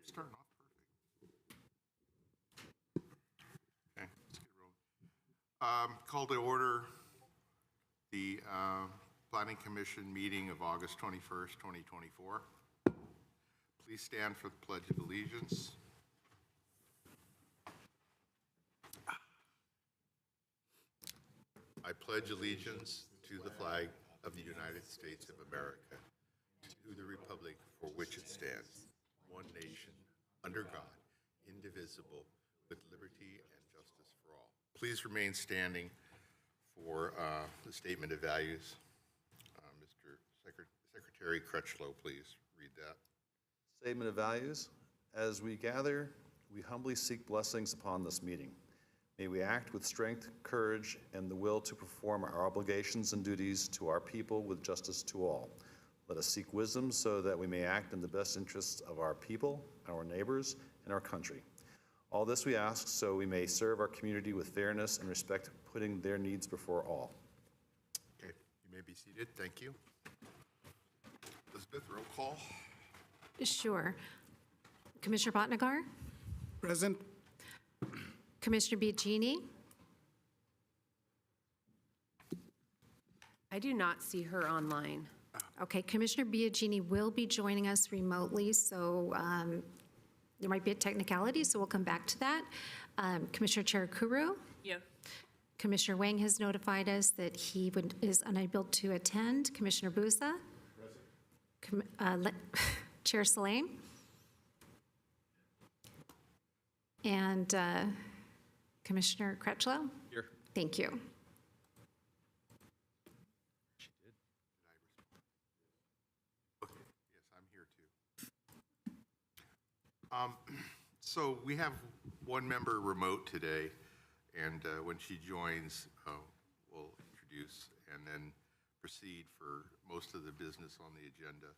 Starting off perfect. Okay, let's get rolling. Call to order the Planning Commission meeting of August 21st, 2024. Please stand for the Pledge of Allegiance. I pledge allegiance to the flag of the United States of America, to the republic for which it stands, one nation, under God, indivisible, with liberty and justice for all. Please remain standing for the statement of values. Mr. Secretary Crutchlow, please read that. Statement of values. As we gather, we humbly seek blessings upon this meeting. May we act with strength, courage, and the will to perform our obligations and duties to our people with justice to all. Let us seek wisdom so that we may act in the best interests of our people, our neighbors, and our country. All this we ask so we may serve our community with fairness and respect, putting their needs before all. Okay, you may be seated. Thank you. Elizabeth, roll call. Sure. Commissioner Bhatnagar? Present. Commissioner Biagini? I do not see her online. Okay, Commissioner Biagini will be joining us remotely, so there might be a technicality, so we'll come back to that. Commissioner Cherukuru? Yeah. Commissioner Wang has notified us that he is unable to attend. Commissioner Busa? Chair Salam? And Commissioner Crutchlow? Here. Thank you. Okay, yes, I'm here too. So we have one member remote today, and when she joins, we'll introduce and then proceed for most of the business on the agenda.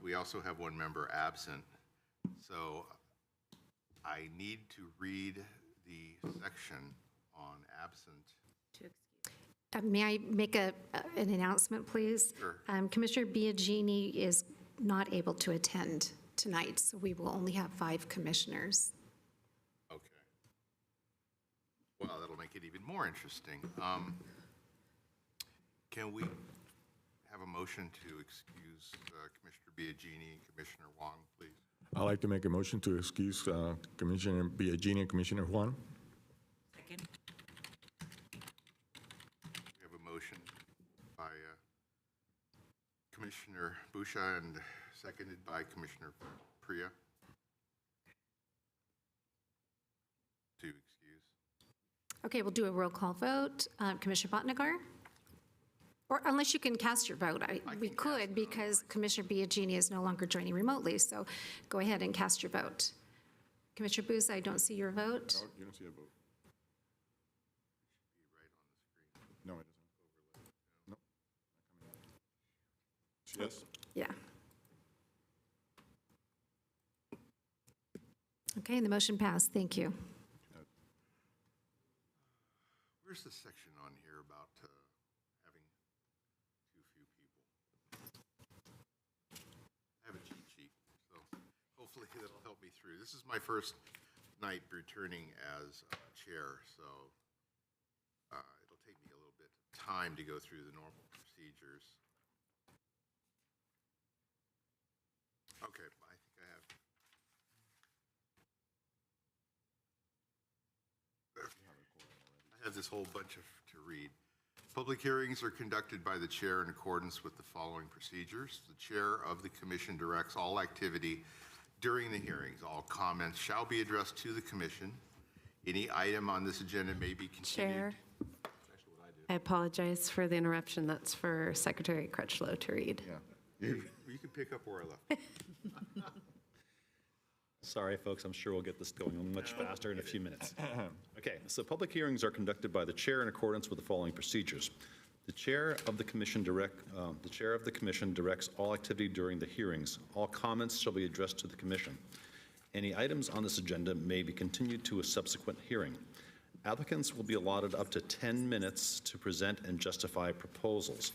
We also have one member absent, so I need to read the section on absent. May I make an announcement, please? Sure. Commissioner Biagini is not able to attend tonight, so we will only have 5 commissioners. Okay. Well, that'll make it even more interesting. Can we have a motion to excuse Commissioner Biagini and Commissioner Wong, please? I'd like to make a motion to excuse Commissioner Biagini and Commissioner Juan. Second. We have a motion by Commissioner Busha and seconded by Commissioner Priya to excuse. Okay, we'll do a roll call vote. Commissioner Bhatnagar? Or unless you can cast your vote, we can could cast it because Commissioner Biagini is no longer joining remotely, so go ahead and cast your vote. Commissioner Booth, I don't see your vote. No, you don't see a vote. Be right on the screen. No, it doesn't. No. Yes. Yeah. Okay, and the motion passed. Thank you. Where's the section on here about having too few people? I have a cheat sheet, so hopefully that'll help me through. This is my first night returning as chair, so it'll take me a little bit of time to go through the normal procedures. Okay, I think I have. I have this whole bunch to read. Public hearings are conducted by the chair in accordance with the following procedures. The chair of the commission directs all activity during the hearings. All comments shall be addressed to the commission. Any item on this agenda may be continued. Chair, I apologize for the interruption. That's for Secretary Crutchlow to read. Yeah. You can pick up where I left. Sorry, folks, I'm sure we'll get this going much faster in a few minutes. Okay, so public hearings are conducted by the chair in accordance with the following procedures. The chair of the commission directs all activity during the hearings. All comments shall be addressed to the commission. Any items on this agenda may be continued to a subsequent hearing. Applicants will be allotted up to 10 minutes to present and justify proposals.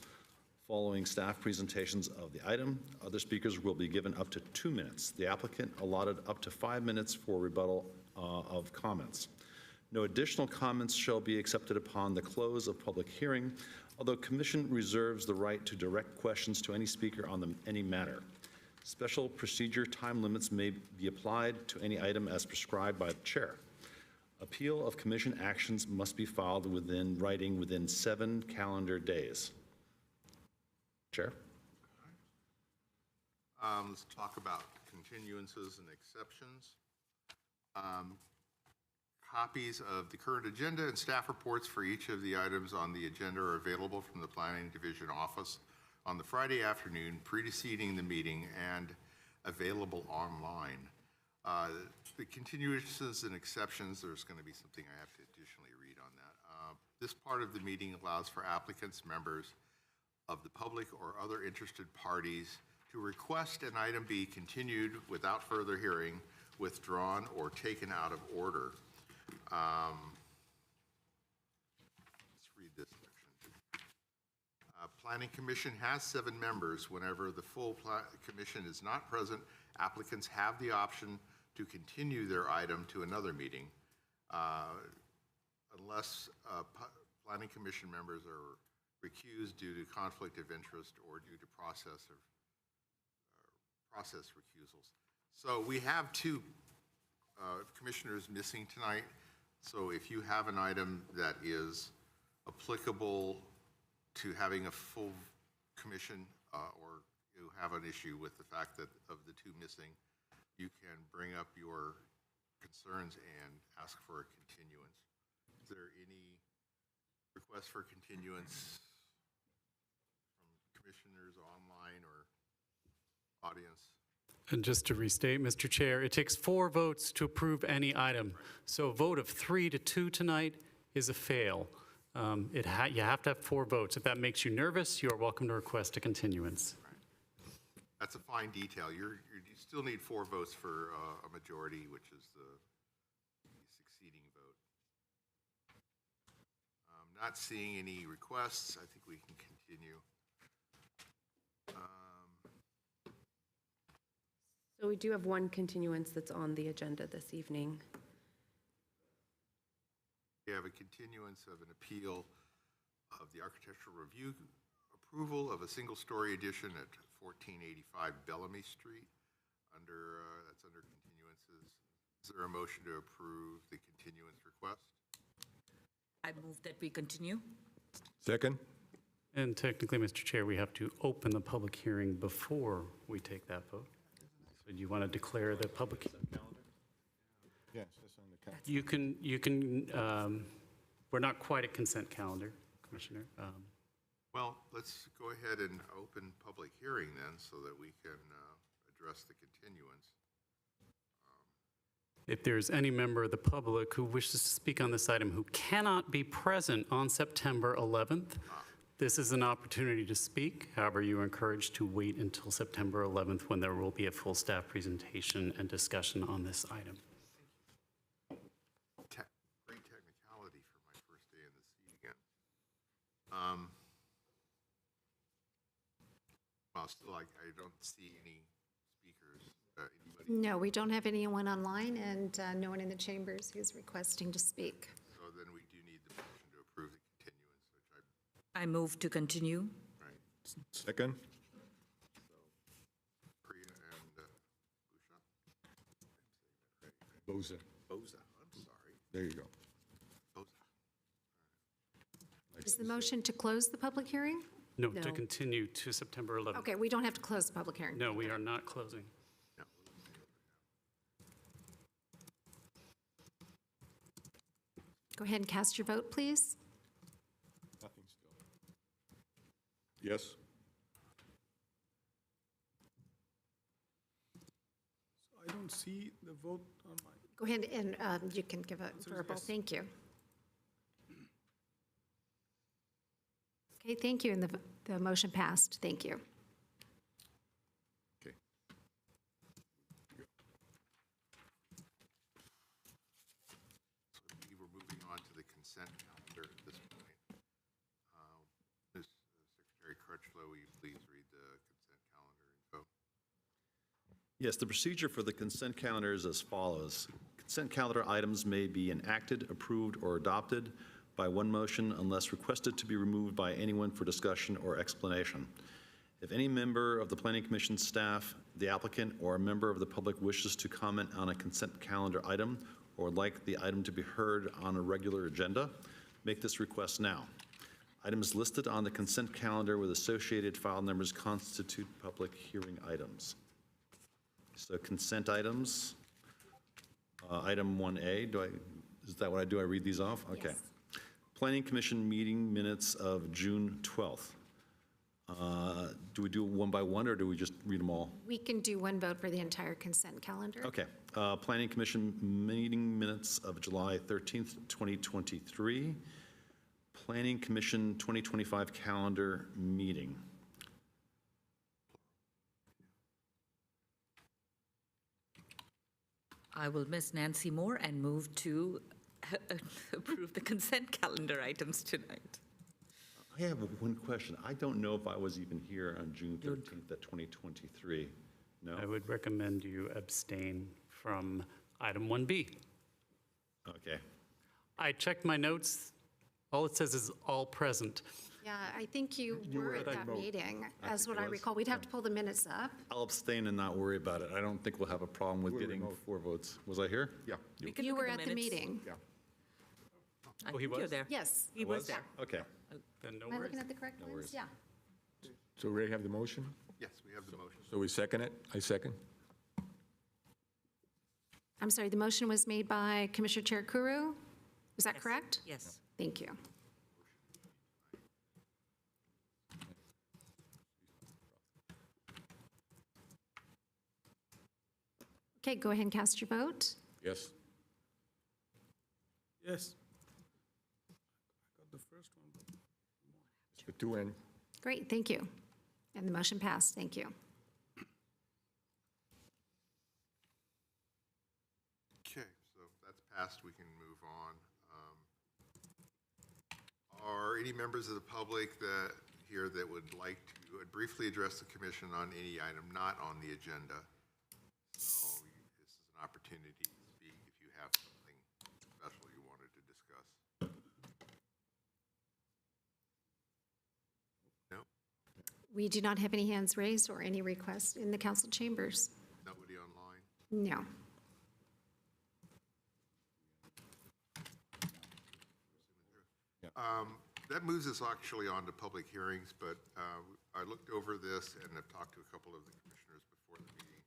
Following staff presentations of the item, other speakers will be given up to 2 minutes. The applicant allotted up to 5 minutes for rebuttal of comments. No additional comments shall be accepted upon the close of public hearing, although Commission reserves the right to direct questions to any speaker on any matter. Special procedure time limits may be applied to any item as prescribed by the chair. Appeal of Commission actions must be filed within writing within 7 calendar days. Chair? Let's talk about continuances and exceptions. Copies of the current agenda and staff reports for each of the items on the agenda are available from the Planning Division office on the Friday afternoon preceding the meeting and available online. The continuances and exceptions, there's going to be something I have to additionally read on that. This part of the meeting allows for applicants, members of the public, or other interested parties to request an item be continued without further hearing, withdrawn, or taken out of order. Let's read this section. Planning Commission has 7 members. Whenever the full commission is not present, applicants have the option to continue their item to another meeting, unless Planning Commission members are recused due to conflict of interest or due to process recusals. So we have 2 commissioners missing tonight. So if you have an item that is applicable to having a full commission, or you have an issue with the fact that of the 2 missing, you can bring up your concerns and ask for a continuance. Is there any request for continuance from commissioners online or audience? And just to restate, Mr. Chair, it takes 4 votes to approve any item. So a vote of 3 to 2 tonight is a fail. You have to have 4 votes. If that makes you nervous, you are welcome to request a continuance. That's a fine detail. You still need 4 votes for a majority, which is the succeeding vote. Not seeing any requests. I think we can continue. So we do have one continuance that's on the agenda this evening. We have a continuance of an appeal of the architectural review approval of a single-story addition at 1485 Bellamy Street. That's under continuances. Is there a motion to approve the continuance request? I move that we continue. Second? And technically, Mr. Chair, we have to open the public hearing before we take that vote. So do you want to declare the public? Yes, that's on the calendar. You can, we're not quite at consent calendar, Commissioner. Well, let's go ahead and open public hearing then so that we can address the continuance. If there's any member of the public who wishes to speak on this item who cannot be present on September 11th, this is an opportunity to speak. However, you are encouraged to wait until September 11th when there will be a full staff presentation and discussion on this item. Great technicality for my first day in the seat again. Well, still, I don't see any speakers. Anybody? No, we don't have anyone online and no one in the chambers who's requesting to speak. So then we do need the motion to approve the continuance, which I move to continue. right. Second? Priya and Busha. Boza. Boza, I'm sorry. There you go. Boza. Is the motion to close the public hearing? No, No. to continue to September 11th. Okay, we don't have to close the public hearing. No, we are not closing. No. Go ahead and cast your vote, please. Nothing still. Yes? I don't see the vote on my, Go ahead and you can give a verbal. yes. Thank you. Okay, thank you, and the motion passed. Thank you. Okay. So we're moving on to the consent calendar at this point. Ms. Secretary Crutchlow, we please read the consent calendar info? Yes, the procedure for the consent calendar is as follows. Consent calendar items may be enacted, approved, or adopted by one motion unless requested to be removed by anyone for discussion or explanation. If any member of the Planning Commission staff, the applicant, or a member of the public wishes to comment on a consent calendar item or would like the item to be heard on a regular agenda, make this request now. Items listed on the consent calendar with associated file numbers constitute public hearing items. So consent items, item 1A, is that what I do? I read these off? Okay. Yes. Planning Commission meeting minutes of June 12th. Do we do one by one, or do we just read them all? We can do one vote for the entire consent calendar. Okay. Planning Commission meeting minutes of July 13th, 2023. Planning Commission 2025 calendar meeting. I will miss Nancy Moore and move to approve the consent calendar items tonight. I have one question. I don't know if I was even here on June 13th of 2023. No? I would recommend you abstain from item 1B. Okay. I checked my notes. All it says is all present. Yeah, I think you were at that meeting, as what I recall. We'd have to pull the minutes up. I'll abstain and not worry about it. I don't think we'll have a problem with getting 4 votes. Was I here? Yeah. We can You look were at at the minutes. meeting. Yeah. I Oh, he think you're was? there. Yes. He was there. Okay. Then no Am I worries. looking at the correct ones? worries. Yeah. So we already have the motion? Yes, we have the motion. So we second it? I second. I'm sorry, the motion was made by Commissioner Chair Kuru? Is that Yes. correct? Yes. Thank you. Okay, go ahead and cast your vote. Yes. Yes. I got the first one, but It's the 2N. Great, thank you. And the motion passed, thank you. Okay, so that's passed. We can move on. Are any members of the public that here that would like to briefly address the commission on any item not on the agenda? So this is an opportunity to speak if you have something special you wanted to discuss. No? We do not have any hands raised or any requests in the council chambers. Nobody online? No. That moves us actually on to public hearings, but I looked over this and I've talked to a couple of the commissioners before the meeting.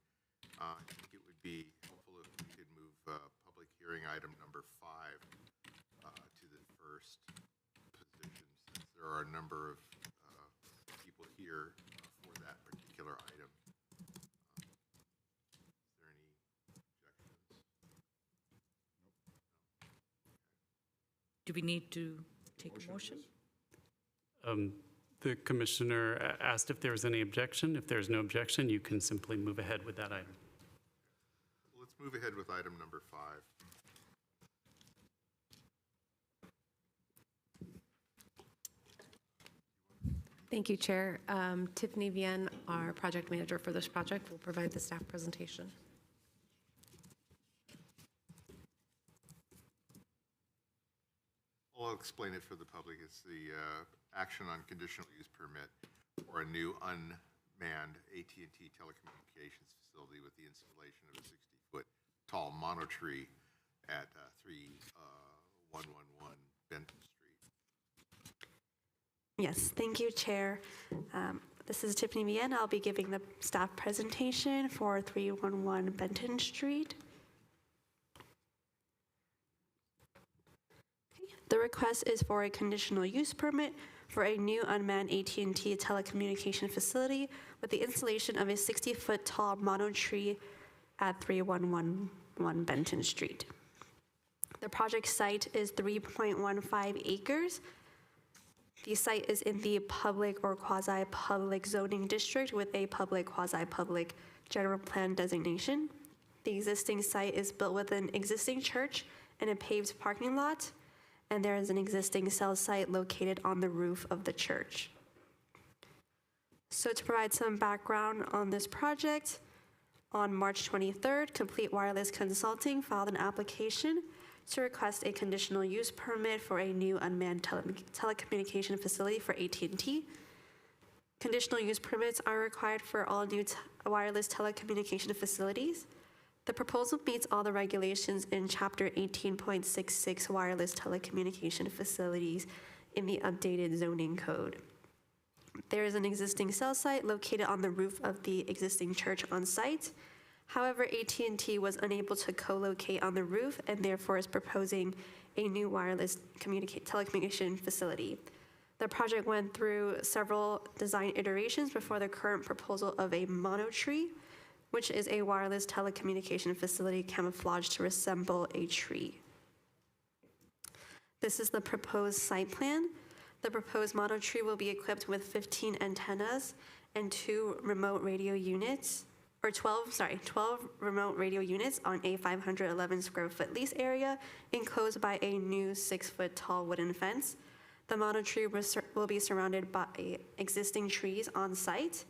I think it would be helpful if we could move public hearing item number 5 to the first position, since there are a number of people here for that particular item. Is there any objections? Do we need to take a motion? The commissioner asked if there was any objection. If there's no objection, you can simply move ahead with that item. Let's move ahead with item number 5. Thank you, Chair. Tiffany Vienne, our project manager for this project, will provide the staff presentation. I'll explain it for the public. It's the action on conditional use permit for a new unmanned AT&T telecommunications facility with the installation of a 60-foot tall monotree at 3111 Benton Street. Yes, thank you, Chair. This is Tiffany Vienne. I'll be giving the staff presentation for 311 Benton Street. The request is for a conditional use permit for a new unmanned AT&T telecommunication facility with the installation of a 60-foot tall monotree at 3111 Benton Street. The project site is 3.15 acres. The site is in the public or quasi-public zoning district with a public quasi-public general plan designation. The existing site is built with an existing church and a paved parking lot, and there is an existing cell site located on the roof of the church. So to provide some background on this project, on March 23rd, Complete Wireless Consulting filed an application to request a conditional use permit for a new unmanned telecommunication facility for AT&T. Conditional use permits are required for all new wireless telecommunication facilities. The proposal meets all the regulations in Chapter 18.66 Wireless Telecommunication Facilities in the updated zoning code. There is an existing cell site located on the roof of the existing church on site. However, AT&T was unable to co-locate on the roof and therefore is proposing a new wireless telecommunication facility. The project went through several design iterations before the current proposal of a monotree, which is a wireless telecommunication facility camouflaged to resemble a tree. This is the proposed site plan. The proposed monotree will be equipped with 15 antennas and 2 remote radio units, or 12 remote radio units on a 511 square foot lease area enclosed by a new 6-foot tall wooden fence. The monotree will be surrounded by existing trees on site,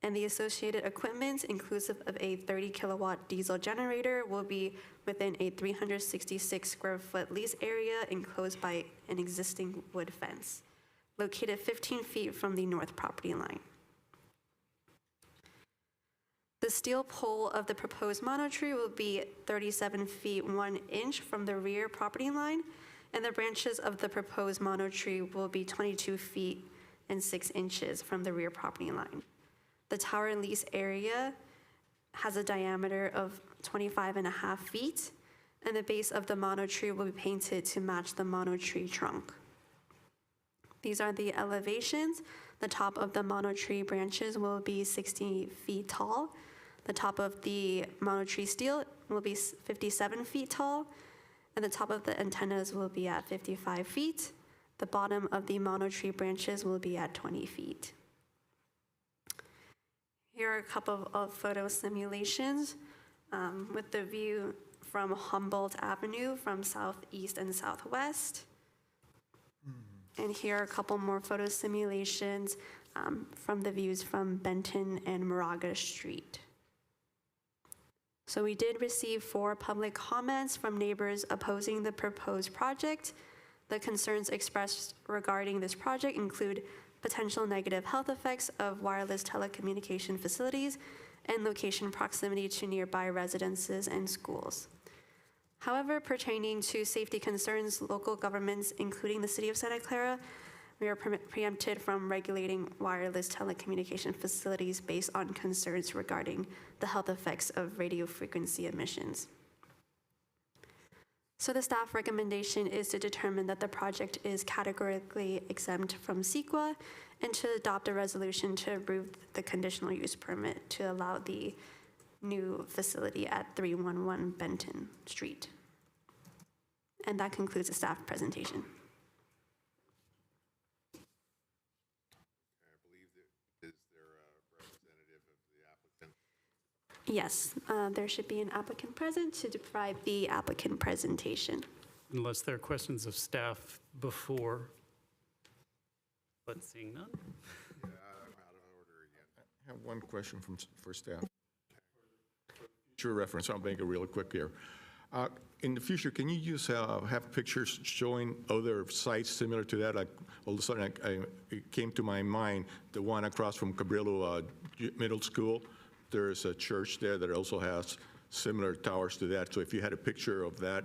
and the associated equipment, inclusive of a 30 kilowatt diesel generator, will be within a 366 square foot lease area enclosed by an existing wood fence, located 15 feet from the north property line. The steel pole of the proposed monotree will be 37 feet 1 inch from the rear property line, and the branches of the proposed monotree will be 22 feet and 6 inches from the rear property line. The tower lease area has a diameter of 25.5 feet, and the base of the monotree will be painted to match the monotree trunk. These are the elevations. The top of the monotree branches will be 60 feet tall. The top of the monotree steel will be 57 feet tall, and the top of the antennas will be at 55 feet. The bottom of the monotree branches will be at 20 feet. Here are a couple of photo simulations with the view from Humboldt Avenue from southeast and southwest. And here are a couple more photo simulations from the views from Benton and Moraga Street. So we did receive 4 public comments from neighbors opposing the proposed project. The concerns expressed regarding this project include potential negative health effects of wireless telecommunication facilities and location proximity to nearby residences and schools. However, pertaining to safety concerns, local governments, including the City of Santa Clara, we are preempted from regulating wireless telecommunication facilities based on concerns regarding the health effects of radio frequency emissions. So the staff recommendation is to determine that the project is categorically exempt from CEQA and to adopt a resolution to approve the conditional use permit to allow the new facility at 311 Benton Street. And that concludes the staff presentation. I believe that, is there a representative of the applicant? Yes, there should be an applicant present to provide the applicant presentation. Unless there are questions of staff before. But seeing none. Yeah, I'm out of order again. I have one question for staff. Future reference, I'll make it real quick here. In the future, can you just have pictures showing other sites similar to that? Like all of a sudden, it came to my mind, the one across from Cabrillo Middle School. There's a church there that also has similar towers to that. So if you had a picture of that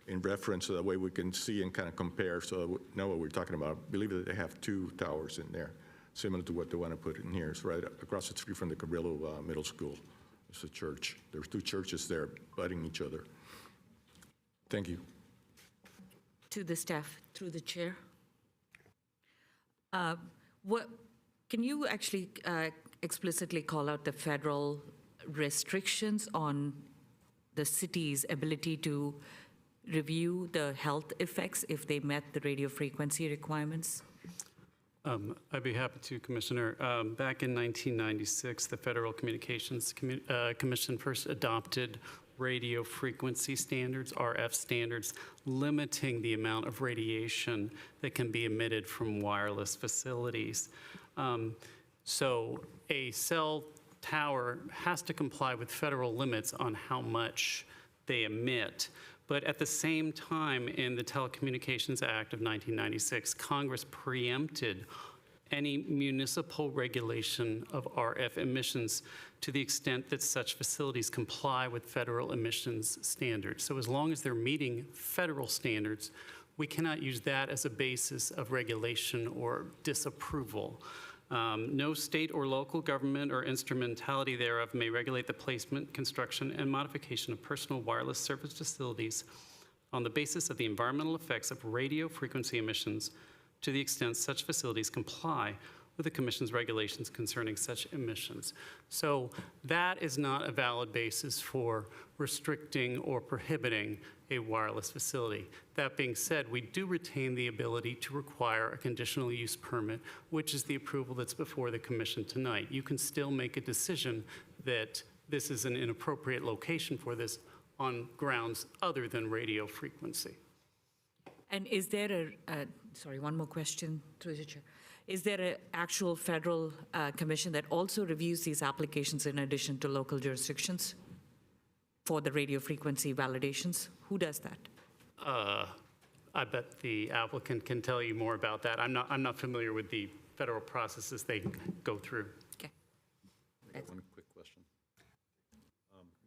in reference, so that way we can see and kind of compare, so we know what we're talking about. I believe that they have 2 towers in there, similar to what they want to put in here. It's right across the street from the Cabrillo Middle School. It's a church. There's 2 churches there butting each other. Thank you. To the staff, through the chair. Can you actually explicitly call out the federal restrictions on the city's ability to review the health effects if they met the radio frequency requirements? I'd be happy to, Commissioner. Back in 1996, the Federal Communications Commission first adopted radio frequency standards, RF standards, limiting the amount of radiation that can be emitted from wireless facilities. So a cell tower has to comply with federal limits on how much they emit. But at the same time, in the Telecommunications Act of 1996, Congress preempted any municipal regulation of RF emissions to the extent that such facilities comply with federal emissions standards. So as long as they're meeting federal standards, we cannot use that as a basis of regulation or disapproval. No state or local government or instrumentality thereof may regulate the placement, construction, and modification of personal wireless service facilities on the basis of the environmental effects of radio frequency emissions to the extent such facilities comply with the Commission's regulations concerning such emissions. So that is not a valid basis for restricting or prohibiting a wireless facility. That being said, we do retain the ability to require a conditional use permit, which is the approval that's before the Commission tonight. You can still make a decision that this is an inappropriate location for this on grounds other than radio frequency. And is there sorry, one more question through the chair. Is there an actual federal commission that also reviews these applications in addition to local jurisdictions for the radio frequency validations? Who does that? I bet the applicant can tell you more about that. I'm not familiar with the federal processes they go through. Okay. One quick question.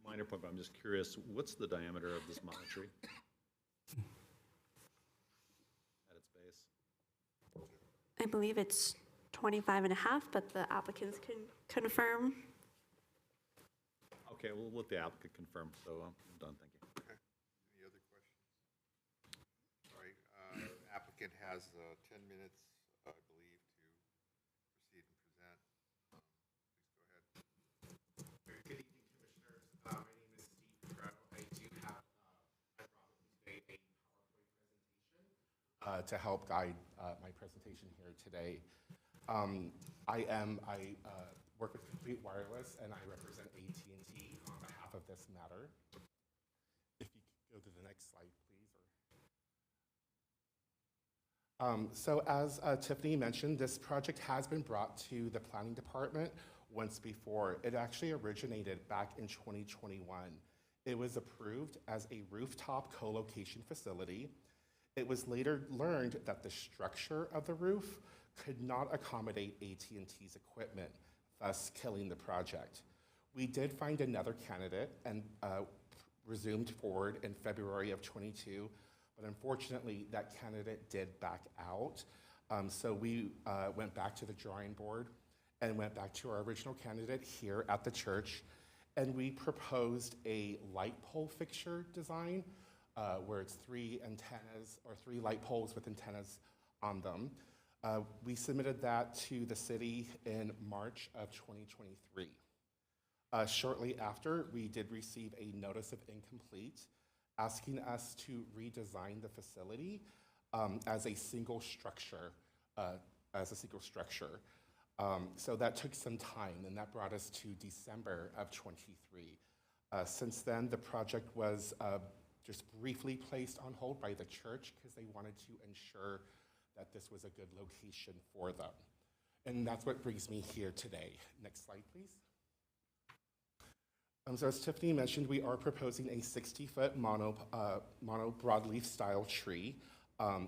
Minor point, but I'm just curious, what's the diameter of this monochrome tree? At its base? I believe it's 25 and a half, but the applicants can confirm. Okay, we'll let the applicant confirm, so I'm done, thank you. Okay. Any other questions? All right, applicant has 10 minutes, I believe, to proceed and present. Please go ahead. Good evening, Commissioners. My name is Steve Crow. I do have, I brought with me today a PowerPoint presentation to help guide my presentation here today. I work with Complete Wireless, and I represent AT&T on behalf of this matter. If you could go to the next slide, please. So as Tiffany mentioned, this project has been brought to the Planning Department once before. It actually originated back in 2021. It was approved as a rooftop co-location facility. It was later learned that the structure of the roof could not accommodate AT&T's equipment, thus killing the project. We did find another candidate and resumed forward in February of 22, but unfortunately that candidate did back out. So we went back to the drawing board and went back to our original candidate here at the church, and we proposed a light pole fixture design where it's 3 antennas or 3 light poles with antennas on them. We submitted that to the city in March of 2023. Shortly after, we did receive a notice of incomplete asking us to redesign the facility as a single structure. So that took some time, and that brought us to December of 23. Since then, the project was just briefly placed on hold by the church because they wanted to ensure that this was a good location for them. And that's what brings me here today. Next slide, please. So as Tiffany mentioned, we are proposing a 60-foot mono broadleaf style tree.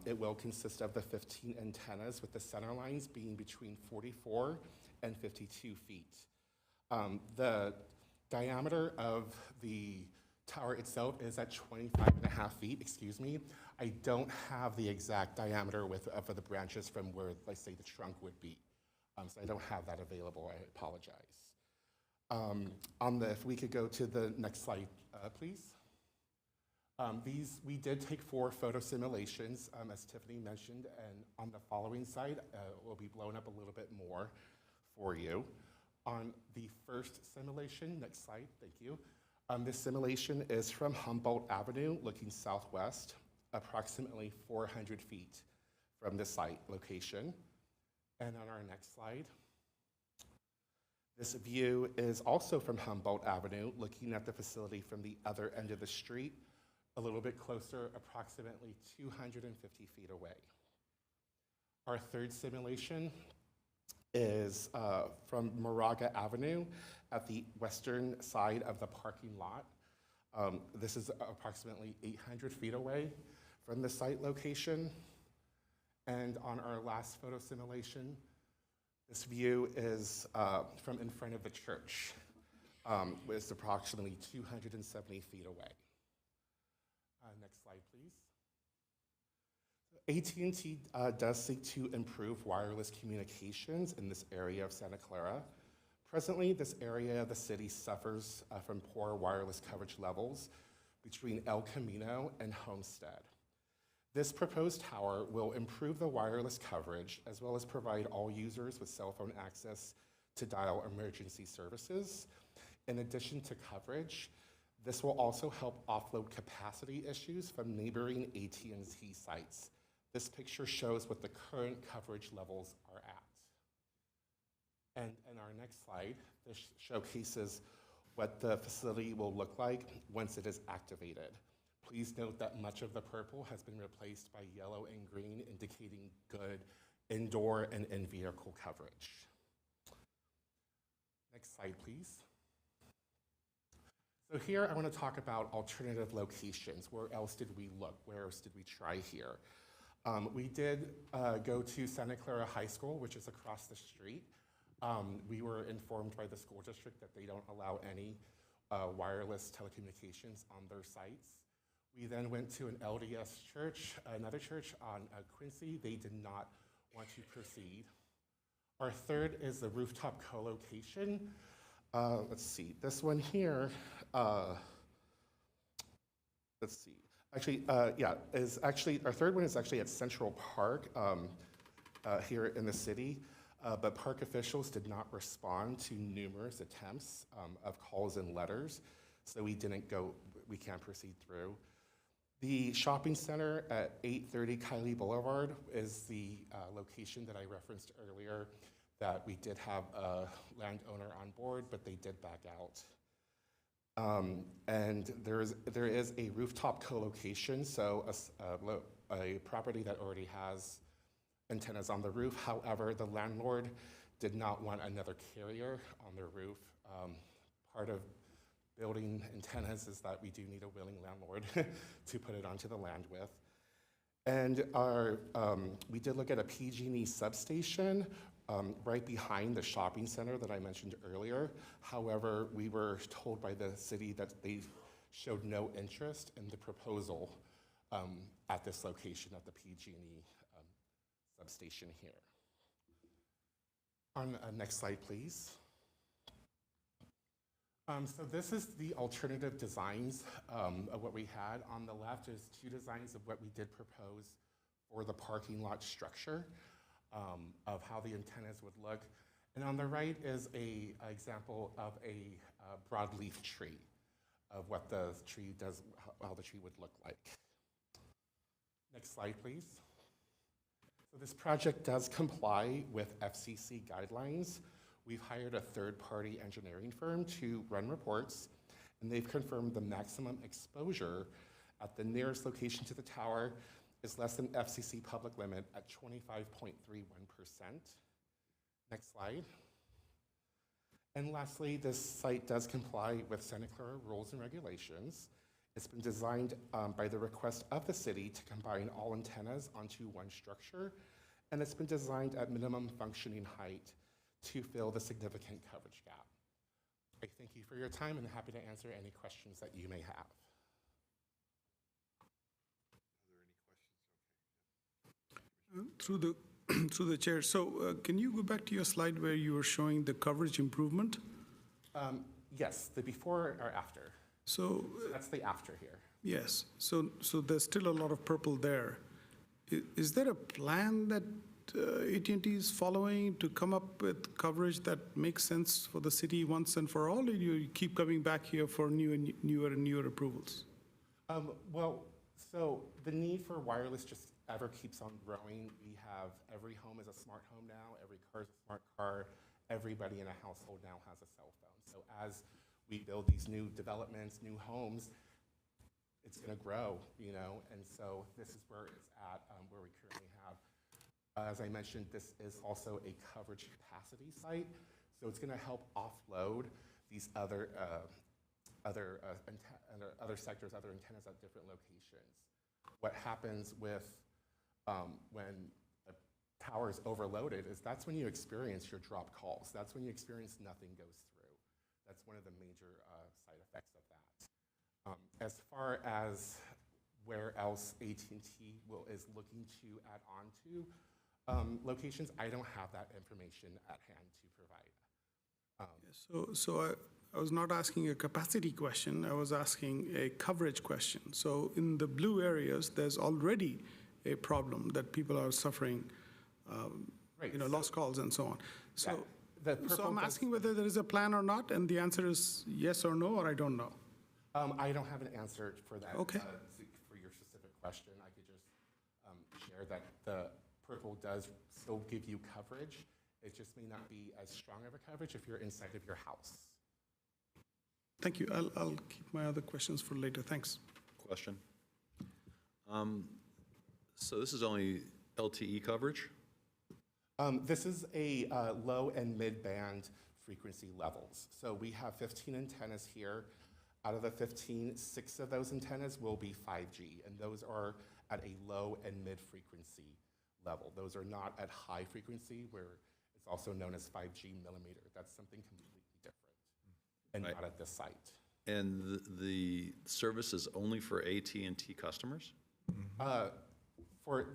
It will consist of the 15 antennas with the center lines being between 44 and 52 feet. The diameter of the tower itself is at 25.5 feet, excuse me. I don't have the exact diameter for the branches from where, let's say, the trunk would be. So I don't have that available, I apologize. If we could go to the next slide, please. We did take 4 photo simulations, as Tiffany mentioned, and on the following slide, it will be blown up a little bit more for you. On the first simulation, next slide, thank you. This simulation is from Humboldt Avenue, looking southwest, approximately 400 feet from the site location. And on our next slide, this view is also from Humboldt Avenue, looking at the facility from the other end of the street, a little bit closer, approximately 250 feet away. Our third simulation is from Moraga Avenue at the western side of the parking lot. This is approximately 800 feet away from the site location. And on our last photo simulation, this view is from in front of the church. It's approximately 270 feet away. Next slide, please. AT&T does seek to improve wireless communications in this area of Santa Clara. Presently, this area of the city suffers from poor wireless coverage levels between El Camino and Homestead. This proposed tower will improve the wireless coverage as well as provide all users with cell phone access to dial emergency services. In addition to coverage, this will also help offload capacity issues from neighboring AT&T sites. This picture shows what the current coverage levels are at. And in our next slide, this showcases what the facility will look like once it is activated. Please note that much of the purple has been replaced by yellow and green, indicating good indoor and in-vehicle coverage. Next slide, please. So here I want to talk about alternative locations. Where else did we look? Where else did we try here? We did go to Santa Clara High School, which is across the street. We were informed by the school district that they don't allow any wireless telecommunications on their sites. We then went to an LDS church, another church on Quincy. They did not want to proceed. Our third is the rooftop co-location. Let's see, this one here, let's see. Actually, our third one is actually at Central Park here in the city, but park officials did not respond to numerous attempts of calls and letters, so we can't proceed through. The shopping center at 830 Kiley Boulevard is the location that I referenced earlier, that we did have a landowner on board, but they did back out. And there is a rooftop co-location, so a property that already has antennas on the roof. However, the landlord did not want another carrier on their roof. Part of building antennas is that we do need a willing landlord to put it onto the land with. And we did look at a PG&E substation right behind the shopping center that I mentioned earlier. However, we were told by the city that they showed no interest in the proposal at this location at the PG&E substation here. On next slide, please. So this is the alternative designs of what we had. On the left is two designs of what we did propose for the parking lot structure, of how the antennas would look. And on the right is an example of a broadleaf tree, of what the tree does, how the tree would look like. Next slide, please. So this project does comply with FCC guidelines. We've hired a third-party engineering firm to run reports, and they've confirmed the maximum exposure at the nearest location to the tower is less than FCC public limit at 25.31%. Next slide. And lastly, this site does comply with Santa Clara rules and regulations. It's been designed by the request of the city to combine all antennas onto one structure, and it's been designed at minimum functioning height to fill the significant coverage gap. I thank you for your time and happy to answer any questions that you may have. Through the chair, so can you go back to your slide where you were showing the coverage improvement? Yes, the before or after. So That's the after here. yes, so there's still a lot of purple there. Is there a plan that AT&T is following to come up with coverage that makes sense for the city once and for all, or you keep coming back here for newer and newer approvals? Well, so the need for wireless just ever keeps on growing. We have every home is a smart home now, every car is a smart car, everybody in a household now has a cell phone. So as we build these new developments, new homes, it's going to grow, you know, and so this is where it's at, where we currently have As I mentioned, this is also a coverage capacity site, so it's going to help offload these other sectors, other antennas at different locations. What happens with when a tower is overloaded is that's when you experience your drop calls. That's when you experience nothing goes through. That's one of the major side effects of that. As far as where else AT&T is looking to add on to locations, I don't have that information at hand to provide. So I was not asking a capacity question, I was asking a coverage question. So in the blue areas, there's already a problem that people are suffering, Right, lost calls and so on. So, the so purple I'm does- asking whether there is a plan or not, and the answer is yes or no, or I don't know. I don't have an answer for that. Okay. For your specific question, I could just share that the purple does still give you coverage. It just may not be as strong of a coverage if you're inside of your house. Thank you. I'll keep my other questions for later. Thanks. Question. So this is only LTE coverage? This is a low and mid-band frequency levels. So we have 15 antennas here. Out of the 15, 6 of those antennas will be 5G, and those are at a low and mid-frequency level. Those are not at high frequency, where it's also known as 5G millimeter. That's something completely different, and Right. not at this site. And the service is only for AT&T customers? For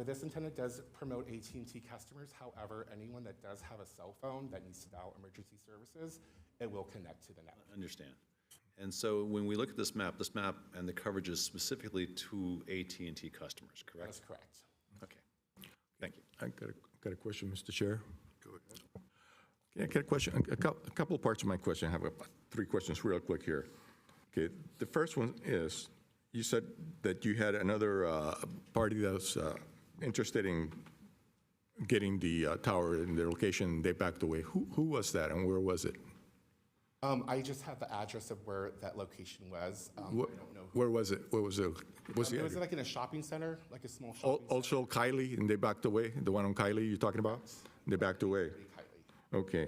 this antenna, it does promote AT&T customers. However, anyone that does have a cell phone that needs to dial emergency services, it will connect to the network. I understand. And so when we look at this map and the coverage is specifically to AT&T customers, correct? That's correct. Okay. Thank you. I got a question, Mr. Chair. Go ahead. Yeah, I got a question, a couple parts of my question. I have about 3 questions real quick here. Okay, the first one is, you said that you had another party that was interested in getting the tower in their location, they backed away. Who was that and where was it? I just have the address of where that location was. I don't know. Where was it? Where was it? What's the Was it address? like in a shopping center, like a small shopping center? Also Kylie, and they backed away? The one on Kylie you're talking about? They backed away? Kylie. Okay,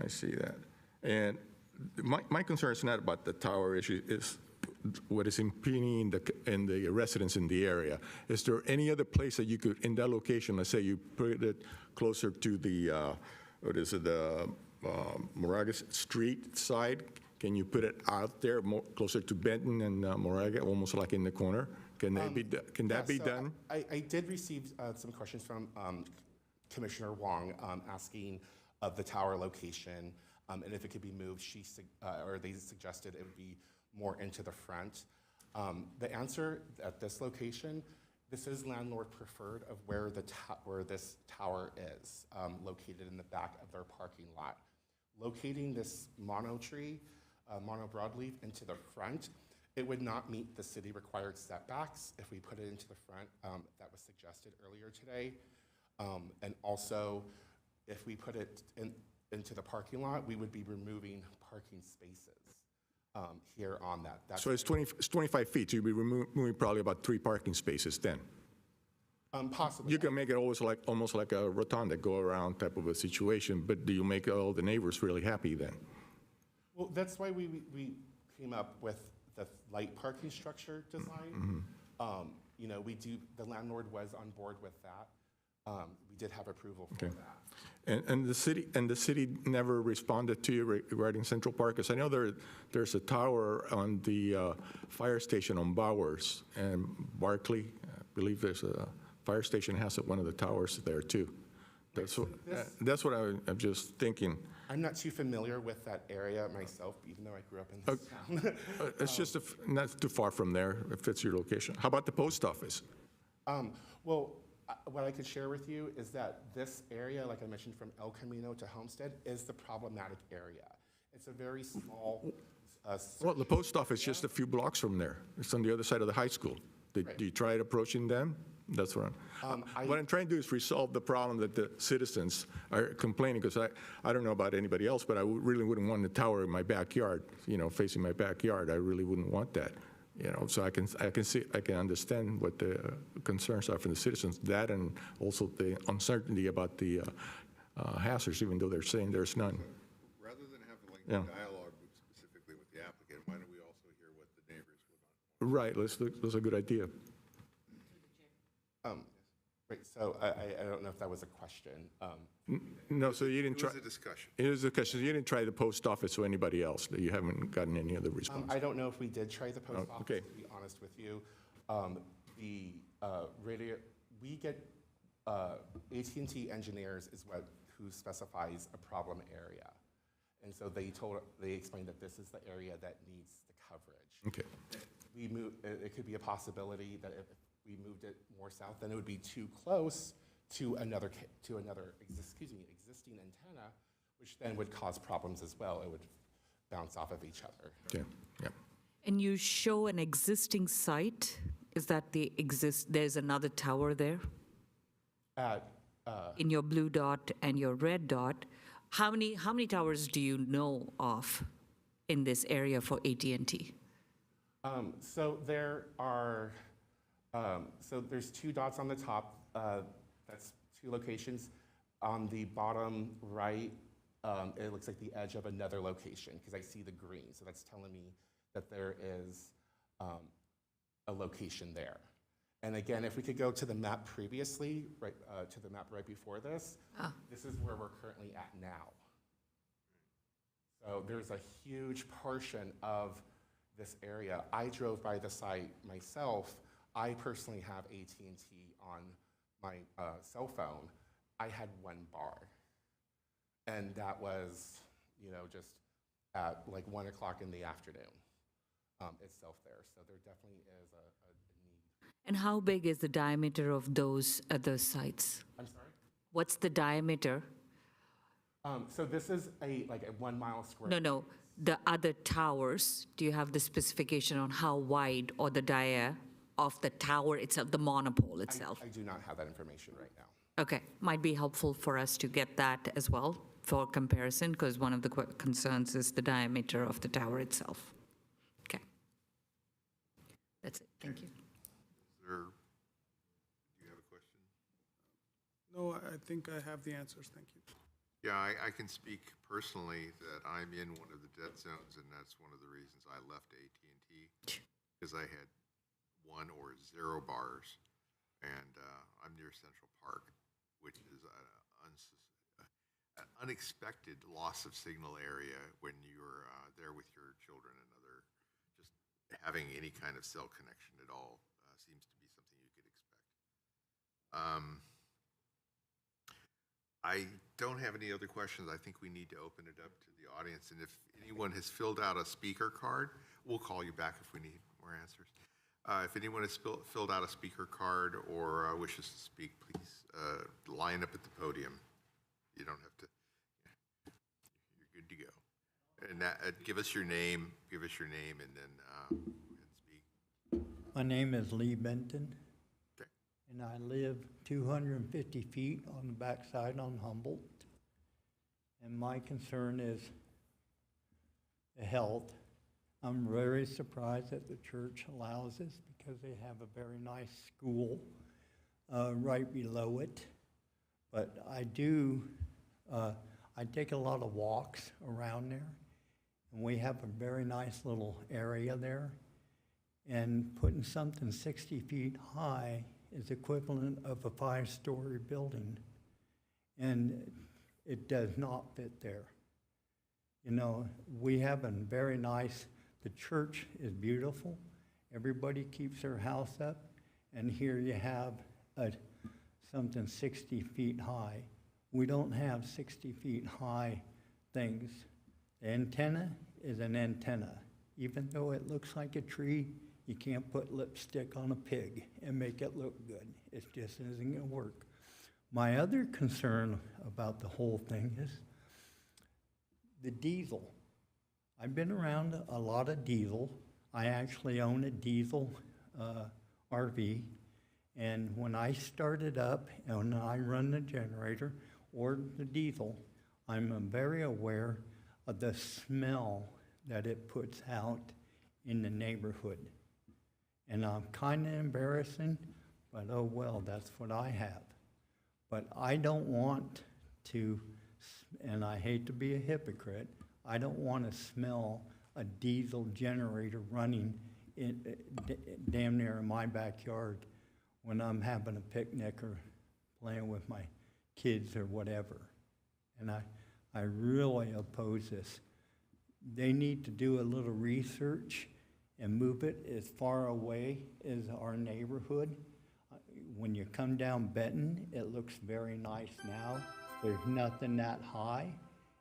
I see that. And my concern is not about the tower issue, is what is impeding in the residents in the area. Is there any other place that you could, in that location, let's say you put it closer to the, the Moraga Street side, can you put it out there more closer to Benton and Moraga, almost like in the corner? Can that be done? I did receive some questions from Commissioner Wong asking of the tower location and if it could be moved. Or they suggested it would be more into the front. The answer at this location, this is landlord preferred of where this tower is located in the back of their parking lot. Locating this mono broadleaf into the front, it would not meet the city required setbacks if we put it into the front that was suggested earlier today. And also, if we put it into the parking lot, we would be removing parking spaces here on that. So it's 25 feet, so you'll be removing probably about 3 parking spaces then? Possibly. You can make it almost like a rotunda, go around type of a situation, but do you make all the neighbors really happy then? Well, that's why we came up with the light parking structure design. The landlord was on board with that. We did have approval for that. And the city never responded to you regarding Central Park? Because I know there's a tower on the fire station on Bowers and Barclay. I believe there's a fire station has one of the towers there too. That's what I'm just thinking. I'm not too familiar with that area myself, even though I grew up in this town. It's just not too far from there, if it's your location. How about the post office? What I could share with you is that this area, like I mentioned, from El Camino to Homestead, is the problematic area. It's a very small. Well, the post office is just a few blocks from there. It's on the other side of the high school. Do you try approaching them? That's what what I'm trying to do is resolve the problem that the citizens are complaining, because I don't know about anybody else, but I really wouldn't want the tower in my backyard, facing my backyard. I really wouldn't want that. So I can understand what the concerns are from the citizens, that and also the uncertainty about the hazards, even though they're saying there's none. Rather than have like Yeah. dialogue specifically with the applicant, why don't we also hear what the neighbors would want? Right, that's a good idea. Right, so I don't know if that was a question. No, so you didn't It try. was a discussion. It was a discussion. You didn't try the post office or anybody else. You haven't gotten any other response. I don't know if we did try the post Oh, office, okay. to be honest with you. We get, AT&T engineers is who specifies a problem area. And so they explained that this is the area that needs the coverage. Okay. It could be a possibility that if we moved it more south, then it would be too close to another existing antenna, which then would cause problems as well. It would bounce off of each other. Yeah, yeah. And you show an existing site? Is that there's another tower there? In your blue dot and your red dot, how many towers do you know of in this area for AT&T? So there's 2 dots on the top. That's 2 locations. On the bottom right, it looks like the edge of another location because I see the green. So that's telling me that there is a location there. And again, if we could go to the map previously, right to the map right before this, this is where we're currently at now. So there's a huge portion of this area. I drove by the site myself. I personally have AT&T on my cell phone. I had 1 bar. And that was, just at like 1 o'clock in the afternoon itself there. So there definitely is a need. And how big is the diameter of those other sites? I'm sorry? What's the diameter? So this is a 1 mile square. No. The other towers, do you have the specification on how wide or the dia of the tower itself, the monopole itself? I do not have that information right now. Okay, might be helpful for us to get that as well for comparison, because one of the concerns is the diameter of the tower itself. Okay. That's it, thank you. Do you have a question? No, I think I have the answers, thank you. Yeah, I can speak personally that I'm in one of the dead zones, and that's one of the reasons I left AT&T, because I had 1 or 0 bars, and I'm near Central Park, which is an unexpected loss of signal area when you're there with your children and just having any kind of cell connection at all seems to be something you could expect. I don't have any other questions. I think we need to open it up to the audience. And if anyone has filled out a speaker card, we'll call you back if we need more answers. If anyone has filled out a speaker card or wishes to speak, please line up at the podium. You don't have to. You're good to go. And give us your name. Give us your name, and then go ahead and speak. My name is Lee Benton. Okay. And I live 250 feet on the backside on Humboldt. And my concern is the health. I'm very surprised that the church allows this because they have a very nice school right below it. But I take a lot of walks around there. And we have a very nice little area there. And putting something 60 feet high is equivalent of a 5-story building. And it does not fit there. We have a very nice, the church is beautiful. Everybody keeps their house up. And here you have something 60 feet high. We don't have 60 feet high things. The antenna is an antenna. Even though it looks like a tree, you can't put lipstick on a pig and make it look good. It just isn't going to work. My other concern about the whole thing is the diesel. I've been around a lot of diesel. I actually own a diesel RV. And when I started up and I run the generator or the diesel, I'm very aware of the smell that it puts out in the neighborhood. And I'm kind of embarrassing, but oh well, that's what I have. But I don't want to, and I hate to be a hypocrite, I don't want to smell a diesel generator running damn near in my backyard when I'm having a picnic or playing with my kids or whatever. And I really oppose this. They need to do a little research and move it as far away as our neighborhood. When you come down Benton, it looks very nice now. There's nothing that high.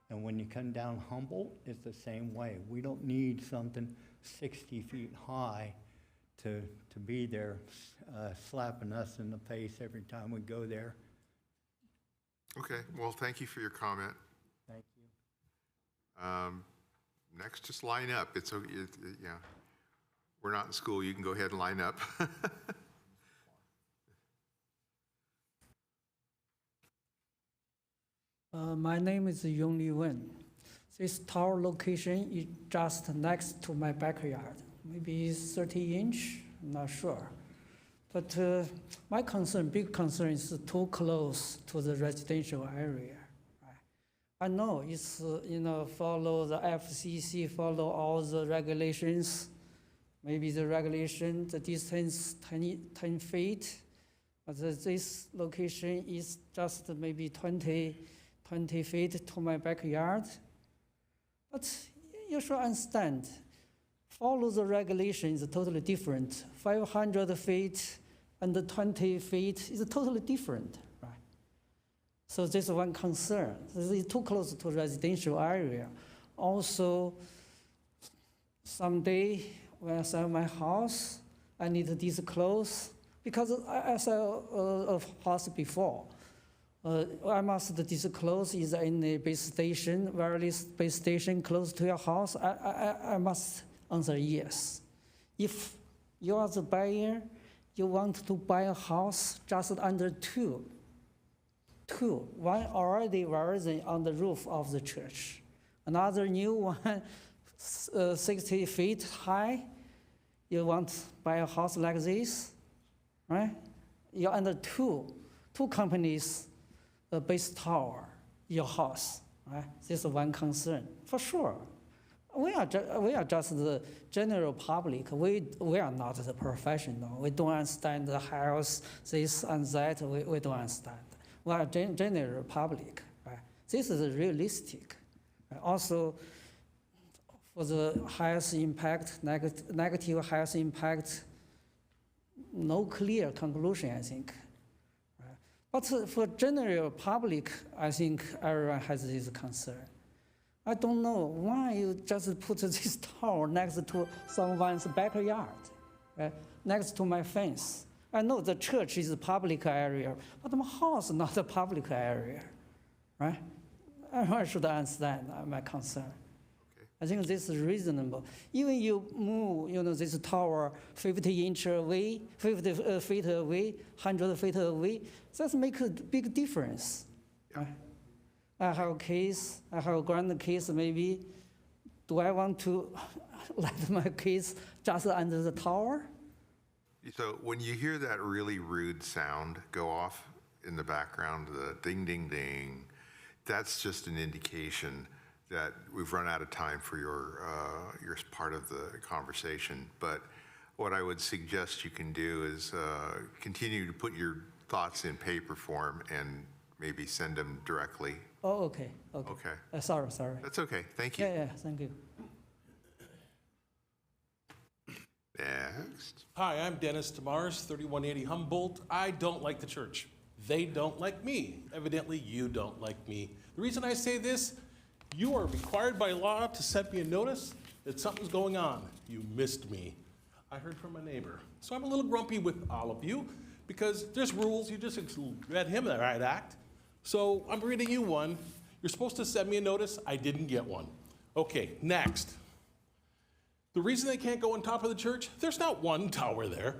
And when you come down Humboldt, it's the same way. We don't need something 60 feet high to be there slapping us in the face every time we go there. Okay, well, thank you for your comment. Thank you. Next, just line up. It's, yeah. We're not in school. You can go ahead and line up. My name is Yongli Wen. This tower location is just next to my backyard, maybe 30-inch, not sure. But my concern, big concern, is too close to the residential area. I know it's, follow the FCC, follow all the regulations. Maybe the regulation, the distance 10 feet, but this location is just maybe 20 feet to my backyard. But you should understand, follow the regulation is totally different. 500 feet and 20 feet is totally different, right? So this is one concern. This is too close to residential area. Also, someday when I sell my house, I need to disclose, because I sell a house before. I must disclose is in a base station, wireless base station close to your house. I must answer yes. If you are the buyer, you want to buy a house just under two. One already rising on the roof of the church. Another new one, 60 feet high. You want to buy a house like this, right? You're under two companies, base tower, your house, right? This is one concern, for sure. We are just the general public. We are not the professional. We don't understand the health, this and that. We don't understand. We are general public, right? This is realistic. Also, for the health impact, negative health impact, no clear conclusion, I think. But for general public, I think everyone has this concern. I don't know why you just put this tower next to someone's backyard, right? Next to my fence. I know the church is a public area, but my house is not a public area, right? Everyone should understand my concern. Okay. I think this is reasonable. Even you move, this tower 50 inch away, 50 feet away, 100 feet away, that makes a big difference. Yeah. Right? I have a case, I have a grandkids maybe. Do I want to let my kids just under the tower? So when you hear that really rude sound go off in the background, the ding, ding, ding, that's just an indication that we've run out of time for your part of the conversation. But what I would suggest you can do is continue to put your thoughts in paper form and maybe send them directly. Oh, okay. Sorry. That's okay. Thank you. Yeah, thank you. Next. Hi, I'm Dennis Tamars, 3180 Humboldt. I don't like the church. They don't like me. Evidently, you don't like me. The reason I say this, you are required by law to send me a notice that something's going on. You missed me. I heard from a neighbor. So I'm a little grumpy with all of you because there's rules. You just read him the right act. So I'm reading you one. You're supposed to send me a notice. I didn't get one. Okay, next. The reason they can't go on top of the church, there's not one tower there.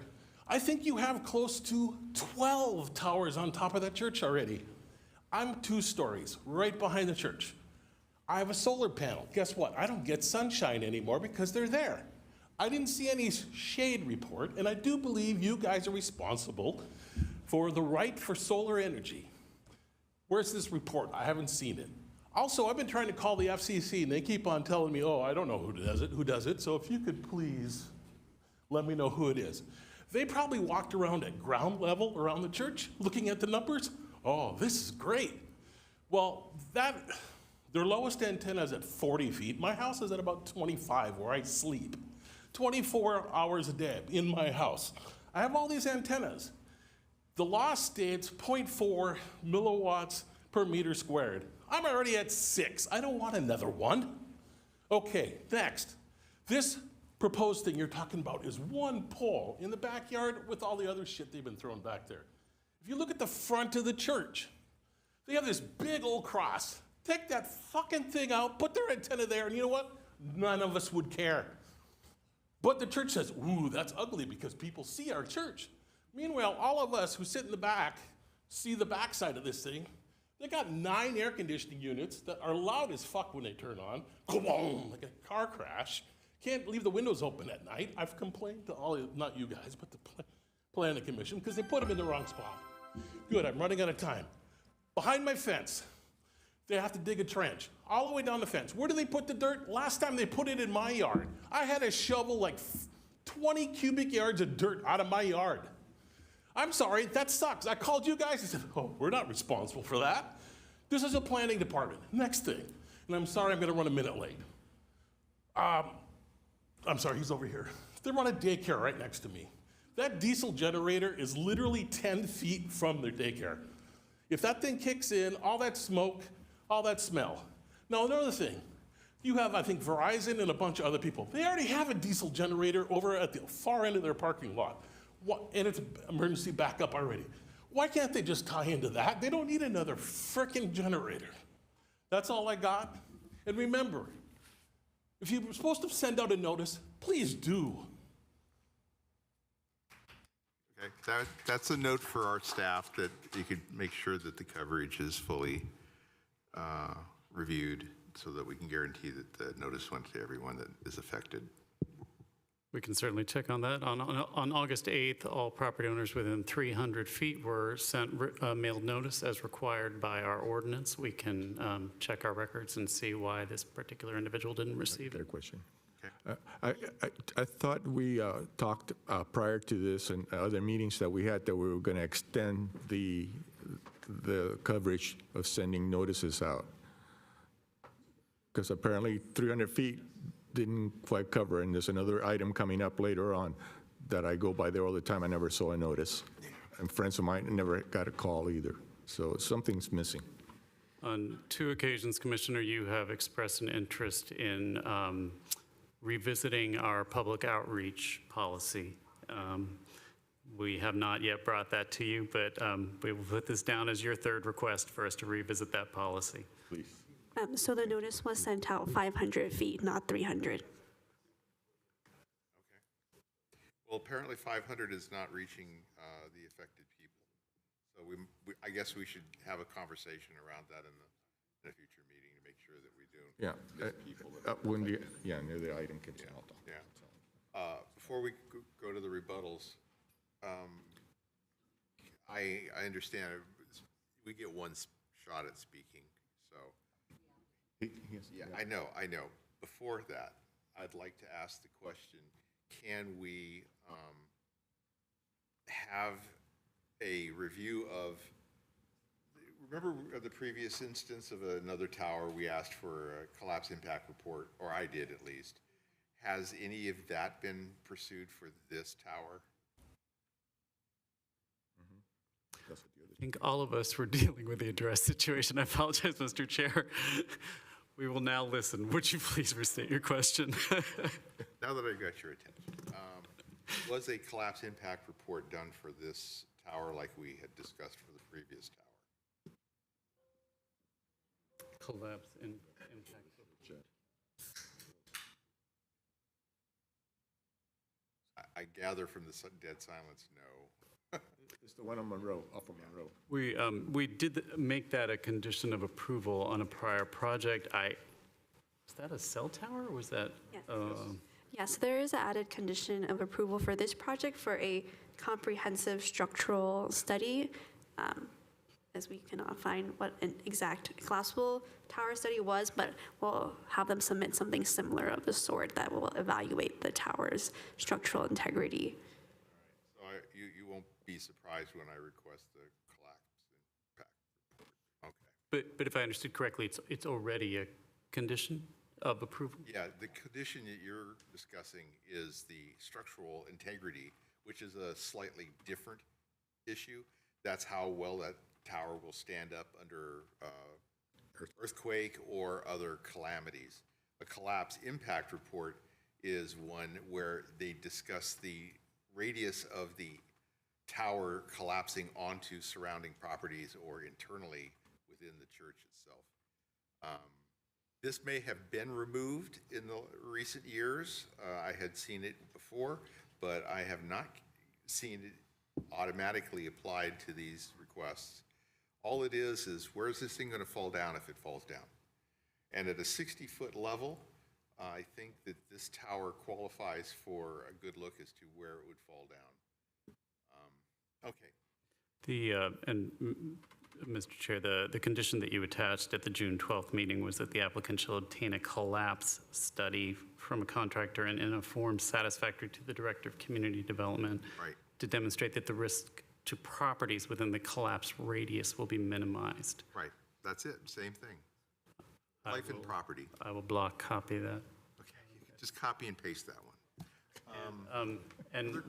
I think you have close to 12 towers on top of that church already. I'm 2 stories, right behind the church. I have a solar panel. Guess what? I don't get sunshine anymore because they're there. I didn't see any shade report, and I do believe you guys are responsible for the right for solar energy. Where's this report? I haven't seen it. Also, I've been trying to call the FCC, and they keep on telling me, oh, I don't know who does it, so if you could please let me know who it is. They probably walked around at ground level around the church, looking at the numbers. Oh, this is great. Well, their lowest antenna is at 40 feet. My house is at about 25 where I sleep. 24 hours a day in my house. I have all these antennas. The law states 0.4 milliwatts per meter squared. I'm already at 6. I don't want another one. Okay, next. This proposed thing you're talking about is one pole in the backyard with all the other shit they've been throwing back there. If you look at the front of the church, they have this big old cross. Take that fucking thing out, put their antenna there, and you know what? None of us would care. But the church says, ooh, that's ugly because people see our church. Meanwhile, all of us who sit in the back see the backside of this thing. They got 9 air conditioning units that are loud as fuck when they turn on. Boom, like a car crash. Can't leave the windows open at night. I've complained to all, not you guys, but the planning commission because they put them in the wrong spot. Good, I'm running out of time. Behind my fence, they have to dig a trench all the way down the fence. Where do they put the dirt? Last time they put it in my yard. I had to shovel like 20 cubic yards of dirt out of my yard. I'm sorry, that sucks. I called you guys and said, oh, we're not responsible for that. This is a planning department. Next thing, and I'm sorry I'm gonna run a minute late. I'm sorry, he's over here. They run a daycare right next to me. That diesel generator is literally 10 feet from their daycare. If that thing kicks in, all that smoke, all that smell. Now, another thing, you have, I think, Verizon and a bunch of other people. They already have a diesel generator over at the far end of their parking lot. And it's emergency backup already. Why can't they just tie into that? They don't need another frickin' generator. That's all I got. And remember, if you're supposed to send out a notice, please do. Okay, that's a note for our staff that you could make sure that the coverage is fully reviewed so that we can guarantee that the notice went to everyone that is affected. We can certainly check on that. On August 8th, all property owners within 300 feet were sent mailed notice as required by our ordinance. We can check our records and see why this particular individual didn't receive it. Question. I thought we talked prior to this and other meetings that we had that we were going to extend the coverage of sending notices out. Because apparently 300 feet didn't quite cover, and there's another item coming up later on that I go by there all the time. I never saw a notice. And friends of mine never got a call either. So something's missing. On 2 occasions, Commissioner, you have expressed an interest in revisiting our public outreach policy. We have not yet brought that to you, but we will put this down as your 3rd request for us to revisit that policy. Please. So the notice was sent out 500 feet, not 300. Okay. Well, apparently 500 is not reaching the affected people. So I guess we should have a conversation around that in a future meeting to make sure that we do. Yeah. miss people that near the item gets out. Yeah. Before we go to the rebuttals, I understand we get one shot at speaking, so. Yeah, I know. Before that, I'd like to ask the question, can we have a review of, remember the previous instance of another tower, we asked for a collapse impact report, or I did at least. Has any of that been pursued for this tower? I think all of us were dealing with the address situation. I apologize, Mr. Chair. We will now listen. Would you please restate your question? Now that I got your attention, was a collapse impact report done for this tower like we had discussed for the previous tower? Collapse impact. I gather from the dead silence, no. It's the one on Monroe, off of Monroe. We did make that a condition of approval on a prior project. Was that a cell tower or was that? Yes. Yes, there is an added condition of approval for this project for a comprehensive structural study, as we cannot find what an exact collapsible tower study was, but we'll have them submit something similar of the sort that will evaluate the tower's structural integrity. So you won't be surprised when I request the collapse impact report. Okay. But if I understood correctly, it's already a condition of approval? Yeah, the condition that you're discussing is the structural integrity, which is a slightly different issue. That's how well that tower will stand up under earthquake or other calamities. A collapse impact report is one where they discuss the radius of the tower collapsing onto surrounding properties or internally within the church itself. This may have been removed in the recent years. I had seen it before, but I have not seen it automatically applied to these requests. All it is where is this thing going to fall down if it falls down? And at a 60-foot level, I think that this tower qualifies for a good look as to where it would fall down. Okay. Mr. Chair, the condition that you attached at the June 12th meeting was that the applicant shall obtain a collapse study from a contractor and in a form satisfactory to the Director of Community Development Right. to demonstrate that the risk to properties within the collapse radius will be minimized. Right, that's it, same thing. Life and property. I will block copy that. Okay, you can just copy and paste that one. And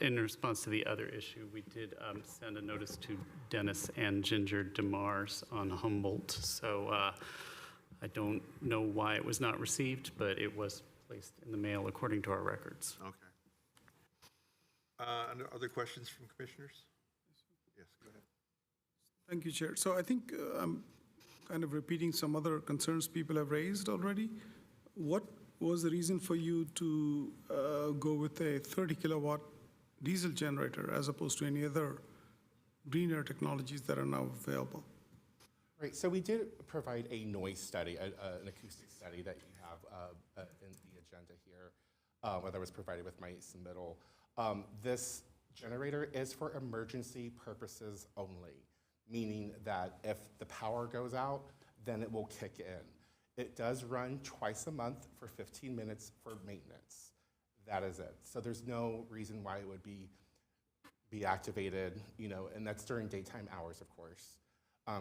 in response to the other issue, we did send a notice to Dennis and Ginger DeMars on Humboldt. So I don't know why it was not received, but it was placed in the mail according to our records. Okay. Other questions from commissioners? Yes, go ahead. Thank you, Chair. So I think I'm kind of repeating some other concerns people have raised already. What was the reason for you to go with a 30 kilowatt diesel generator as opposed to any other greener technologies that are now available? Right, so we did provide a noise study, an acoustic study that you have in the agenda here, that was provided with my submittal. This generator is for emergency purposes only, meaning that if the power goes out, then it will kick in. It does run twice a month for 15 minutes for maintenance. That is it. So there's no reason why it would be activated, and that's during daytime hours, of course.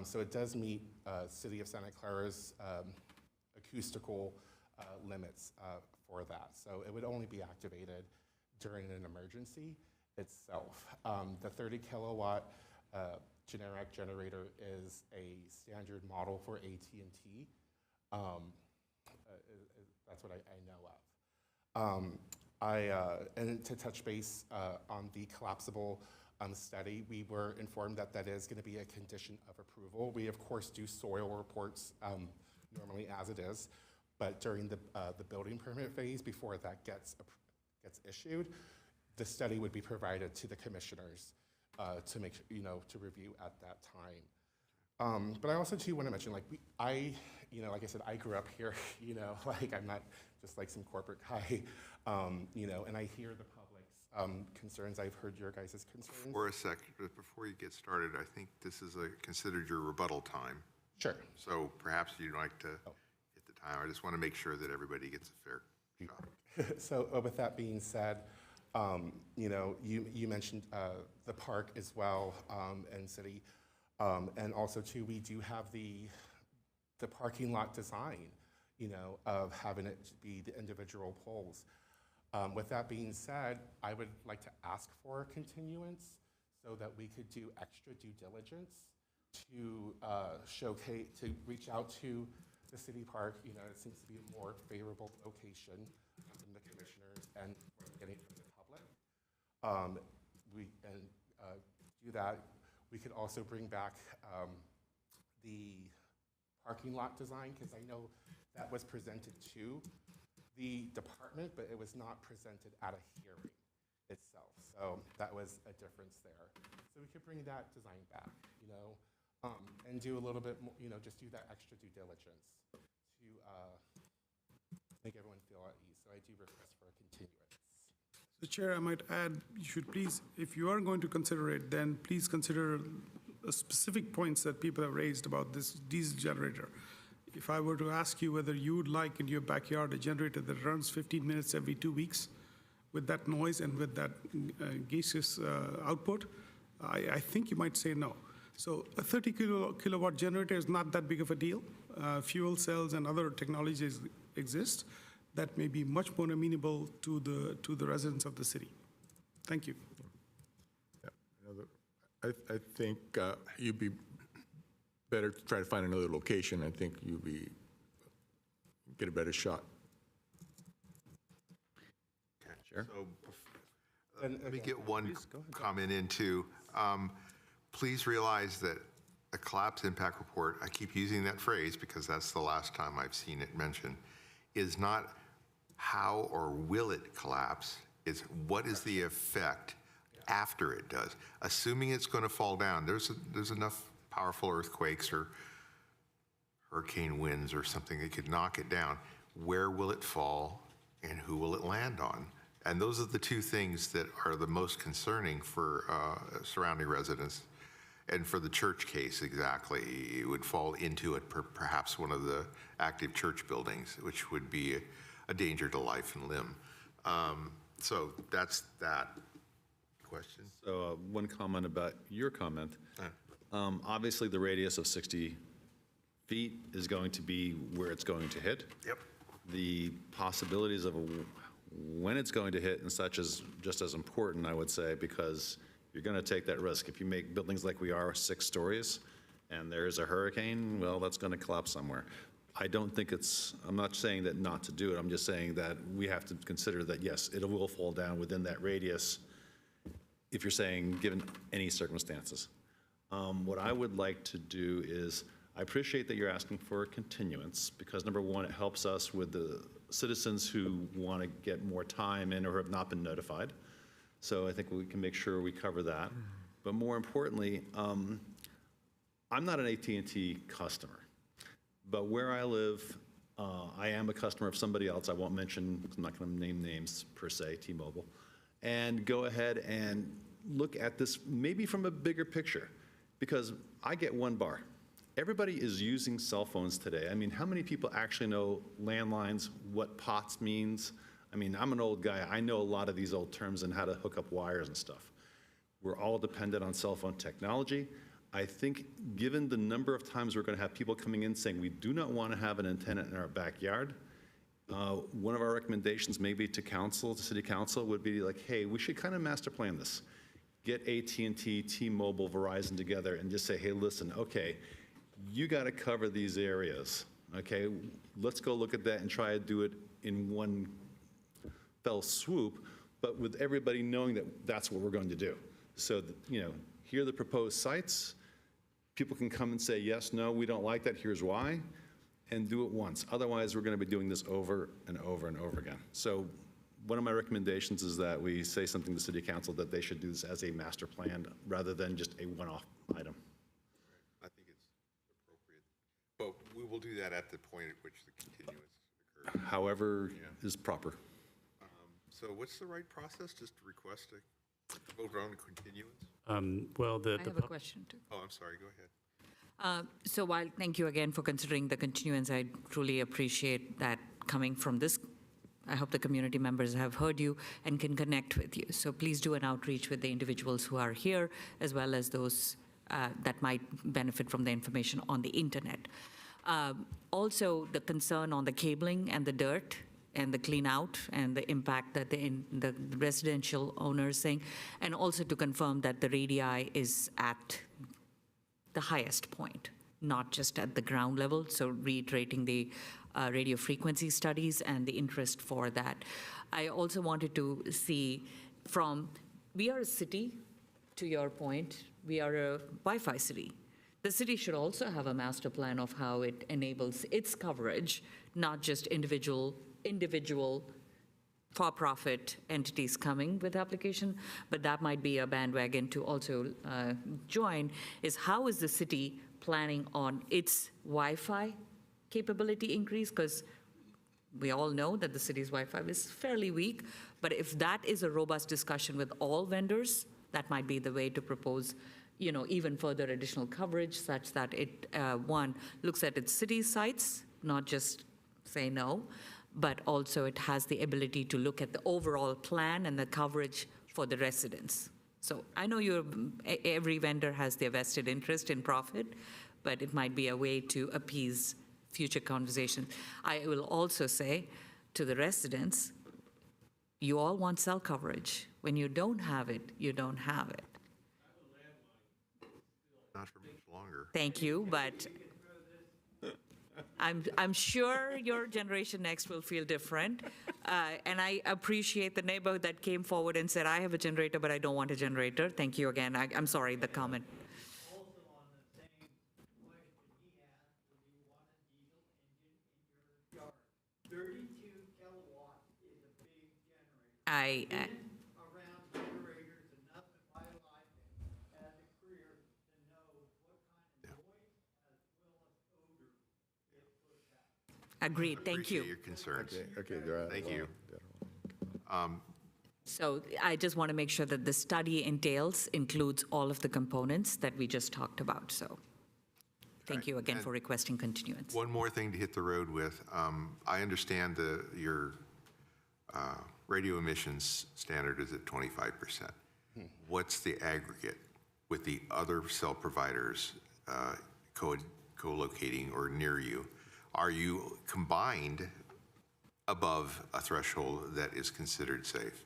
So it does meet City of Santa Clara's acoustical limits for that. So it would only be activated during an emergency itself. The 30 kilowatt generic generator is a standard model for AT&T. That's what I know of. And to touch base on the collapsible study, we were informed that that is going to be a condition of approval. We, of course, do soil reports normally as it is, but during the building permit phase, before that gets issued, the study would be provided to the commissioners to make to review at that time. But I also too want to mention, like I said, I grew up here. Like I'm not just like some corporate guy. And I hear the public's concerns. I've heard your guys' concerns. For a second, but before you get started, I think this is considered your rebuttal time. Sure. So perhaps you'd like to hit the time. I just want to make sure that everybody gets a fair shot. So with that being said, you mentioned the park as well, and city. And also too, we do have the parking lot design, of having it be the individual poles. With that being said, I would like to ask for a continuance so that we could do extra due diligence to showcase, to reach out to the city park. It seems to be a more favorable location from the commissioners and getting from the public. Do that. We could also bring back the parking lot design, because I know that was presented to the department, but it was not presented at a hearing itself. So that was a difference there. So we could bring that design back, and do a little bit more, just do that extra due diligence to make everyone feel at ease. So I do request for a continuance. So Chair, I might add, you should please, if you are going to consider it, then please consider the specific points that people have raised about this diesel generator. If I were to ask you whether you would like in your backyard a generator that runs 15 minutes every 2 weeks with that noise and with that gaseous output, I think you might say no. So a 30 kilowatt generator is not that big of a deal. Fuel cells and other technologies exist that may be much more amenable to the residents of the city. Thank you. I think you'd be better to try to find another location. I think you'd get a better shot. Sure. So let me get one comment in too. Please realize that a collapse impact report, I keep using that phrase because that's the last time I've seen it mentioned, is not how or will it collapse, it's what is the effect after it does. Assuming it's going to fall down, there's enough powerful earthquakes or hurricane winds or something that could knock it down. Where will it fall and who will it land on? And those are the two things that are the most concerning for surrounding residents. And for the church case, exactly, it would fall into it, perhaps one of the active church buildings, which would be a danger to life and limb. So that's that question. So one comment about your comment. Obviously, the radius of 60 feet is going to be where it's going to hit. Yep. The possibilities of when it's going to hit and such is just as important, I would say, because you're going to take that risk. If you make buildings like we are 6 stories and there's a hurricane, well, that's going to collapse somewhere. I don't think I'm not saying that not to do it. I'm just saying that we have to consider that, yes, it will fall down within that radius if you're saying given any circumstances. What I would like to do is, I appreciate that you're asking for a continuance because number one, it helps us with the citizens who want to get more time in or have not been notified. So I think we can make sure we cover that. But more importantly, I'm not an AT&T customer, but where I live, I am a customer of somebody else. I won't mention, I'm not going to name names per se, T-Mobile. And go ahead and look at this maybe from a bigger picture, because I get one bar. Everybody is using cell phones today. I mean, how many people actually know landlines, what POTS means? I mean, I'm an old guy. I know a lot of these old terms and how to hook up wires and stuff. We're all dependent on cell phone technology. I think given the number of times we're going to have people coming in saying we do not want to have an antenna in our backyard, one of our recommendations maybe to council, to city council, would be like, hey, we should kind of master plan this. Get AT&T, T-Mobile, Verizon together and just say, hey, listen, okay, you got to cover these areas, okay? Let's go look at that and try to do it in one fell swoop, but with everybody knowing that that's what we're going to do. So, here are the proposed sites. People can come and say, yes, no, we don't like that, here's why, and do it once. Otherwise, we're going to be doing this over and over and over again. So one of my recommendations is that we say something to City Council that they should do this as a master plan rather than just a one-off item. I think it's appropriate. But we will do that at the point at which the continuance occurs. However is proper. So what's the right process? Just to request a vote on continuance? Well, I have a question too. Oh, I'm sorry, go ahead. So while, thank you again for considering the continuance, I truly appreciate that coming from this. I hope the community members have heard you and can connect with you. So please do an outreach with the individuals who are here, as well as those that might benefit from the information on the internet. Also, the concern on the cabling and the dirt and the clean out and the impact that the residential owners saying, and also to confirm that the radii is at the highest point, not just at the ground level. So reiterating the radio frequency studies and the interest for that. I also wanted to see we are a city, to your point, we are a Wi-Fi city. The city should also have a master plan of how it enables its coverage, not just individual for-profit entities coming with application, but that might be a bandwagon to also join, is how is the city planning on its Wi-Fi capability increase? Because We all know that the city's Wi-Fi is fairly weak, but if that is a robust discussion with all vendors, that might be the way to propose, even further additional coverage such that it, one, looks at its city sites, not just say no, but also it has the ability to look at the overall plan and the coverage for the residents. So I know every vendor has their vested interest in profit, but it might be a way to appease future conversation. I will also say to the residents, you all want cell coverage. When you don't have it, you don't have it. Not for much longer. Thank you, but I'm sure your generation next will feel different. And I appreciate the neighbor that came forward and said, I have a generator, but I don't want a generator. Thank you again. I'm sorry, the comment. I, agreed, thank you. Appreciate your concerns. Okay, there are. Thank you. So I just want to make sure that the study includes all of the components that we just talked about, so thank you again for requesting continuance. One more thing to hit the road with. I understand your radio emissions standard is at 25%. What's the aggregate with the other cell providers co-locating or near you? Are you combined above a threshold that is considered safe?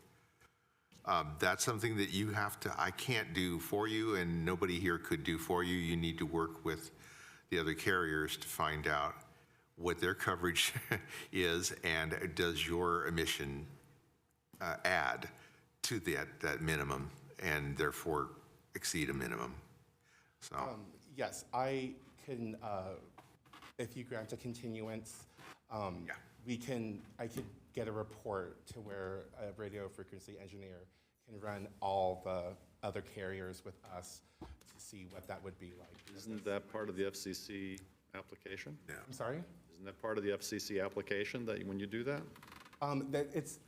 That's something that you have to, I can't do for you, and nobody here could do for you. You need to work with the other carriers to find out what their coverage is, and does your emission add to that minimum and therefore exceed a minimum. So Yes, I can, if you grant a continuance, I could get a report to where a radio frequency engineer can run all the other carriers with us to see what that would be like. Isn't that part of the FCC application? Yeah. I'm sorry? Isn't that part of the FCC application that when you do that? That it's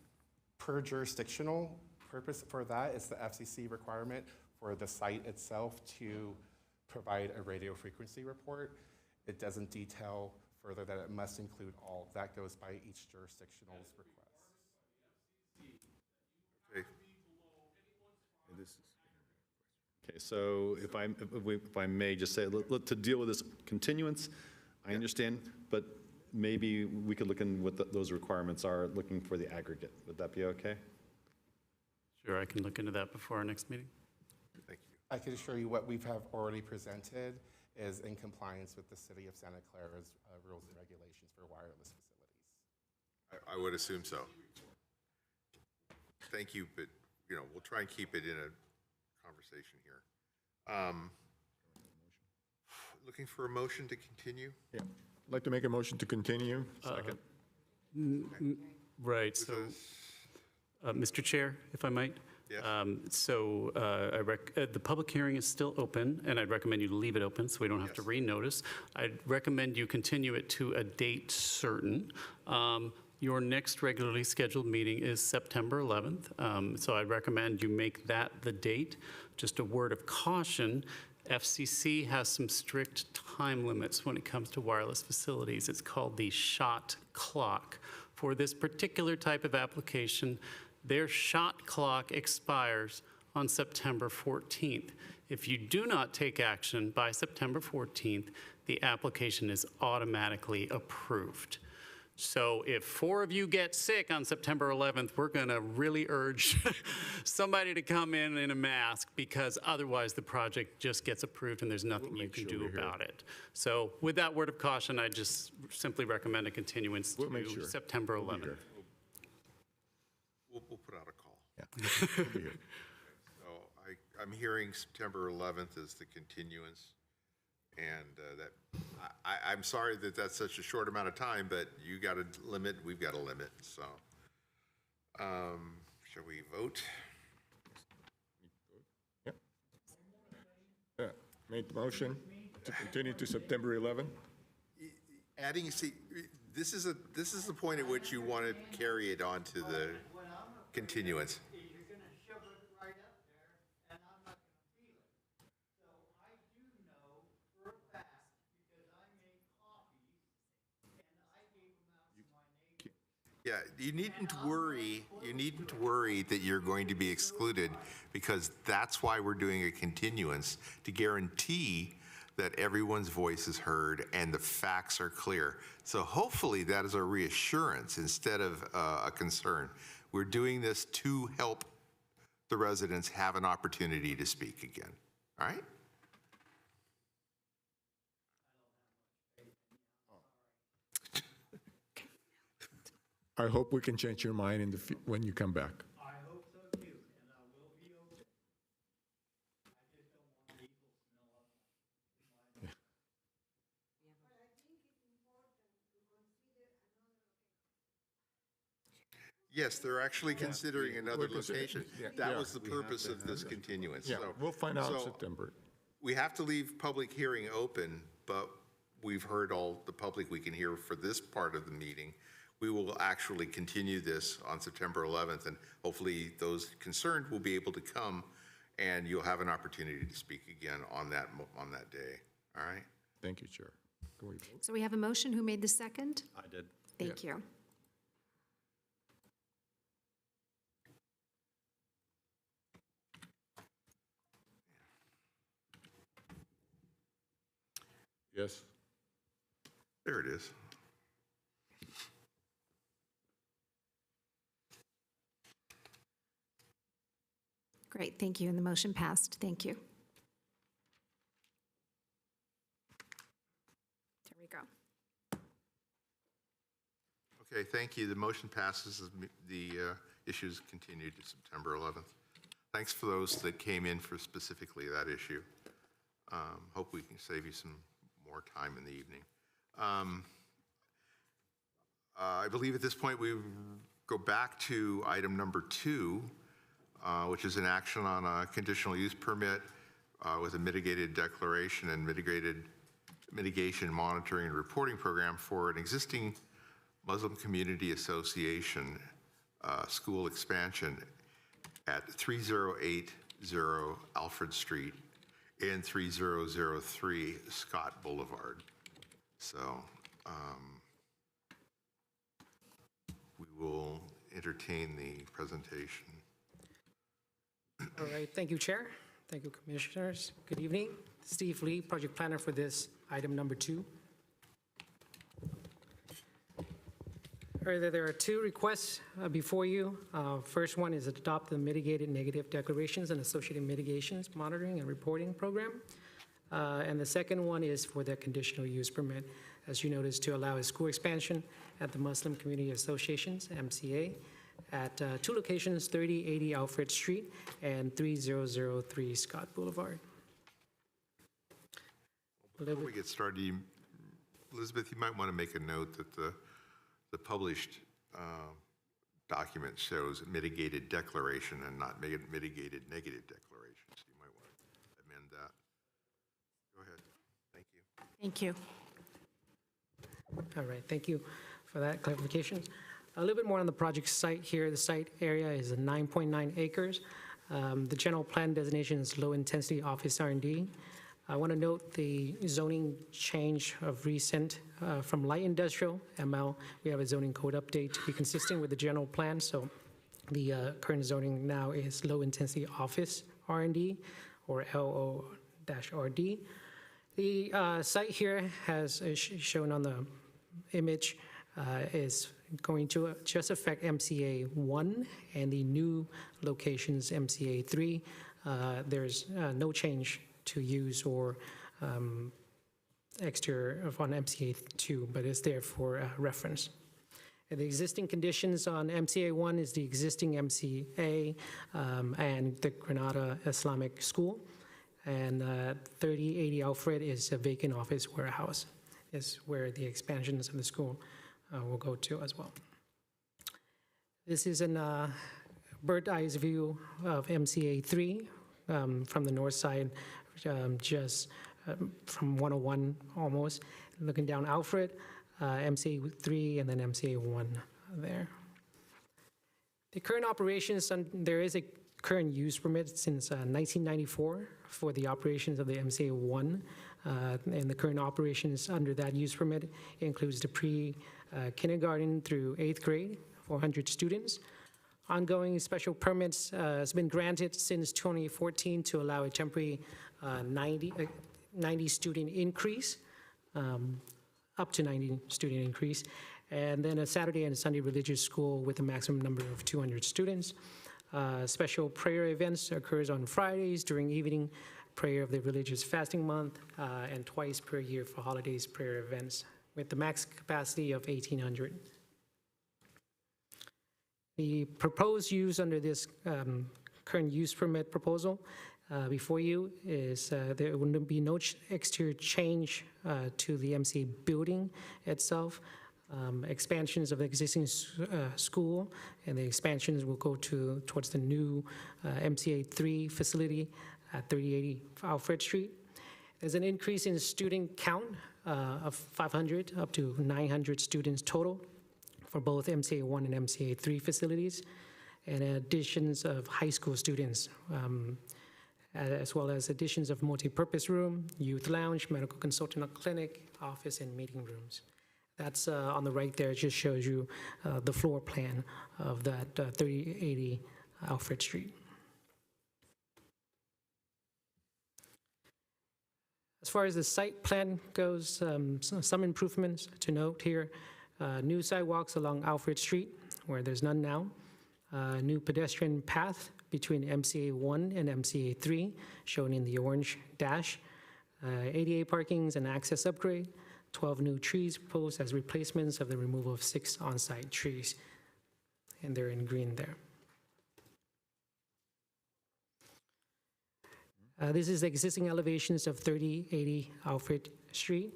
per jurisdictional purpose for that. It's the FCC requirement for the site itself to provide a radio frequency report. It doesn't detail further that it must include all. That goes by each jurisdictional's request. Okay. Okay, so if I may just say, to deal with this continuance, I understand, but maybe we could look in what those requirements are, looking for the aggregate. Would that be okay? Sure, I can look into that before our next meeting. Thank you. I can assure you what we have already presented is in compliance with the City of Santa Clara's rules and regulations for wireless facilities. I would assume so. Thank you, but we'll try and keep it in a conversation here. Looking for a motion to continue? Yeah, I'd like to make a motion to continue. Second. Right, so, Mr. Chair, if I might? Yes. So the public hearing is still open, and I'd recommend you leave it open so we don't have to renotice. I'd recommend you continue it to a date certain. Your next regularly scheduled meeting is September 11th, so I'd recommend you make that the date. Just a word of caution, FCC has some strict time limits when it comes to wireless facilities. It's called the shot clock. For this particular type of application, their shot clock expires on September 14th. If you do not take action by September 14th, the application is automatically approved. So if 4 of you get sick on September 11th, we're going to really urge somebody to come in a mask, because otherwise the project just gets approved and there's nothing you can do about it. So with that word of caution, I just simply recommend a continuance to September 11th. We'll put out a call. Yeah. So I'm hearing September 11th is the continuance, and I'm sorry that that's such a short amount of time, but you got a limit, we've got a limit, so. Shall we vote? Yeah, made the motion to continue to September 11th. Adding, see, This is the point at which you want to carry it on to the continuance. You're going to shove it right up there, and I'm not going to feel it. So I do know for a fact, because I made copies, and I gave them out to my neighbors. Yeah, you needn't worry. You needn't worry that you're going to be excluded, because that's why we're doing a continuance, to guarantee that everyone's voice is heard and the facts are clear. So hopefully that is a reassurance instead of a concern. We're doing this to help the residents have an opportunity to speak again. All right? I hope we can change your mind when you come back. I hope so too, and I will be open. I just don't want people smell up. Yes, they're actually considering another We're considering- location. yeah, That yeah. was the purpose of this continuance. Yeah, So- we'll find out in so September. We have to leave public hearing open, but we've heard all the public we can hear for this part of the meeting. We will actually continue this on September 11th, and hopefully those concerned will be able to come, and you'll have an opportunity to speak again on that day. All right? Thank you, Chair. Can we vote? So we have a motion. Who made the second? I did. Thank you. Yes. There it is. Great, thank you, and the motion passed. Thank you. There we go. Okay, thank you. The motion passes. The issue is continued to September 11th. Thanks for those that came in for specifically that issue. Hope we can save you some more time in the evening. I believe at this point we go back to item number 2, which is an action on a conditional use permit with a mitigated declaration and mitigation monitoring and reporting program for an existing Muslim Community Association school expansion at 3080 Alfred Street and 3003 Scott Boulevard. So we will entertain the presentation. All right, thank you, Chair. Thank you, Commissioners. Good evening. Steve Lee, Project Planner for this item number 2. All right, there are 2 requests before you. First one is adopt the mitigated negative declarations and associated mitigations monitoring and reporting program. And the second one is for the conditional use permit, as you noticed, to allow a school expansion at the Muslim Community Associations, MCA, at 2 locations, 3080 Alfred Street and 3003 Scott Boulevard. Before we get started, Elizabeth, you might want to make a note that the published document shows mitigated declaration and not mitigated negative declaration. So you might want to amend that. Go ahead. Thank you. Thank you. All right, thank you for that clarification. A little bit more on the project site here. The site area is 9.9 acres. The general plan designation is low-intensity office R&D. I want to note the zoning change of recent from light industrial, ML. We have a zoning code update to be consistent with the general plan. So the current zoning now is low-intensity office R&D, or LO-RD. The site here, has shown on the image, is going to just affect MCA 1 and the new locations MCA 3. There's no change to use or exterior on MCA 2, but it's there for reference. And the existing conditions on MCA 1 is the existing MCA and the Granada Islamic School. And 3080 Alfred is a vacant office warehouse, is where the expansions of the school will go to as well. This is a bird's eye view of MCA 3 from the north side, just from 101 almost, looking down Alfred. MCA 3, and then MCA 1 there. The current operations, there is a current use permit since 1994 for the operations of the MCA 1. And the current operations under that use permit includes the pre-kindergarten through 8th grade, 400 students. Ongoing special permits has been granted since 2014 to allow a temporary 90 student increase, up to 90 student increase, and then a Saturday and Sunday religious school with a maximum number of 200 students. Special prayer events occurs on Fridays during evening prayer of the religious fasting month, and twice per year for holidays prayer events with the max capacity of 1,800. The proposed use under this current use permit proposal before you is there will be no exterior change to the MCA building itself. Expansions of the existing school, and the expansions will go towards the new MCA 3 facility at 3080 Alfred Street. There's an increase in student count of 500 up to 900 students total for both MCA 1 and MCA 3 facilities, and additions of high school students, as well as additions of multi-purpose room, youth lounge, medical consultant clinic, office, and meeting rooms. That's on the right there. It just shows you the floor plan of that 3080 Alfred Street. As far as the site plan goes, some improvements to note here. New sidewalks along Alfred Street, where there's none now. New pedestrian path between MCA 1 and MCA 3, shown in the orange dash. ADA parkings and access upgrade. 12 new trees proposed as replacements of the removal of 6 on-site trees, and they're in green there. This is existing elevations of 3080 Alfred Street.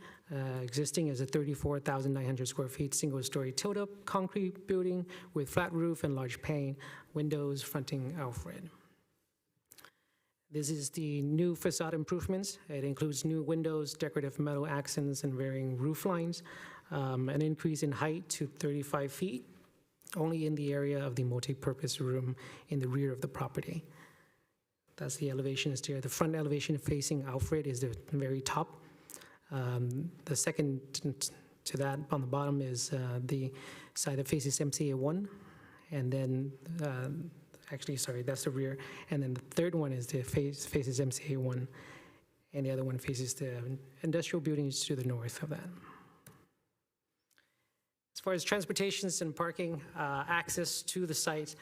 Existing is a 34,900 square feet single-story tilt-up concrete building with flat roof and large pane windows fronting Alfred. This is the new facade improvements. It includes new windows, decorative metal accents, and varying roof lines. An increase in height to 35 feet, only in the area of the multi-purpose room in the rear of the property. That's the elevations there. The front elevation facing Alfred is the very top. The second to that on the bottom is the side that faces MCA 1, and then actually, sorry, that's the rear. And then the third one is the faces MCA 1, and the other one faces the industrial buildings to the north of that. As far as transportations and parking, access to the site,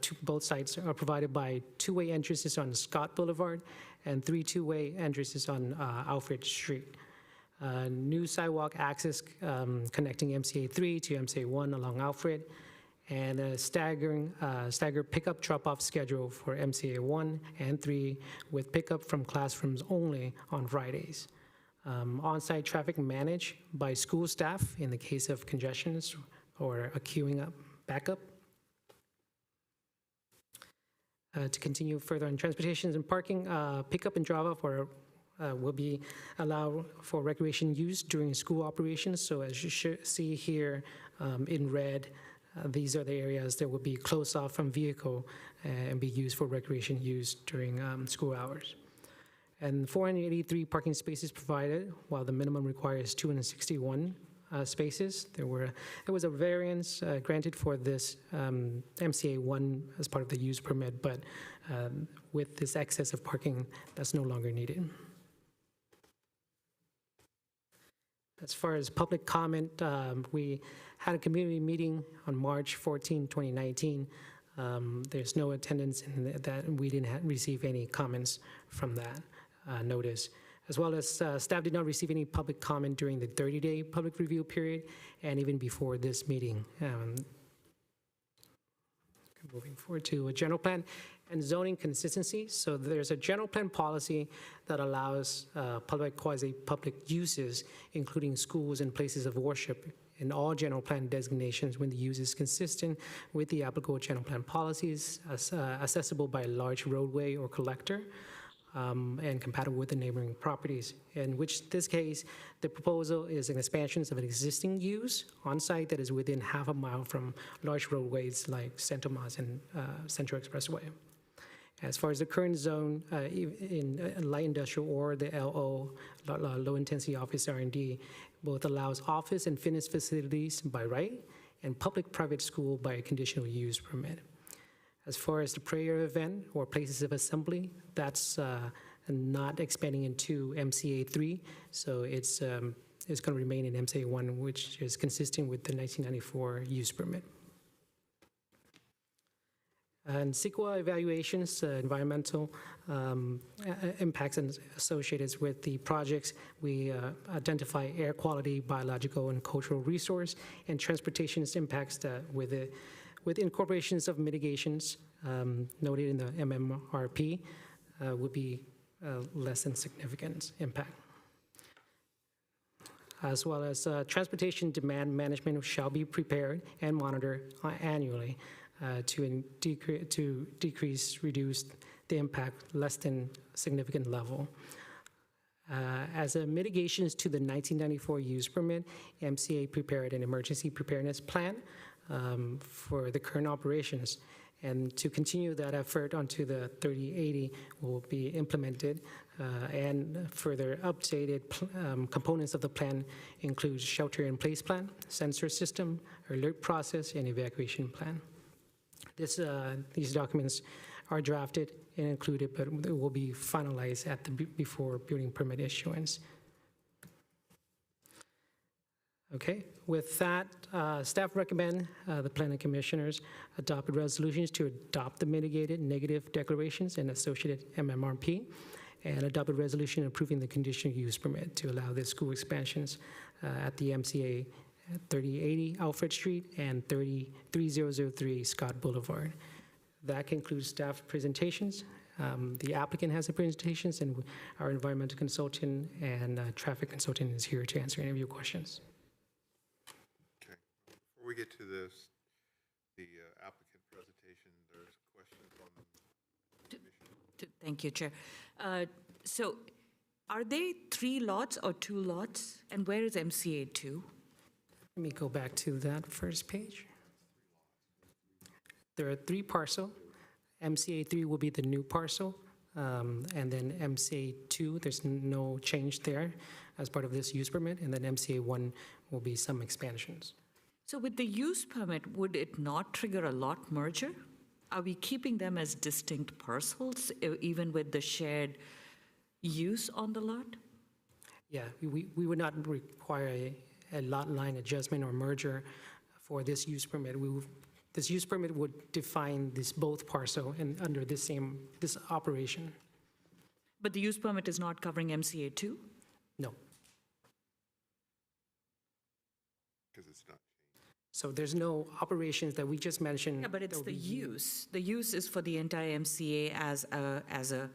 to both sites are provided by 2-way entrances on Scott Boulevard and 3 2-way entrances on Alfred Street. New sidewalk access connecting MCA 3 to MCA 1 along Alfred, and a staggered pickup drop-off schedule for MCA 1 and 3 with pickup from classrooms only on Fridays. On-site traffic managed by school staff in the case of congestions or a queuing up backup. To continue further on transportations and parking, pickup and drop-off will be allowed for recreation use during school operations. So as you see here in red, these are the areas that will be closed off from vehicle and be used for recreation use during school hours. And 483 parking spaces provided, while the minimum requires 261 spaces. There was a variance granted for this MCA 1 as part of the use permit, but with this excess of parking, that's no longer needed. As far as public comment, we had a community meeting on March 14, 2019. There's no attendance in that, we didn't receive any comments from that notice. As well as staff did not receive any public comment during the 30-day public review period and even before this meeting. Moving forward to a general plan and zoning consistency. So there's a general plan policy that allows public quasi-public uses, including schools and places of worship, in all general plan designations when the use is consistent with the applicable general plan policies, accessible by a large roadway or collector. and compatible with the neighboring properties, in which this case, the proposal is an expansion of an existing use on site that is within half a mile from large roadways like St. Thomas and Central Expressway. As far as the current zone in light industrial or the LO, low intensity office R&D, both allows office and fitness facilities by right and public-private school by a conditional use permit. As far as the prayer event or places of assembly, that's not expanding into MCA 3, so it's going to remain in MCA 1, which is consistent with the 1994 use permit. And CEQA evaluations, environmental impacts associated with the projects. We identify air quality, biological and cultural resource, and transportation impacts with incorporations of mitigations noted in the MMRP would be less than significant impact. As well as transportation demand management shall be prepared and monitored annually to reduce the impact less than significant level. As a mitigations to the 1994 use permit, MCA prepared an emergency preparedness plan for the current operations. And to continue that effort onto the 3080 will be implemented and further updated components of the plan include shelter-in-place plan, sensor system, alert process, and evacuation plan. These documents are drafted and included, but they will be finalized before building permit issuance. Okay, with that, staff recommend the planning commissioners adopt resolutions to adopt the mitigated negative declarations and associated MMRP, and adopt a resolution approving the conditional use permit to allow the school expansions at the MCA 3080 Alfred Street and 3003 Scott Boulevard. That concludes staff presentations. The applicant has the presentations, and our environmental consultant and traffic consultant is here to answer any of your questions. Okay. Before we get to the applicant presentation, there's questions on the commission. Thank you, Chair. So are they 3 lots or 2 lots? And where is MCA 2? Let me go back to that first page. There are 3 parcels. MCA 3 will be the new parcel, and then MCA 2, there's no change there as part of this use permit, and then MCA 1 will be some expansions. So with the use permit, would it not trigger a lot merger? Are we keeping them as distinct parcels, even with the shared use on the lot? Yeah, we would not require a lot line adjustment or merger for this use permit. This use permit would define this both parcel and under this operation. But the use permit is not covering MCA 2? No. Because it's not. So there's no operations that we just mentioned. Yeah, but it's the use. The use is for the entire MCA as a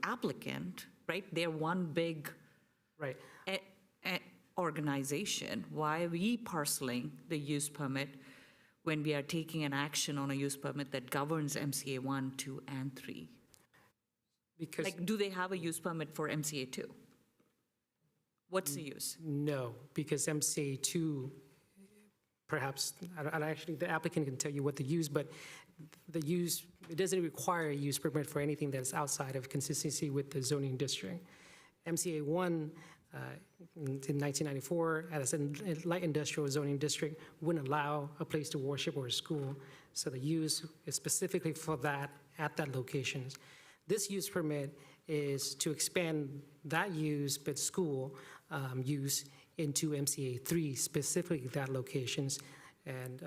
applicant, right? They're one big right organization. Why are we parceling the use permit when we are taking an action on a use permit that governs MCA 1, 2, and 3? Because like, do they have a use permit for MCA 2? What's the use? No, because MCA 2, perhaps, actually the applicant can tell you what the use, but the use, it doesn't require a use permit for anything that's outside of consistency with the zoning district. MCA 1, in 1994, as a light industrial zoning district, wouldn't allow a place to worship or a school. So the use is specifically for that at that location. This use permit is to expand that use, but school use into MCA 3, specifically that locations, and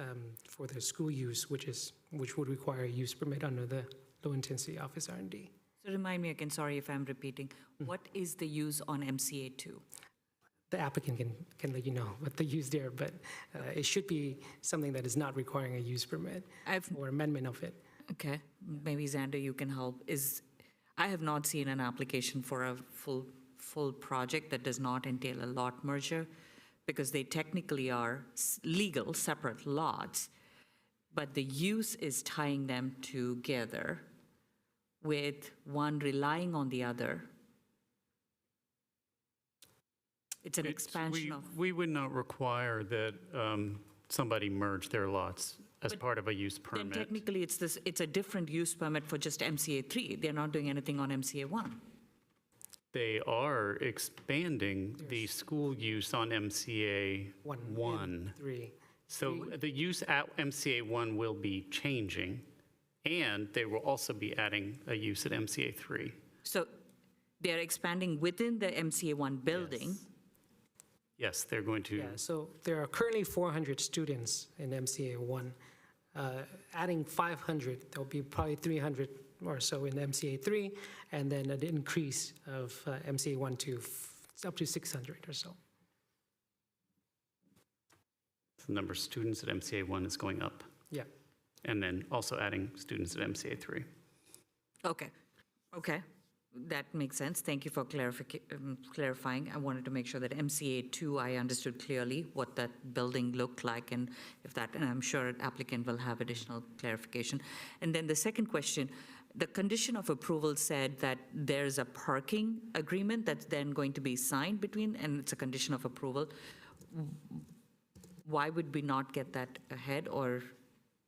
for the school use, which would require a use permit under the low intensity office R&D. So remind me again, sorry if I'm repeating, what is the use on MCA 2? The applicant can let you know what the use there, but it should be something that is not requiring a use permit or amendment of it. Okay, maybe Xander, you can help. I have not seen an application for a full project that does not entail a lot merger, because they technically are legal, separate lots, but the use is tying them together with one relying on the other. It's an expansion of. We would not require that somebody merge their lots as part of a use Then permit. technically, it's a different use permit for just MCA 3. They're not doing anything on MCA 1. They are expanding the school use on MCA 1. 3. So the use at MCA 1 will be changing, and they will also be adding a use at MCA 3. So they're expanding within the MCA 1 building. Yes, they're going to. Yeah, so there are currently 400 students in MCA 1. Adding 500, there'll be probably 300 or so in MCA 3, and then an increase of MCA 1 to up to 600 or so. The number of students at MCA 1 is going up, Yeah. and then also adding students at MCA 3. Okay, okay. That makes sense. Thank you for clarifying. I wanted to make sure that MCA 2, I understood clearly what that building looked like, and if that, and I'm sure an applicant will have additional clarification. And then the second question, the condition of approval said that there's a parking agreement that's then going to be signed between, and it's a condition of approval. Why would we not get that ahead, or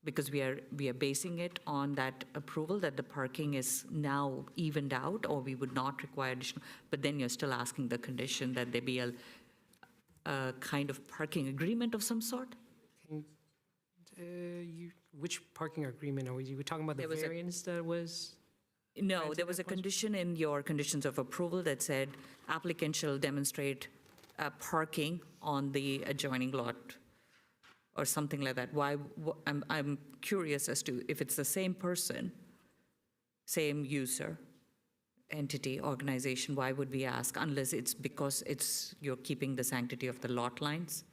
because we are basing it on that approval that the parking is now evened out, or we would not require additional, but then you're still asking the condition that there be a kind of parking agreement of some sort? Which parking agreement are you talking about? The variance that was? No, there was a condition in your conditions of approval that said applicant shall demonstrate parking on the adjoining lot, or something like that. Why, I'm curious as to if it's the same person, same user, entity, organization, why would we ask, unless it's because you're keeping the sanctity of the lot lines?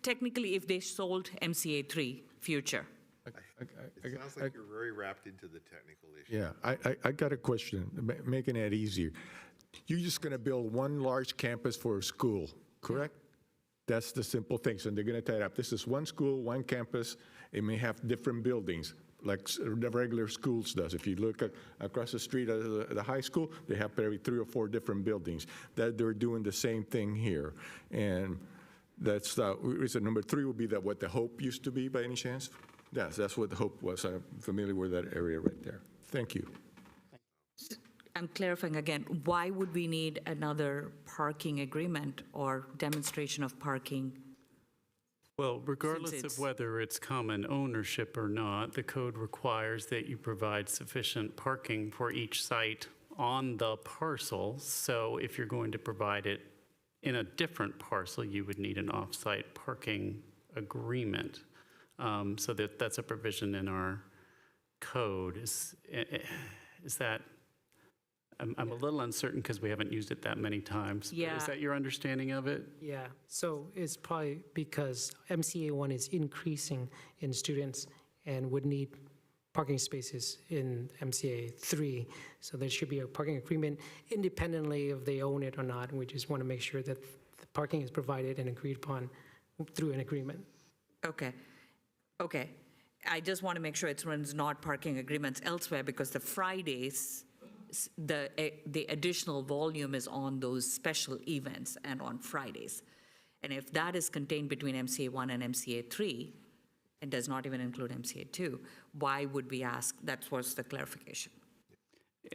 Technically, if they sold MCA 3 future. It sounds like you're very wrapped into the technical issue. Yeah, I got a question, making it easier. You're just going to build one large campus for a school, correct? That's the simple thing. So they're going to tie it up. This is one school, one campus. It may have different buildings, like the regular schools does. If you look across the street at the high school, they have probably 3 or 4 different buildings. That they're doing the same thing here. And that's reason number 3 would be that what the Hope used to be, by any chance? Yes, that's what the Hope was. I'm familiar with that area right there. Thank you. I'm clarifying again, why would we need another parking agreement or demonstration of parking? Well, regardless of whether it's common ownership or not, the code requires that you provide sufficient parking for each site on the parcel. So if you're going to provide it in a different parcel, you would need an off-site parking agreement. So that's a provision in our code. Is that? I'm a little uncertain because we haven't used it that many times. Yeah. Is that your understanding of it? Yeah, so it's probably because MCA 1 is increasing in students and would need parking spaces in MCA 3. So there should be a parking agreement independently if they own it or not. And we just want to make sure that the parking is provided and agreed upon through an agreement. Okay, okay. I just want to make sure it's not parking agreements elsewhere, because the Fridays, the additional volume is on those special events and on Fridays. And if that is contained between MCA 1 and MCA 3, and does not even include MCA 2, why would we ask? That was the clarification.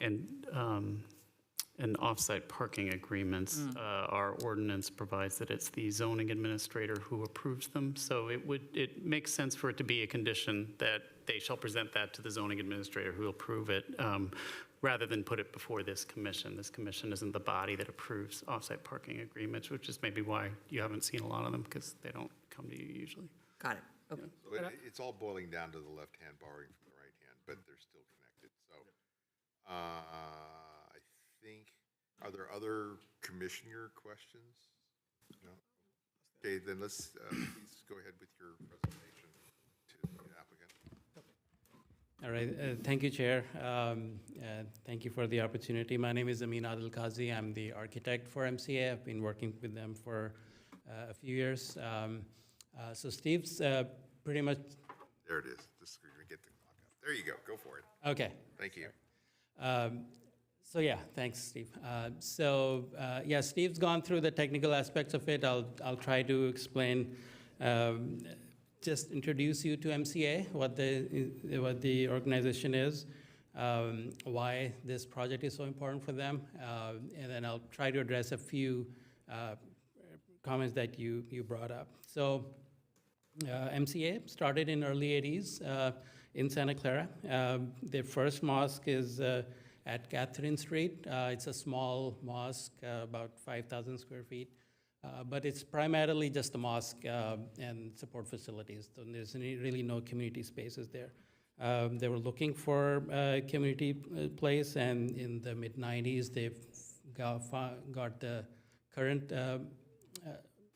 And off-site parking agreements, our ordinance provides that it's the zoning administrator who approves them. So it makes sense for it to be a condition that they shall present that to the zoning administrator who will approve it, rather than put it before this commission. This commission isn't the body that approves off-site parking agreements, which is maybe why you haven't seen a lot of them, because they don't come to you usually. Got it. Okay. So it's all boiling down to the left hand borrowing from the right hand, but they're still connected. So I think, are there other commissioner questions? No? Okay, then let's please go ahead with your presentation to the applicant. All right, thank you, Chair. Thank you for the opportunity. My name is Amin Adil Qazi. I'm the architect for MCA. I've been working with them for a few years. So Steve's pretty much... There it is. Just going to get the clock out. There you go. Go for it. Okay. Thank you. So yeah, thanks, Steve. Yeah, Steve's gone through the technical aspects of it. I'll try to explain, just introduce you to MCA, what the organization is, why this project is so important for them, and then I'll try to address a few comments that you brought up. So MCA started in early 80s in Santa Clara. Their first mosque is at Catherine Street. It's a small mosque, about 5,000 square feet, but it's primarily just a mosque and support facilities. So there's really no community spaces there. They were looking for a community place, and in the mid-90s, they've got the current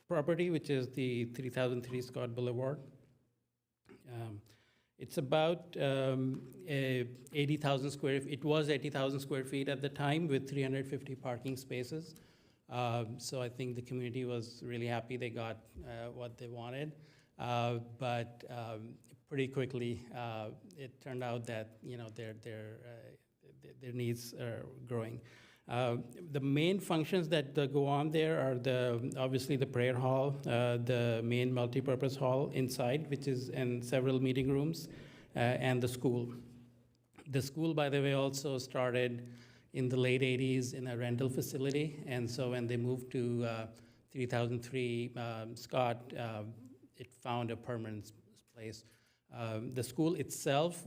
property, which is the 3003 Scott Boulevard. It's about 80,000 square, it was 80,000 square feet at the time with 350 parking spaces. So I think the community was really happy they got what they wanted. But pretty quickly, it turned out that, their needs are growing. The main functions that go on there are obviously the prayer hall, the main multipurpose hall inside, which is in several meeting rooms, and the school. The school, by the way, also started in the late 80s in a rental facility, and so when they moved to 3003 Scott, it found a permanent place. The school itself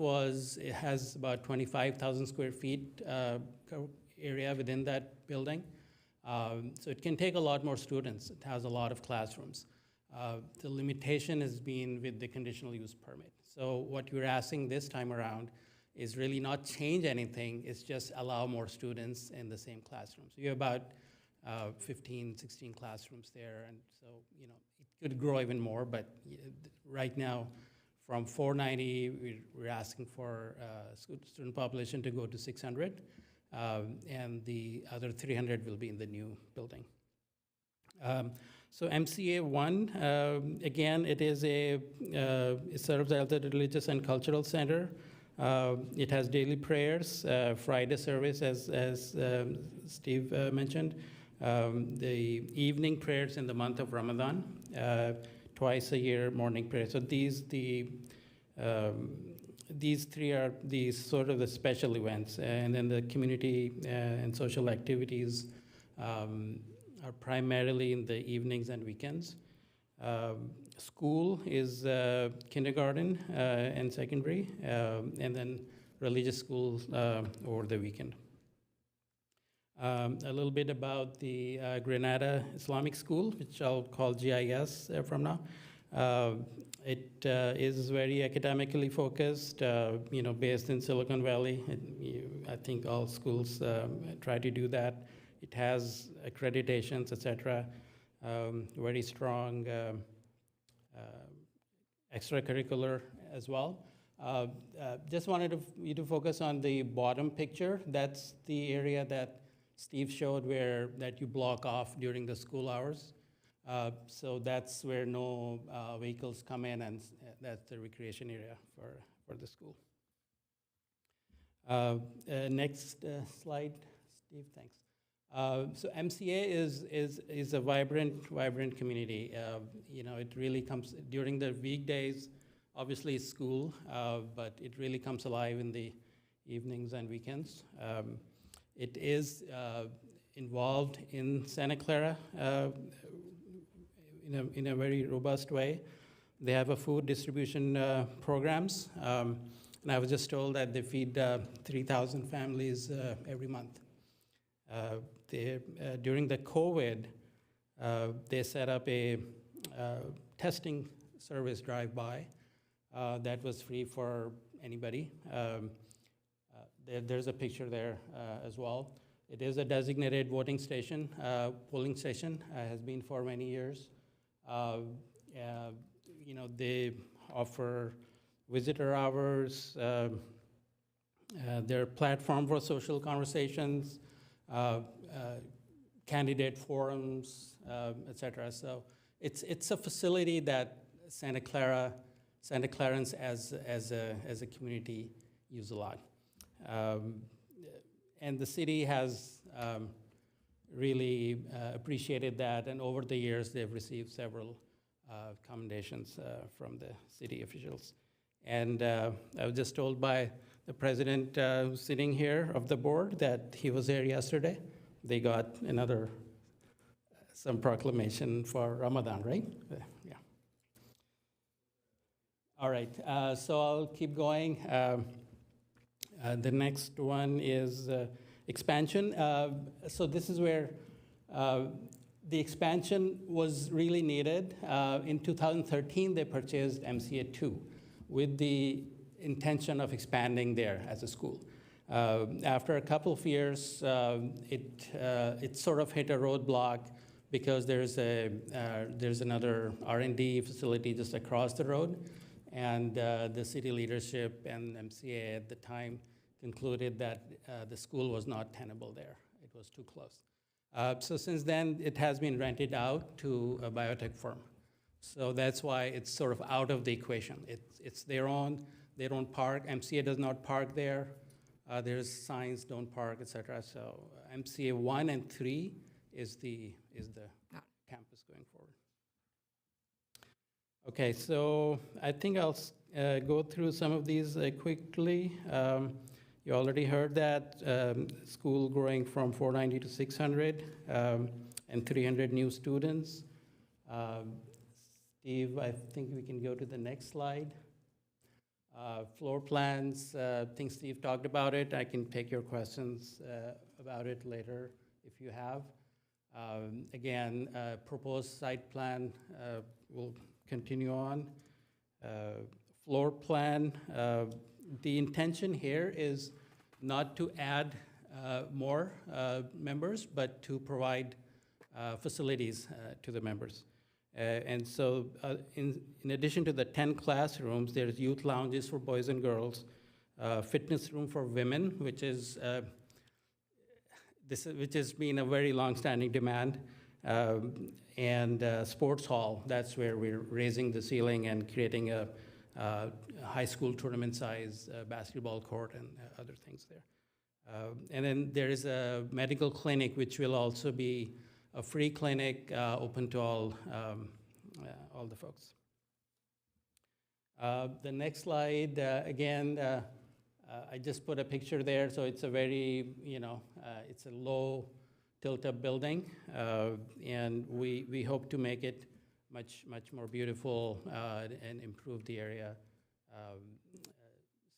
has about 25,000 square feet area within that building. So it can take a lot more students. It has a lot of classrooms. The limitation has been with the conditional use permit. So what you're asking this time around is really not change anything, it's just allow more students in the same classroom. So you have about 15, 16 classrooms there, and so it could grow even more, but right now, from 490, we're asking for student population to go to 600. And the other 300 will be in the new building. So MCA 1, again, it serves as a religious and cultural center. It has daily prayers, Friday service, as Steve mentioned, the evening prayers in the month of Ramadan, twice a year morning prayer. So these three are sort of the special events, and then the community and social activities are primarily in the evenings and weekends. School is kindergarten and secondary, and then religious schools over the weekend. A little bit about the Granada Islamic School, which I'll call GIS from now. It is very academically focused, based in Silicon Valley. I think all schools try to do that. It has accreditations, etc. Very strong extracurricular as well. Just wanted you to focus on the bottom picture. That's the area that Steve showed that you block off during the school hours. So that's where no vehicles come in, and that's the recreation area for the school. Next slide, Steve, thanks. So MCA is a vibrant community. It really comes during the weekdays, obviously it's school, but it really comes alive in the evenings and weekends. It is involved in Santa Clara in a very robust way. They have a food distribution programs, and I was just told that they feed 3,000 families every month. During the COVID, they set up a testing service drive-by that was free for anybody. There's a picture there as well. It is a designated voting station, polling station, has been for many years. They offer visitor hours, their platform for social conversations, candidate forums, etc. So it's a facility that Santa Clarans as a community use a lot. And the city has really appreciated that, and over the years, they've received several commendations from the city officials. And I was just told by the president who's sitting here of the board that he was here yesterday. They got some proclamation for Ramadan, right? Yeah. All right, so I'll keep going. The next one is expansion. So this is where the expansion was really needed. In 2013, they purchased MCA 2 with the intention of expanding there as a school. After a couple of years, it sort of hit a roadblock because there's another R&D facility just across the road, and the city leadership and MCA at the time concluded that the school was not tenable there. It was too close. So since then, it has been rented out to a biotech firm. So that's why it's sort of out of the equation. It's their own. They don't park. MCA does not park there. There's signs, don't park, et cetera. So MCA 1 and 3 is the campus going forward. Okay, so I think I'll go through some of these quickly. You already heard that school growing from 490 to 600 and 300 new students. Steve, I think we can go to the next slide. Floor plans, I think Steve talked about it. I can take your questions about it later if you have. Again, proposed site plan will continue on. Floor plan, the intention here is not to add more members, but to provide facilities to the members. And so in addition to the 10 classrooms, there's youth lounges for boys and girls, fitness room for women, which has been a very long-standing demand, and sports hall. That's where we're raising the ceiling and creating a high school tournament size basketball court and other things there. And then there is a medical clinic, which will also be a free clinic open to all the folks. The next slide, again, I just put a picture there. So it's a very, it's a low tilt-up building. And we hope to make it much more beautiful and improve the area.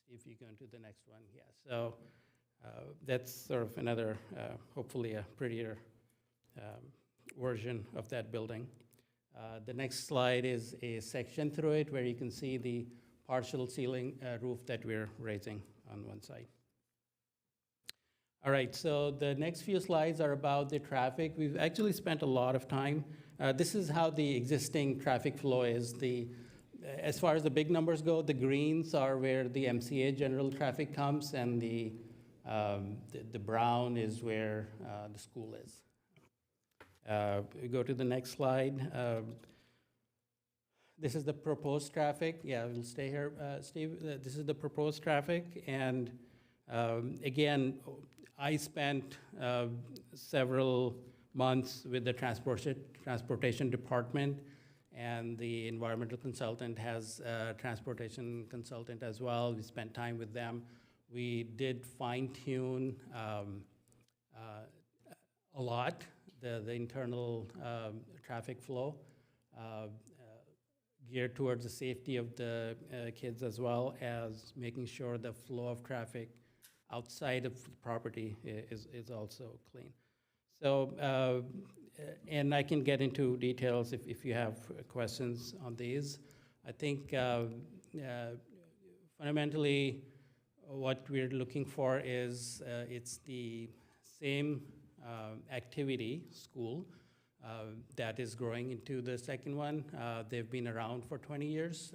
See if you go into the next one. Yeah, so that's sort of another, hopefully a prettier version of that building. The next slide is a section through it where you can see the partial ceiling roof that we're raising on one side. All right, so the next few slides are about the traffic. We've actually spent a lot of time. This is how the existing traffic flow is. As far as the big numbers go, the greens are where the MCA general traffic comes, and the brown is where the school is. We go to the next slide. This is the proposed traffic. Yeah, we'll stay here, Steve. This is the proposed traffic. And again, I spent several months with the transportation department, and the environmental consultant has a transportation consultant as well. We spent time with them. We did fine-tune a lot the internal traffic flow, geared towards the safety of the kids, as well as making sure the flow of traffic outside of the property is also clean. So, and I can get into details if you have questions on these. I think fundamentally what we're looking for is it's the same activity school that is growing into the second one. They've been around for 20 years.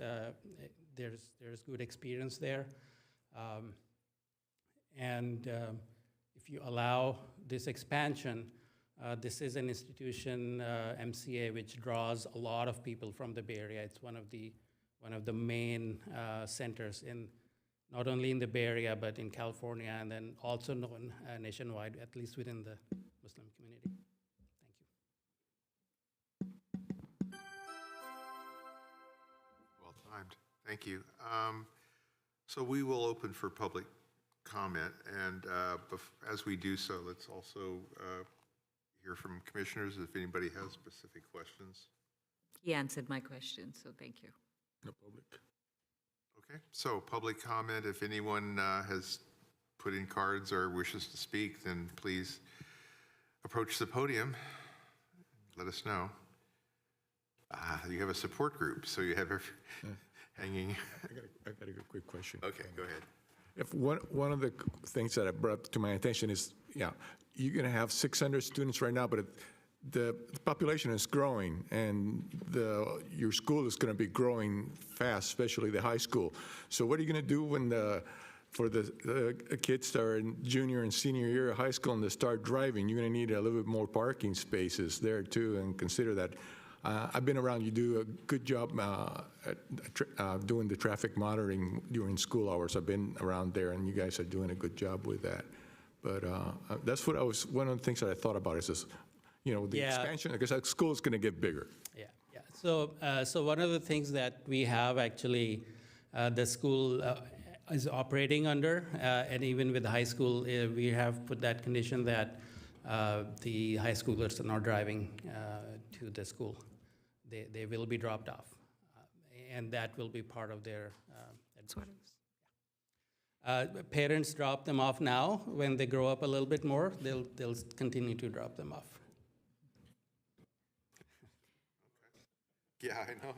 There's good experience there. And if you allow this expansion, this is an institution, MCA, which draws a lot of people from the Bay Area. It's one of the main centers not only in the Bay Area, but in California, and then also known nationwide, at least within the Muslim community. Well timed. Thank you. So we will open for public comment, and as we do so, let's also hear from commissioners if anybody has specific questions. He answered my question, so thank you. No public. Okay, so public comment, if anyone has put in cards or wishes to speak, then please approach the podium. Let us know. You have a support group, so you have hanging. I got a quick question. Okay, go ahead. If one of the things that I brought to my attention is, yeah, you're going to have 600 students right now, but the population is growing, and your school is going to be growing fast, especially the high school. So what are you going to do when for the kids that are in junior and senior year of high school and they start driving? You're going to need a little bit more parking spaces there too, and consider that. I've been around. You do a good job at doing the traffic monitoring during school hours. I've been around there, and you guys are doing a good job with that. But that's what one of the things that I thought about is this, the expansion, because that school is going to get bigger. Yeah. So one of the things that we have actually, the school is operating under, and even with the high school, we have put that condition that the high schoolers are not driving to the school. They will be dropped off, and that will be part of their admissions. Parents drop them off now. When they grow up a little bit more, they'll continue to drop them off. Yeah, I know.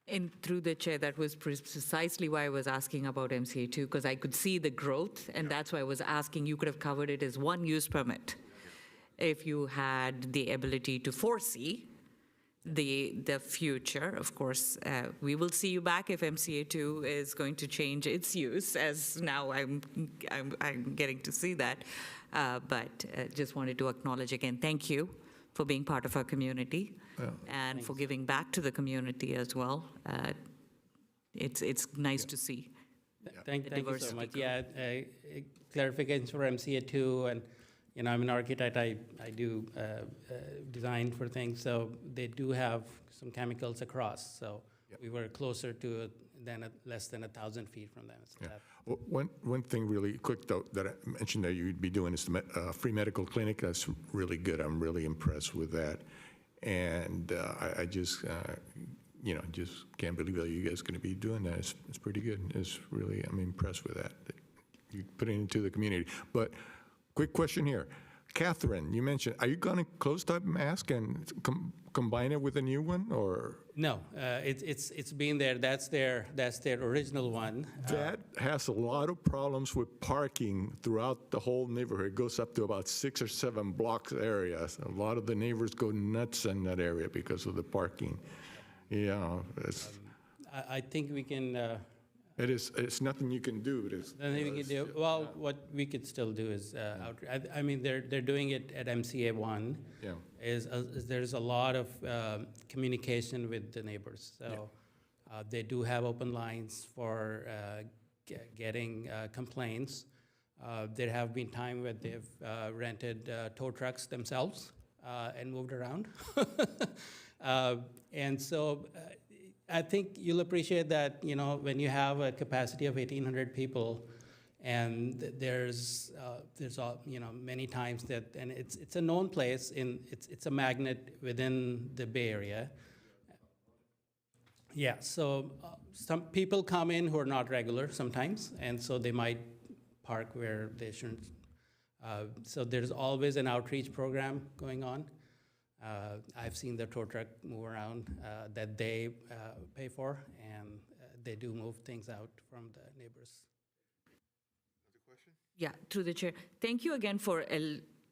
And through the chair, that was precisely why I was asking about MCA 2, because I could see the growth, and that's why I was asking. You could have covered it as one use permit if you had the ability to foresee the future. Of course, we will see you back if MCA 2 is going to change its use, as now I'm getting to see that. But just wanted to acknowledge again, thank you for being part of our community and for giving back to the community as well. It's nice to see. Thank you so much. Yeah, clarification for MCA 2, and I'm an architect. I do design for things, so they do have some chemicals across. So we were closer to less than 1,000 feet from them. So One thing really quick, though, that I mentioned that you'd be doing is the free medical clinic. That's really good. I'm really impressed with that. And I just, just can't believe that you guys are going to be doing that. It's pretty good. I'm impressed with that you put it into the community. But quick question here. Catherine, you mentioned, are you going to close type mask and combine it with a new one, or? No, it's been there. That's their original one. That has a lot of problems with parking throughout the whole neighborhood. It goes up to about 6 or 7 blocks areas. A lot of the neighbors go nuts in that area because of the parking. Yeah, I think we can. It's nothing you can do. Nothing we can do. Well, what we could still do is, I mean, they're doing it at MCA 1. Yeah. There's a lot of communication with the neighbors. So they do have open lines for getting complaints. There have been times where they've rented tow trucks themselves and moved around. And so I think you'll appreciate that, when you have a capacity of 1,800 people, and there's many times that, and it's a known place, it's a magnet within the Bay Area. Yeah, so some people come in who are not regular sometimes, and so they might park where they shouldn't. So there's always an outreach program going on. I've seen the tow truck move around that they pay for, and they do move things out from the neighbors. Another question? Yeah, through the chair. Thank you again for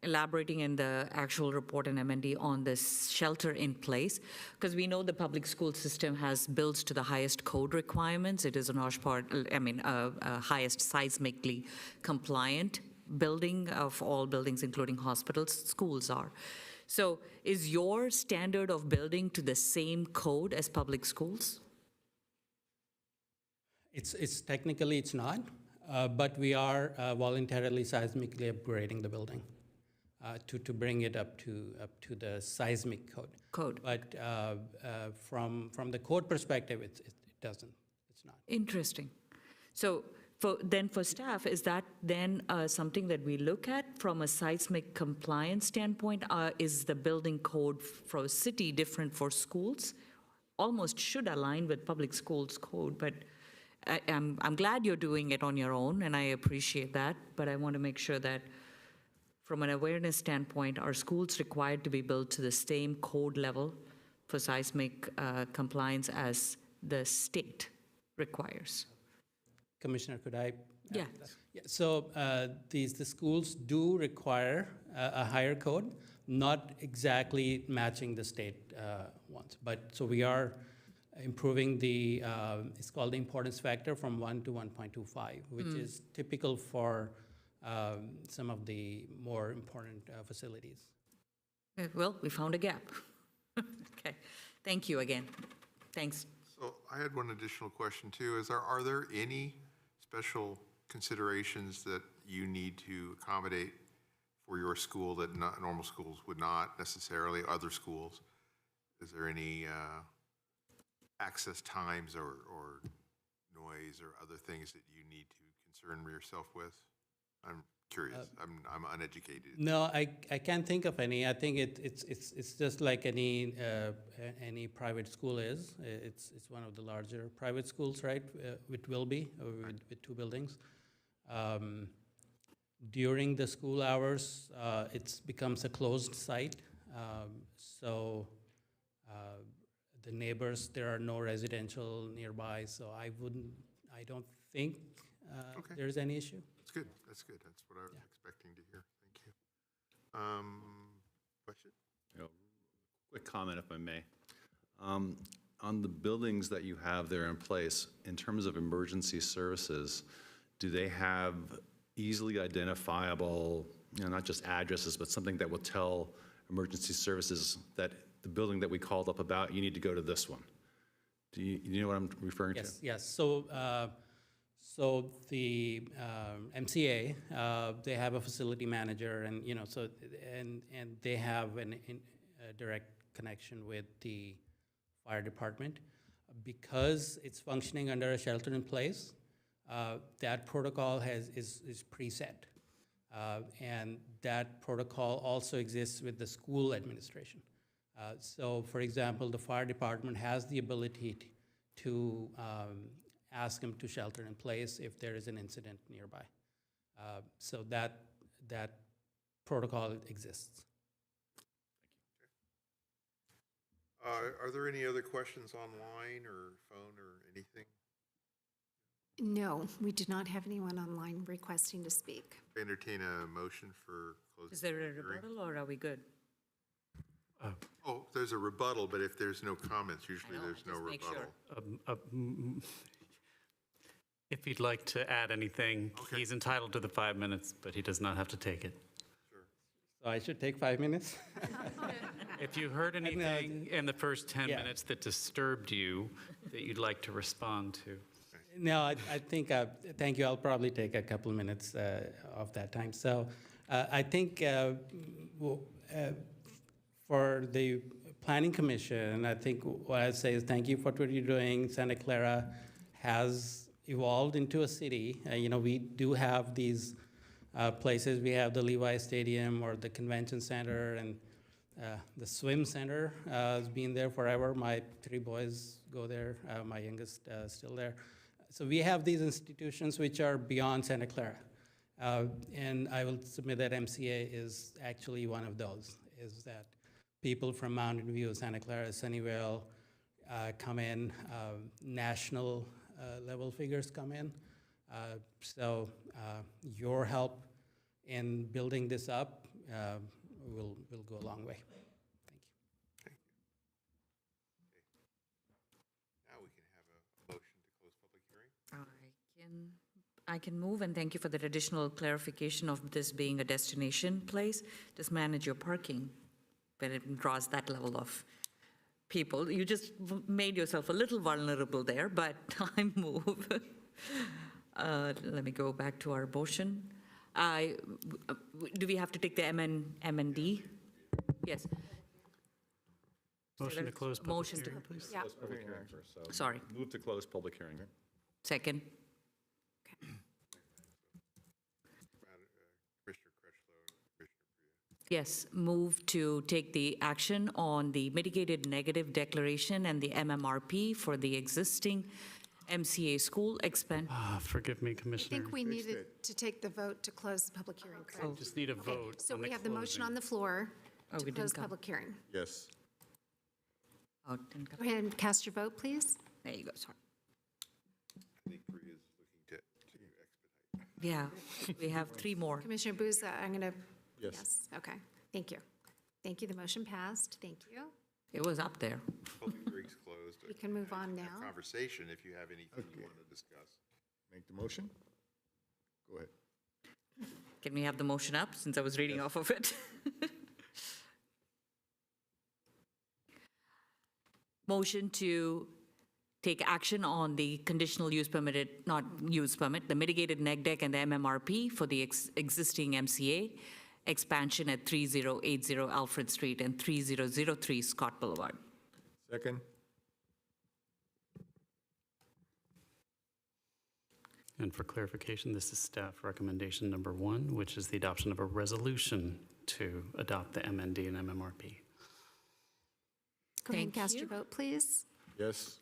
elaborating in the actual report and MND on this shelter in place, because we know the public school system has built to the highest code requirements. It is a highest seismically compliant building of all buildings, including hospitals. Schools are. So is your standard of building to the same code as public schools? It's technically, it's not, but we are voluntarily seismically upgrading the building to bring it up to the seismic code. But from the code perspective, it doesn't, it's not. Interesting. So for staff, is that then something that we look at from a seismic compliance standpoint? Is the building code for a city different for schools? Almost should align with public schools code, but I'm glad you're doing it on your own, and I appreciate that, but I want to make sure that from an awareness standpoint, are schools required to be built to the same code level for seismic compliance as the state requires? Commissioner, could I? Yeah. Yeah. So the schools do require a higher code, not exactly matching the state ones. But so we are improving the, it's called the importance factor from 1 to 1.25, which is typical for some of the more important facilities. Well, we found a gap. Okay. Thank you again. Thanks. So I had one additional question too, are there any special considerations that you need to accommodate for your school that normal schools would not necessarily, other schools? Is there any access times or noise or other things that you need to concern yourself with? I'm curious. I'm uneducated. No, I can't think of any. I think it's just like any private school is. It's one of the larger private schools, right? It will be with 2 buildings. During the school hours, it becomes a closed site. So the neighbors, there are no residential nearby. So I don't think there's any issue. That's good. That's good. That's what I was expecting to hear. Thank you. Question? Quick comment, if I may. On the buildings that you have there in place, in terms of emergency services, do they have easily identifiable, not just addresses, but something that will tell emergency services that the building that we called up about, you need to go to this one? Do you know what I'm referring to? Yes. So the MCA, they have a facility manager, and and they have a direct connection with the fire department. Because it's functioning under a shelter-in-place, that protocol is preset, and that protocol also exists with the school administration. So, for example, the fire department has the ability to ask them to shelter in place if there is an incident nearby. So that protocol exists. Are there any other questions online or phone or anything? No, we do not have anyone online requesting to speak. Entertain a motion for closing. Is there a hearing. rebuttal, or are we good? Oh, there's a rebuttal, but if there's no comments, usually there's no just make sure. rebuttal. If he'd like to add anything, he's entitled to the 5 minutes, but he does not have to take it. So I should take 5 minutes? If you heard anything in the first 10 Yeah. minutes that disturbed you, that you'd like to respond to. No, I think, thank you. I'll probably take a couple of minutes of that time. So I think for the Planning Commission, I think what I'd say is thank you for what you're doing. Santa Clara has evolved into a city. We do have these places. We have the Levi Stadium or the Convention Center, and the swim center has been there forever. My 3 boys go there. My youngest still there. So we have these institutions which are beyond Santa Clara. And I will submit that MCA is actually one of those, is that people from Mountain View, Santa Clara, Sunnyvale come in, national level figures come in. So your help in building this up will go a long way. Thank you. Now we can have a motion to close public hearing. I can move, and thank you for that additional clarification of this being a destination place. Just manage your parking when it draws that level of people. You just made yourself a little vulnerable there, but I move Let me go back to our motion. Do we have to take the M and D? Yes. Motion to close public Motion to- hearing, please. Yeah. Close public hearing first, so Sorry. Move to close public hearing. Second. Commissioner Crutchlow, Commissioner Priya. Yes, move to take the action on the mitigated negative declaration and the MMRP for the existing MCA school expand. Forgive me, I Commissioner. think we needed to take the vote to close the public hearing, correct? Just need a vote So on we the have the motion closing. on the floor Oh, to we didn't close come. public hearing. Yes. Oh, didn't Go come. ahead and cast your vote, please. There you go, sorry. I think Priya is looking to expedite. Yeah, we have three more. Commissioner Booth, I'm going to, Yes. yes, okay. Thank you. Thank you, the motion passed. Thank you. It was up there. Public hearing's closed. We can move on Have now. Conversation if you have anything you want to discuss. Make the motion? Go ahead. Can we have the motion up, since I was reading off of it? Motion to take action on the conditional use permitted, not use permit, the mitigated neg deck and the MMRP for the existing MCA expansion at 3080 Alfred Street and 3003 Scott Boulevard. Second? And for clarification, this is staff recommendation number 1, which is the adoption of a resolution to adopt the MND and MMRP. Go ahead and Thank cast your you. vote, please. Yes.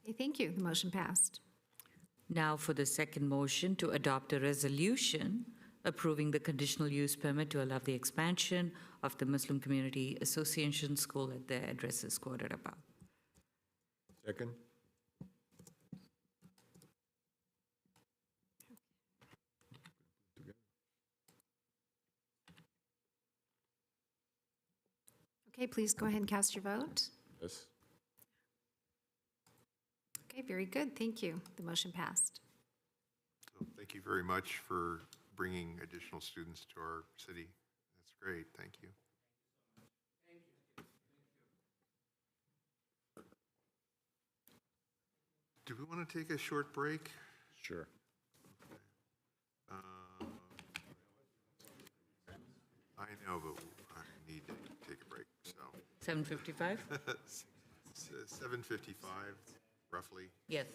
Okay, thank you. The motion passed. Now for the second motion to adopt a resolution approving the conditional use permit to allow the expansion of the Muslim Community Association School at the addresses quoted above. Second? Okay, please go ahead and cast your vote. Yes. Okay, very good. Thank you. The motion passed. So thank you very much for bringing additional students to our city. That's great. Thank you. Do we want to take a short break? Sure. I know, but I need to take a break, so. 7:55? 7:55, roughly. Yes.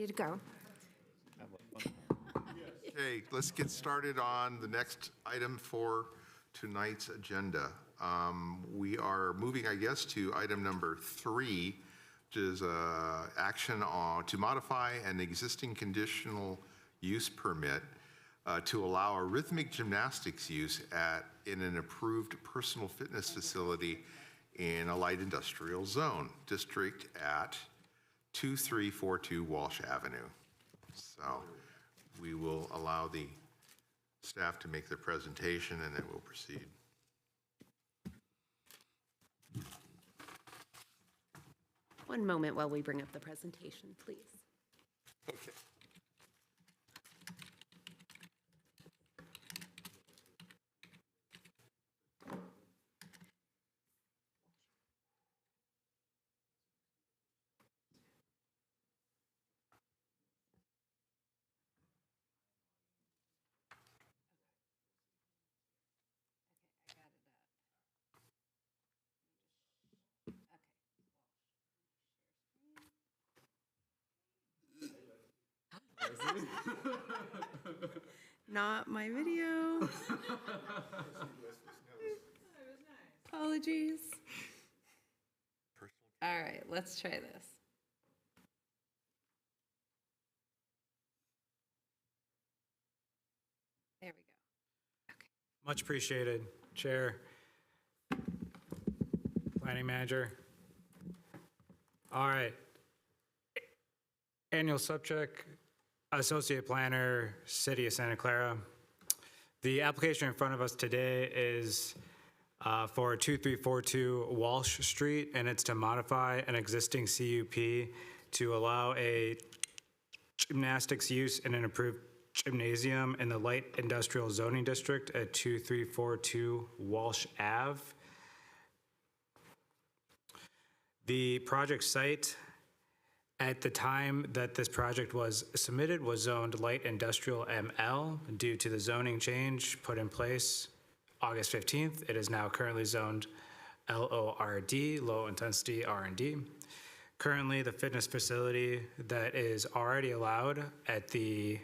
Ready to go. Okay, let's get started on the next item for tonight's agenda. We are moving, I guess, to item number 3, which is action on to modify an existing conditional use permit to allow a rhythmic gymnastics use in an approved personal fitness facility in a light industrial zone district at 2342 Walsh Avenue. So we will allow the staff to make their presentation and then we'll proceed. One moment while we bring up the presentation, please. Okay. Not my video. Apologies. All right, let's try this. There we go. Much appreciated, Chair, Planning Manager. All right. Annual subject, Associate Planner, City of Santa Clara. The application in front of us today is for 2342 Walsh Street, and it's to modify an existing CUP to allow a gymnastics use in an approved gymnasium in the light industrial zoning district at 2342 Walsh Ave. The project site at the time that this project was submitted was zoned light industrial ML. Due to the zoning change put in place August 15th, it is now currently zoned LORD, low intensity R&D. Currently, the fitness facility that is already allowed at the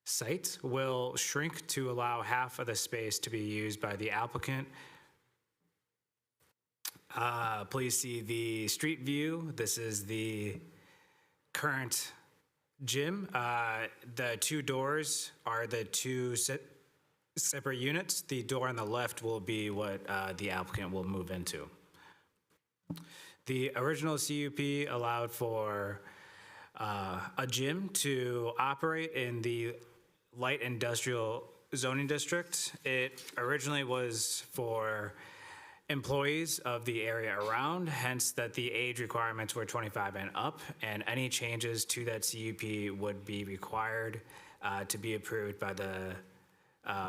site will shrink to allow half of the space to be used by the applicant. Please see the street view. This is the current gym. The two doors are the two separate units. The door on the left will be what the applicant will move into. The original CUP allowed for a gym to operate in the light industrial zoning district. It originally was for employees of the area around, hence that the age requirements were 25 and up, and any changes to that CUP would be required to be approved by the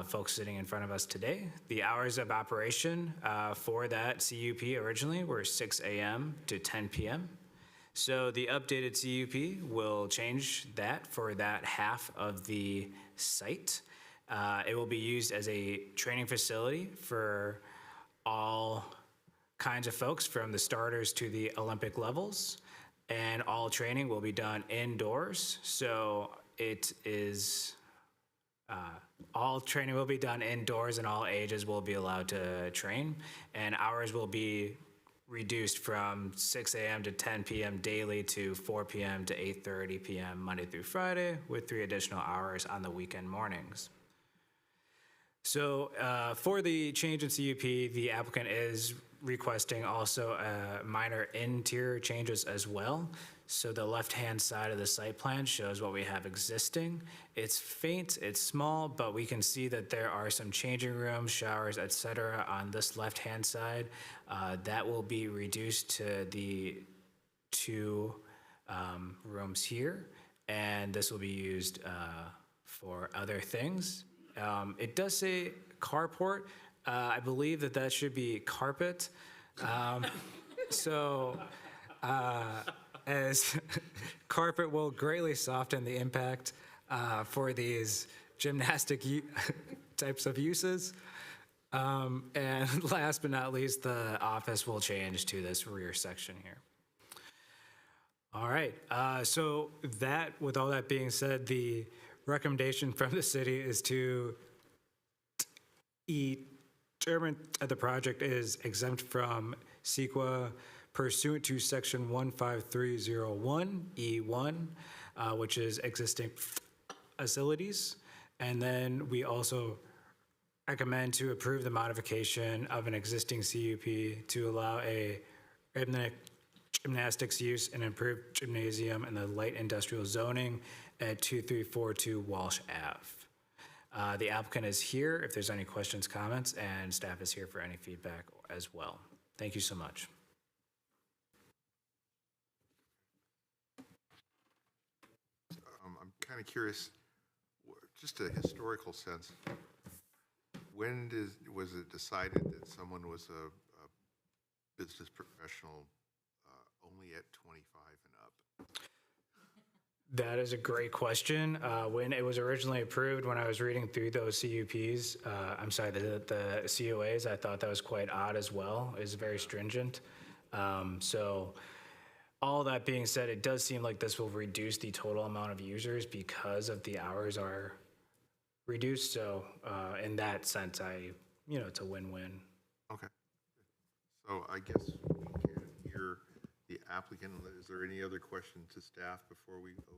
folks sitting in front of us today. The hours of operation for that CUP originally were 6 a.m. to 10 p.m. So the updated CUP will change that for that half of the site. It will be used as a training facility for all kinds of folks from the starters to the Olympic levels, and all training will be done indoors. So it is, all training will be done indoors and all ages will be allowed to train, and hours will be reduced from 6 a.m. to 10 p.m. daily to 4 p.m. to 8:30 p.m. Monday through Friday, with 3 additional hours on the weekend mornings. So for the change in CUP, the applicant is requesting also minor interior changes as well. So the left-hand side of the site plan shows what we have existing. It's faint, it's small, but we can see that there are some changing rooms, showers, etc. on this left-hand side. That will be reduced to the 2 rooms here, and this will be used for other things. It does say carport. I believe that should be carpet. As carpet will greatly soften the impact for these gymnastic types of uses. And last but not least, the office will change to this rear section here. All right, so with all that being said, the recommendation from the city is to determine that the project is exempt from CEQA pursuant to section 15301E1, which is existing facilities. And then we also recommend to approve the modification of an existing CUP to allow a rhythmic gymnastics use and improved gymnasium in the light industrial zoning at 2342 Walsh Ave. The applicant is here if there's any questions, comments, and staff is here for any feedback as well. Thank you so much. I'm kind of curious, just a historical sense, when was it decided that someone was a business professional only at 25 and up? That is a great question. When it was originally approved, when I was reading through those CUPs, the COAs, I thought that was quite odd as well. It's very stringent. So all that being said, it does seem like this will reduce the total amount of users because of the hours are reduced. So in that sense, it's a win-win. Okay. So I guess we can hear the applicant. Is there any other questions to staff before we go?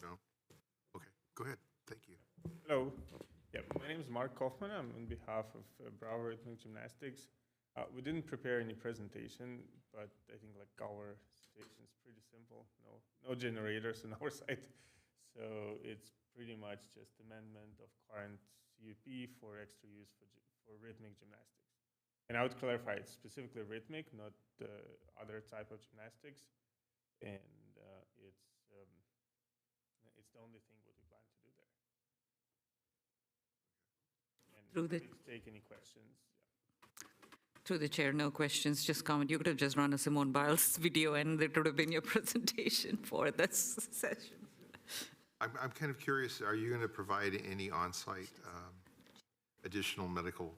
No? Okay, go ahead. Thank you. Hello. Yeah, my name is Mark Kaufman. I'm on behalf of Bravo Rhythmic Gymnastics. We didn't prepare any presentation, but I think like our situation is pretty simple. No generators on our site. So it's pretty much just amendment of current CUP for extra use for rhythmic gymnastics. And I would clarify, it's specifically rhythmic, not other type of gymnastics. And it's the only thing what we plan to do there. And happy to take any questions. Through the chair, no questions, just comment. You could have just run a Simone Biles video and it would have been your presentation for this session. I'm kind of curious, are you going to provide any on-site additional medical,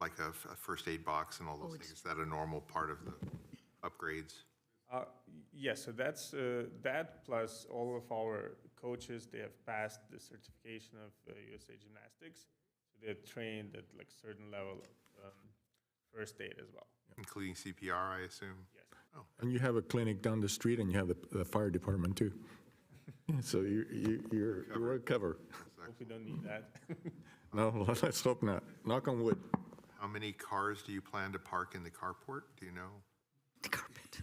like a first aid box and all those things? Is that a normal part of the upgrades? Yes, so that's that plus all of our coaches, they have passed the certification of USA Gymnastics. So they're trained at like certain level of first aid as well. Including CPR, I assume? Yes. Oh. And you have a clinic down the street and you have the fire department too. So you're covered. Hope we don't need that. No, let's hope not. Knock on wood. How many cars do you plan to park in the carport? Do you know? The carpet.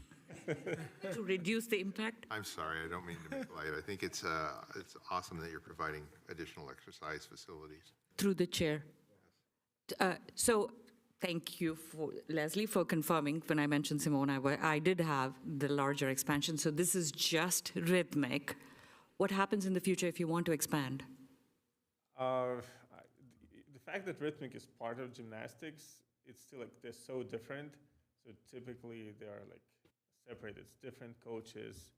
To reduce the impact? I'm sorry, I don't mean to make light. I think it's awesome that you're providing additional exercise facilities. Through the chair. So thank you, Leslie, for confirming. When I mentioned Simone, I did have the larger expansion. So this is just rhythmic. What happens in the future if you want to expand? The fact that rhythmic is part of gymnastics, it's still like they're so different. So typically they are like separate. It's different coaches.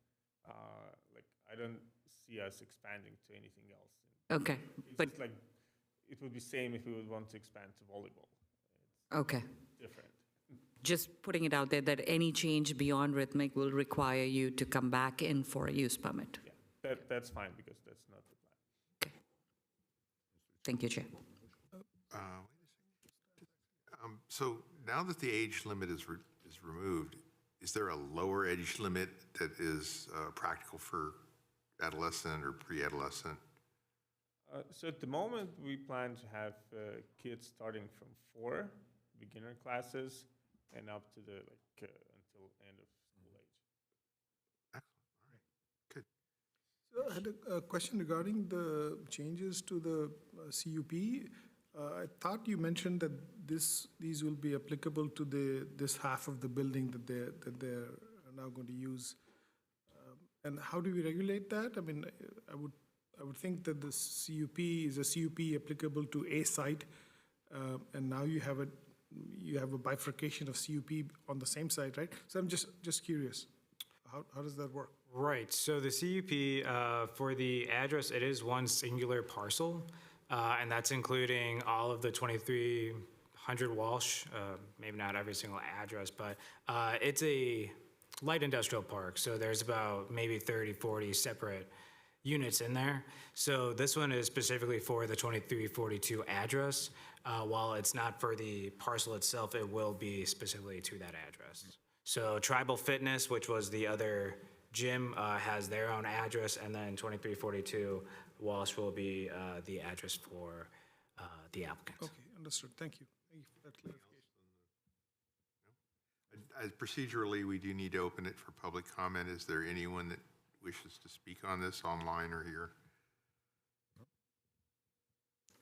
Like I don't see us expanding to anything else. Okay, but just like it would be same if we would want to expand to volleyball. It's okay. Different. Just putting it out there that any change beyond rhythmic will require you to come back in for a use permit. Yeah, that's fine because that's not the plan. Okay. Thank you, Chair. So now that the age limit is removed, is there a lower age limit that is practical for adolescent or pre-adolescent? So at the moment, we plan to have kids starting from 4 beginner classes and up to the until end of school age. Excellent. So All right. Good. I had a question regarding the changes to the CUP. I thought you mentioned that these will be applicable to this half of the building that they're now going to use. And how do we regulate that? I mean, I would think that the CUP is a CUP applicable to a site, and now you have a bifurcation of CUP on the same site, right? So I'm just curious, how does that work? Right, so the CUP, for the address, it is one singular parcel, and that's including all of the 2300 Walsh, maybe not every single address, but it's a light industrial park. So there's about maybe 30, 40 separate units in there. So this one is specifically for the 2342 address. While it's not for the parcel itself, it will be specifically to that address. So Tribal Fitness, which was the other gym, has their own address, and then 2342 Walsh will be the address for the applicant. Okay, understood. Thank you. Thank you for that clarification. Procedurally, we do need to open it for public comment. Is there anyone that wishes to speak on this online or here?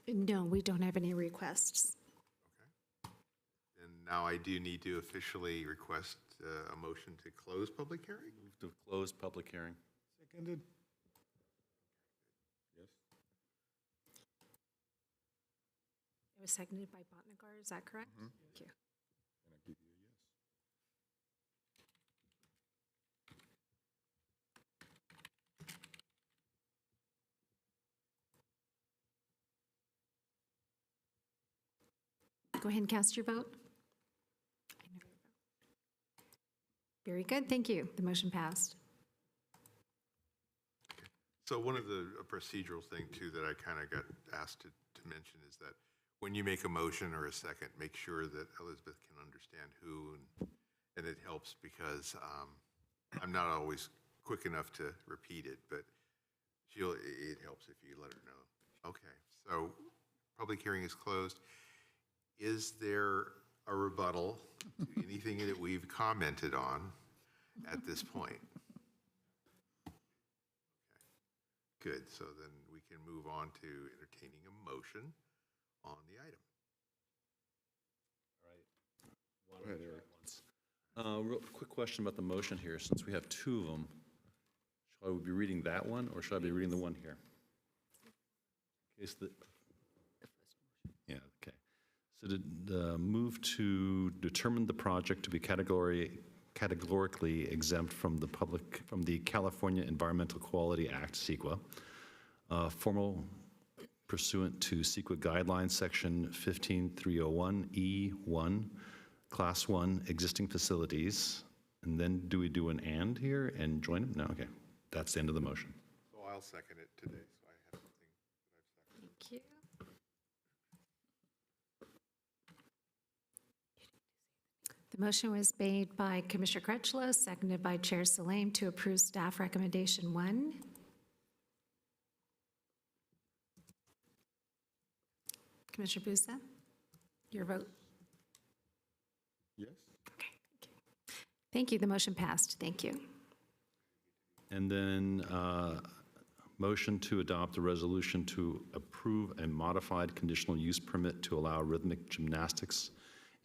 No, we don't have any requests. And now I do need to officially request a motion to close public hearing. Move to close public hearing. Seconded. Yes. It was seconded by Botnagar, is that correct? Thank you. And I give you a yes. Go ahead and cast your vote. I know your vote. Very good, thank you. The motion passed. So one of the procedural thing too that I kind of got asked to mention is that when you make a motion or a second, make sure that Elizabeth can understand who, and it helps because I'm not always quick enough to repeat it, but it helps if you let her know. Okay, so public hearing is closed. Is there a rebuttal to anything that we've commented on at this point? Good, so then we can move on to entertaining a motion on the item. All right. Go ahead, Eric. Real quick question about the motion here, since we have two of them. Shall I be reading that one, or should I be reading the one here? In case yeah, okay. So to move to determine the project to be categorically exempt from the California Environmental Quality Act, CEQA, formal pursuant to CEQA guidelines, section 15301E1, class 1, existing facilities. And then do we do an and here and join them? No, okay. That's the end of the motion. So I'll second it today, so I have something that I've seconded. Thank you. The motion was made by Commissioner Crutchlow, seconded by Chair Salame to approve staff recommendation 1. Commissioner Busa, your vote? Yes. Okay, thank you. Thank you, the motion passed. Thank you. And then motion to adopt a resolution to approve a modified conditional use permit to allow rhythmic gymnastics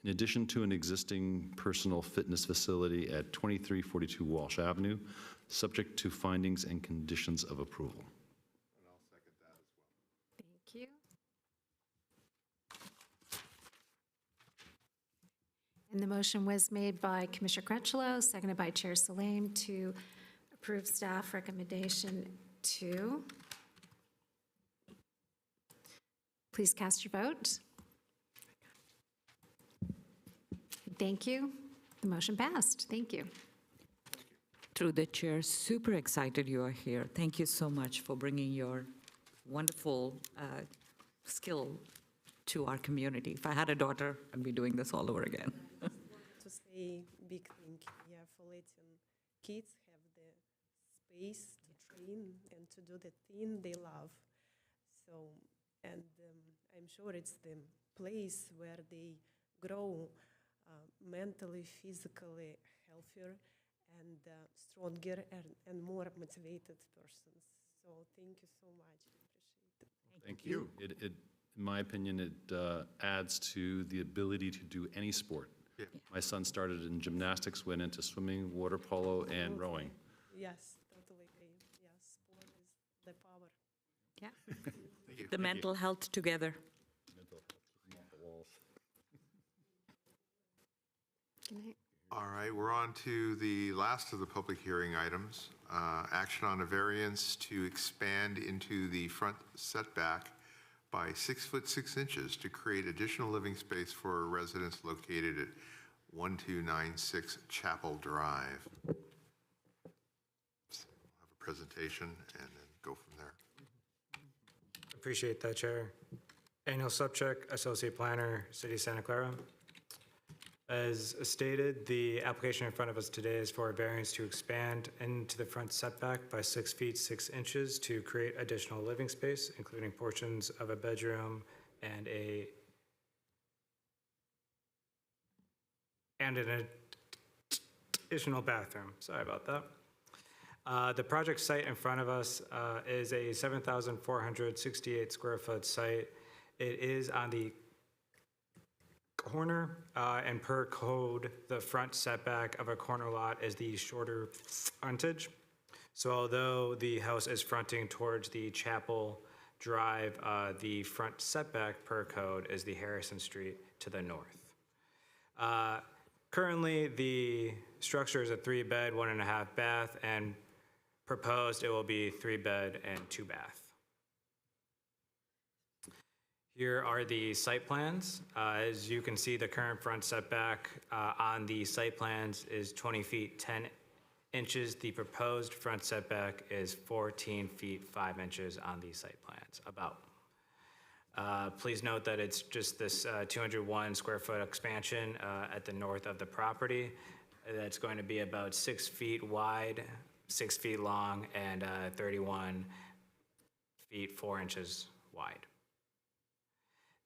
in addition to an existing personal fitness facility at 2342 Walsh Avenue, subject to findings and conditions of approval. And I'll second that as well. Thank you. And the motion was made by Commissioner Crutchlow, seconded by Chair Salame to approve staff recommendation 2. Please cast your vote. Thank you. The motion passed. Thank you. Through the chair, super excited you are here. Thank you so much for bringing your wonderful skill to our community. If I had a daughter, I'd be doing this all over again. To say big thing, yeah, for letting kids have the space to train and to do the thing they love. So, and I'm sure it's the place where they grow mentally, physically healthier and stronger and more motivated persons. So thank you so much. Appreciate it. Thank you. In my opinion, it adds to the ability to do any sport. Yeah. My son started in gymnastics, went into swimming, water polo, and rowing. Yes, totally agree. Yes, sport is the power. Yeah. Thank you. The mental health together. Good night. All right, we're on to the last of the public hearing items. Action on a variance to expand into the front setback by 6 foot 6 inches to create additional living space for residents located at 1296 Chapel Drive. We'll have a presentation and then go from there. Appreciate that, Chair. Daniel Subcheck, Associate Planner, City of Santa Clara. As stated, the application in front of us today is for a variance to expand into the front setback by 6 feet 6 inches to create additional living space, including portions of a bedroom and an additional bathroom. Sorry about that. The project site in front of us is a 7,468 square foot site. It is on the corner, and per code, the front setback of a corner lot is the shorter frontage. So although the house is fronting towards the Chapel Drive, the front setback per code is the Harrison Street to the north. Currently, the structure is a 3-bed, 1.5 bath, and proposed it will be 3-bed and 2-bath. Here are the site plans. As you can see, the current front setback on the site plans is 20 feet 10 inches. The proposed front setback is 14 feet 5 inches on the site plans, about. Please note that it's just this 201 square foot expansion at the north of the property. That's going to be about 6 feet wide, 6 feet long, and 31 feet 4 inches wide.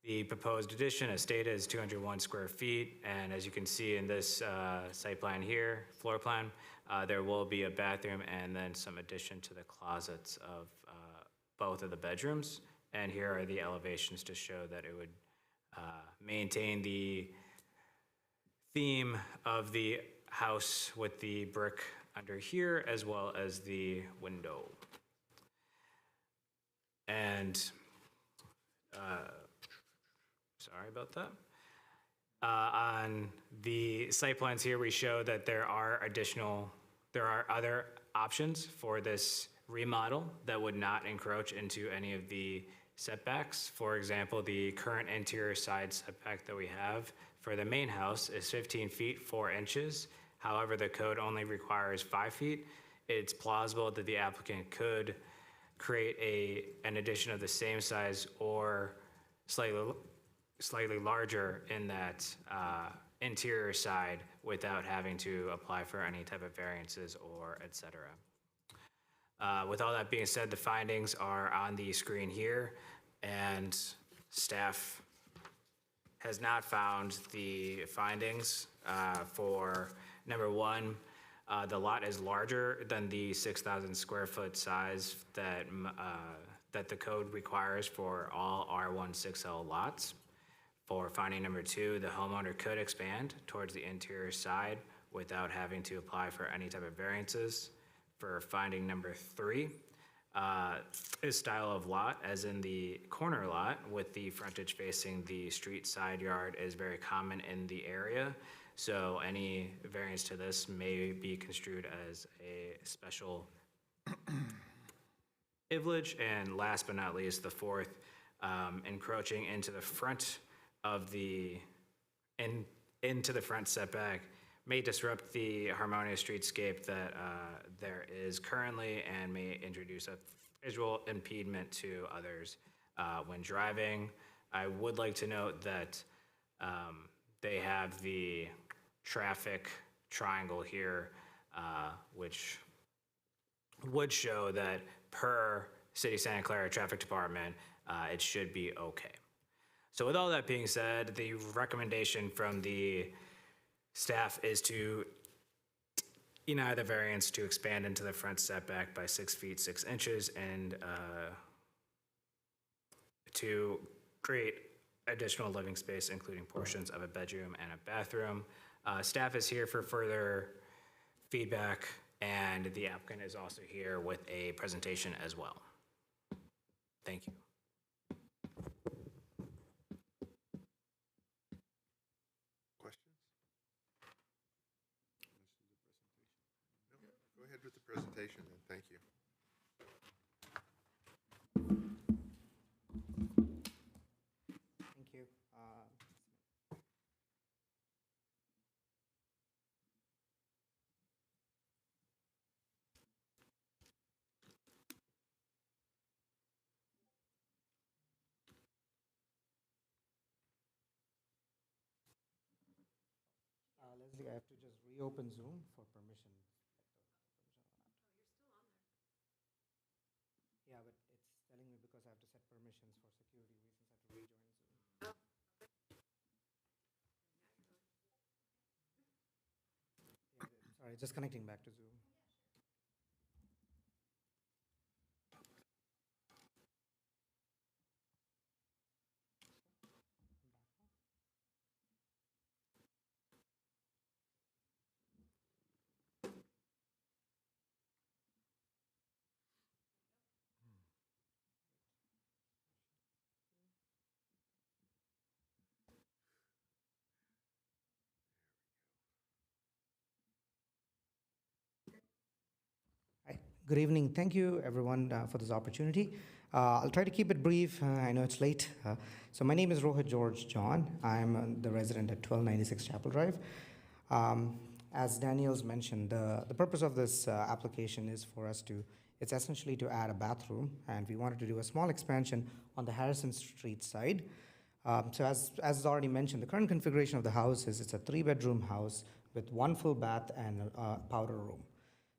The proposed addition, as stated, is 201 square feet, and as you can see in this site plan here, floor plan, there will be a bathroom and then some addition to the closets of both of the bedrooms. And here are the elevations to show that it would maintain the theme of the house with the brick under here, as well as the window. And sorry about that. On the site plans here, we show that there are other options for this remodel that would not encroach into any of the setbacks. For example, the current interior side setback that we have for the main house is 15 feet 4 inches. However, the code only requires 5 feet. It's plausible that the applicant could create an addition of the same size or slightly larger in that interior side without having to apply for any type of variances or et cetera. With all that being said, the findings are on the screen here, and staff has not found the findings for number one. The lot is larger than the 6,000 square foot size that the code requires for all R160 lots. For finding number two, the homeowner could expand towards the interior side without having to apply for any type of variances. For finding number three, is style of lot, as in the corner lot with the frontage facing the street side yard, is very common in the area. So any variance to this may be construed as a special privilege. And last but not least, the fourth, encroaching into the front of into the front setback may disrupt the harmonious streetscape that there is currently and may introduce a visual impediment to others when driving. I would like to note that they have the traffic triangle here, which would show that per City of Santa Clara Traffic Department, it should be okay. So with all that being said, the recommendation from the staff is to deny the variance to expand into the front setback by 6 feet 6 inches and to create additional living space, including portions of a bedroom and a bathroom. Staff is here for further feedback, and the applicant is also here with a presentation as well. Thank you. Go ahead with the presentation, and thank you. Thank you. Basically, I have to just reopen Zoom for permission. Yeah, but it's telling me because I have to set permissions for security reasons, I have to rejoin Zoom. Yeah, sorry, just connecting back to Zoom. Hi. Good evening. Thank you, everyone, for this opportunity. I'll try to keep it brief. I know it's late. So my name is Rohit George John. I'm the resident at 1296 Chapel Drive. As Daniel's mentioned, the purpose of this application is for us to, it's essentially to add a bathroom, and we wanted to do a small expansion on the Harrison Street side. So as already mentioned, the current configuration of the house is it's a 3-bedroom house with 1 full bath and a powder room.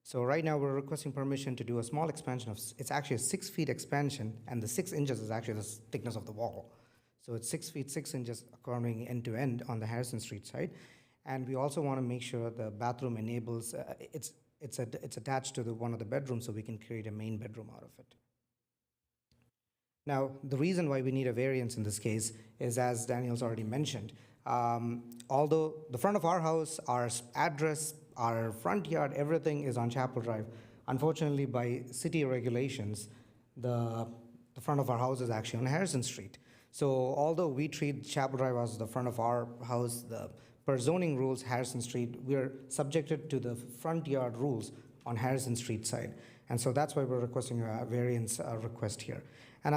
So right now we're requesting permission to do a small expansion of, it's actually a 6 feet expansion, and the 6 inches is actually the thickness of the wall. So it's 6 feet 6 inches according end to end on the Harrison Street side. And we also want to make sure the bathroom enables, it's attached to one of the bedrooms, so we can create a main bedroom out of it. Now, the reason why we need a variance in this case is, as Daniel's already mentioned, although the front of our house, our address, our front yard, everything is on Chapel Drive, unfortunately, by city regulations, the front of our house is actually on Harrison Street. So although we treat Chapel Drive as the front of our house, per zoning rules, Harrison Street, we're subjected to the front yard rules on Harrison Street side. And so that's why we're requesting a variance request here. And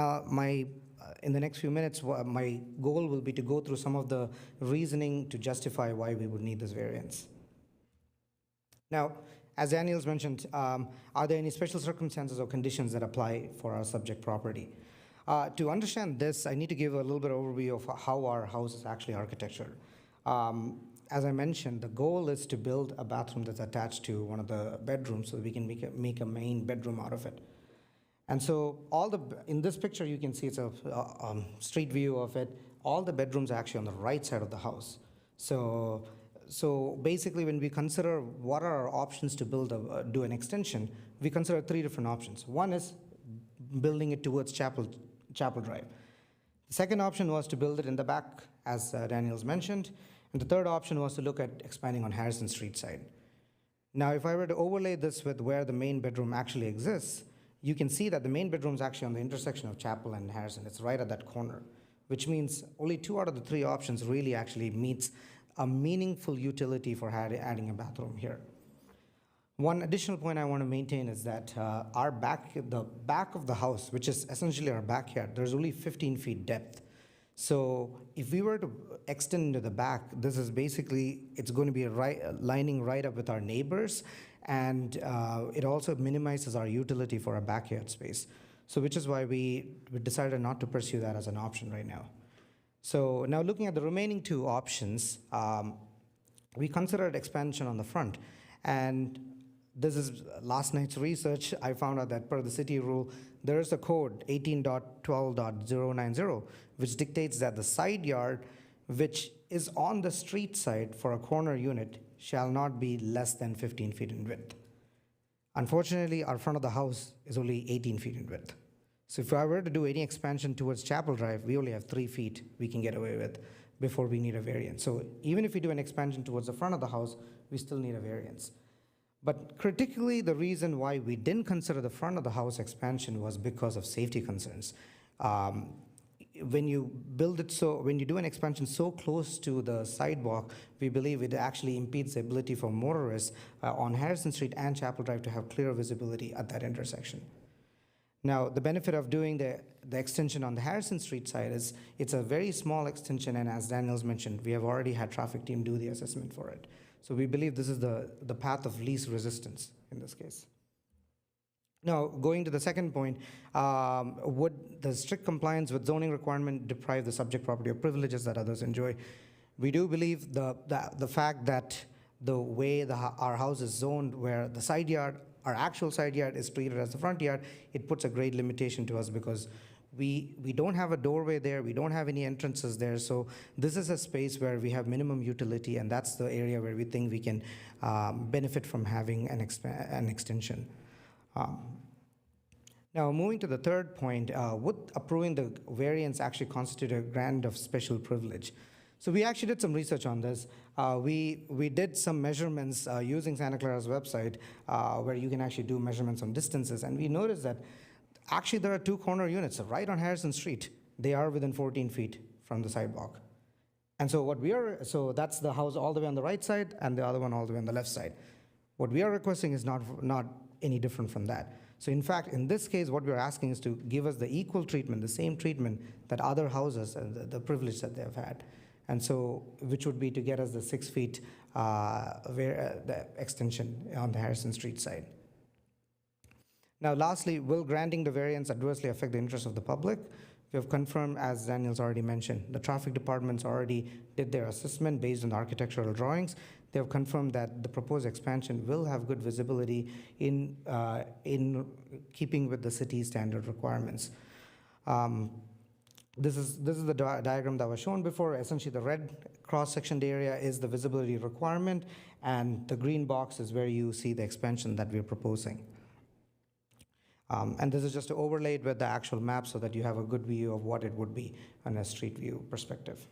in the next few minutes, my goal will be to go through some of the reasoning to justify why we would need this variance. Now, as Daniel's mentioned, are there any special circumstances or conditions that apply for our subject property? To understand this, I need to give a little bit of overview of how our house is actually architectured. As I mentioned, the goal is to build a bathroom that's attached to one of the bedrooms so we can make a main bedroom out of it. And so in this picture, you can see it's a street view of it. All the bedrooms are actually on the right side of the house. So basically, when we consider what are our options to do an extension, we consider 3 different options. One is building it towards Chapel Drive. The second option was to build it in the back, as Daniel's mentioned. And the third option was to look at expanding on Harrison Street side. Now, if I were to overlay this with where the main bedroom actually exists, you can see that the main bedroom is actually on the intersection of Chapel and Harrison. It's right at that corner, which means only 2 out of the 3 options really actually meets a meaningful utility for adding a bathroom here. One additional point I want to maintain is that the back of the house, which is essentially our backyard, there's only 15 feet depth. So if we were to extend into the back, this is basically, it's going to be lining right up with our neighbors, and it also minimizes our utility for our backyard space. So which is why we decided not to pursue that as an option right now. So now looking at the remaining 2 options, we considered expansion on the front. And this is last night's research. I found out that per the city rule, there is a code 18.12.090, which dictates that the side yard, which is on the street side for a corner unit, shall not be less than 15 feet in width. Unfortunately, our front of the house is only 18 feet in width. So if I were to do any expansion towards Chapel Drive, we only have 3 feet we can get away with before we need a variance. So even if we do an expansion towards the front of the house, we still need a variance. But critically, the reason why we didn't consider the front of the house expansion was because of safety concerns. When you do an expansion so close to the sidewalk, we believe it actually impedes the ability for motorists on Harrison Street and Chapel Drive to have clear visibility at that intersection. Now, the benefit of doing the extension on the Harrison Street side is it's a very small extension, and as Daniel's mentioned, we have already had traffic team do the assessment for it. So we believe this is the path of least resistance in this case. Now, going to the second point, would the strict compliance with zoning requirement deprive the subject property of privileges that others enjoy? We do believe the fact that the way our house is zoned, where the side yard, our actual side yard is treated as the front yard, it puts a great limitation to us because we don't have a doorway there, we don't have any entrances there, so this is a space where we have minimum utility, and that's the area where we think we can benefit from having an extension. Now, moving to the third point, would approving the variance actually constitute a grant of special privilege? So we actually did some research on this. We did some measurements using Santa Clara's website where you can actually do measurements on distances, and we noticed that actually there are two corner units right on Harrison Street. They are within 14 feet from the sidewalk. And so so that's the house all the way on the right side and the other one all the way on the left side. What we are requesting is not any different from that. So in fact, in this case, what we're asking is to give us the equal treatment, the same treatment that other houses, the privilege that they've had. And so, which would be to get us the 6 feet the extension on the Harrison Street side. Now, lastly, will granting the variance adversely affect the interests of the public? We have confirmed, as Daniel's already mentioned, the traffic departments already did their assessment based on the architectural drawings. They have confirmed that the proposed expansion will have good visibility in keeping with the city standard requirements. This is the diagram that was shown before. Essentially, the red cross-sectioned area is the visibility requirement, and the green box is where you see the expansion that we're proposing. And this is just overlaid with the actual map so that you have a good view of what it would be on a street view perspective.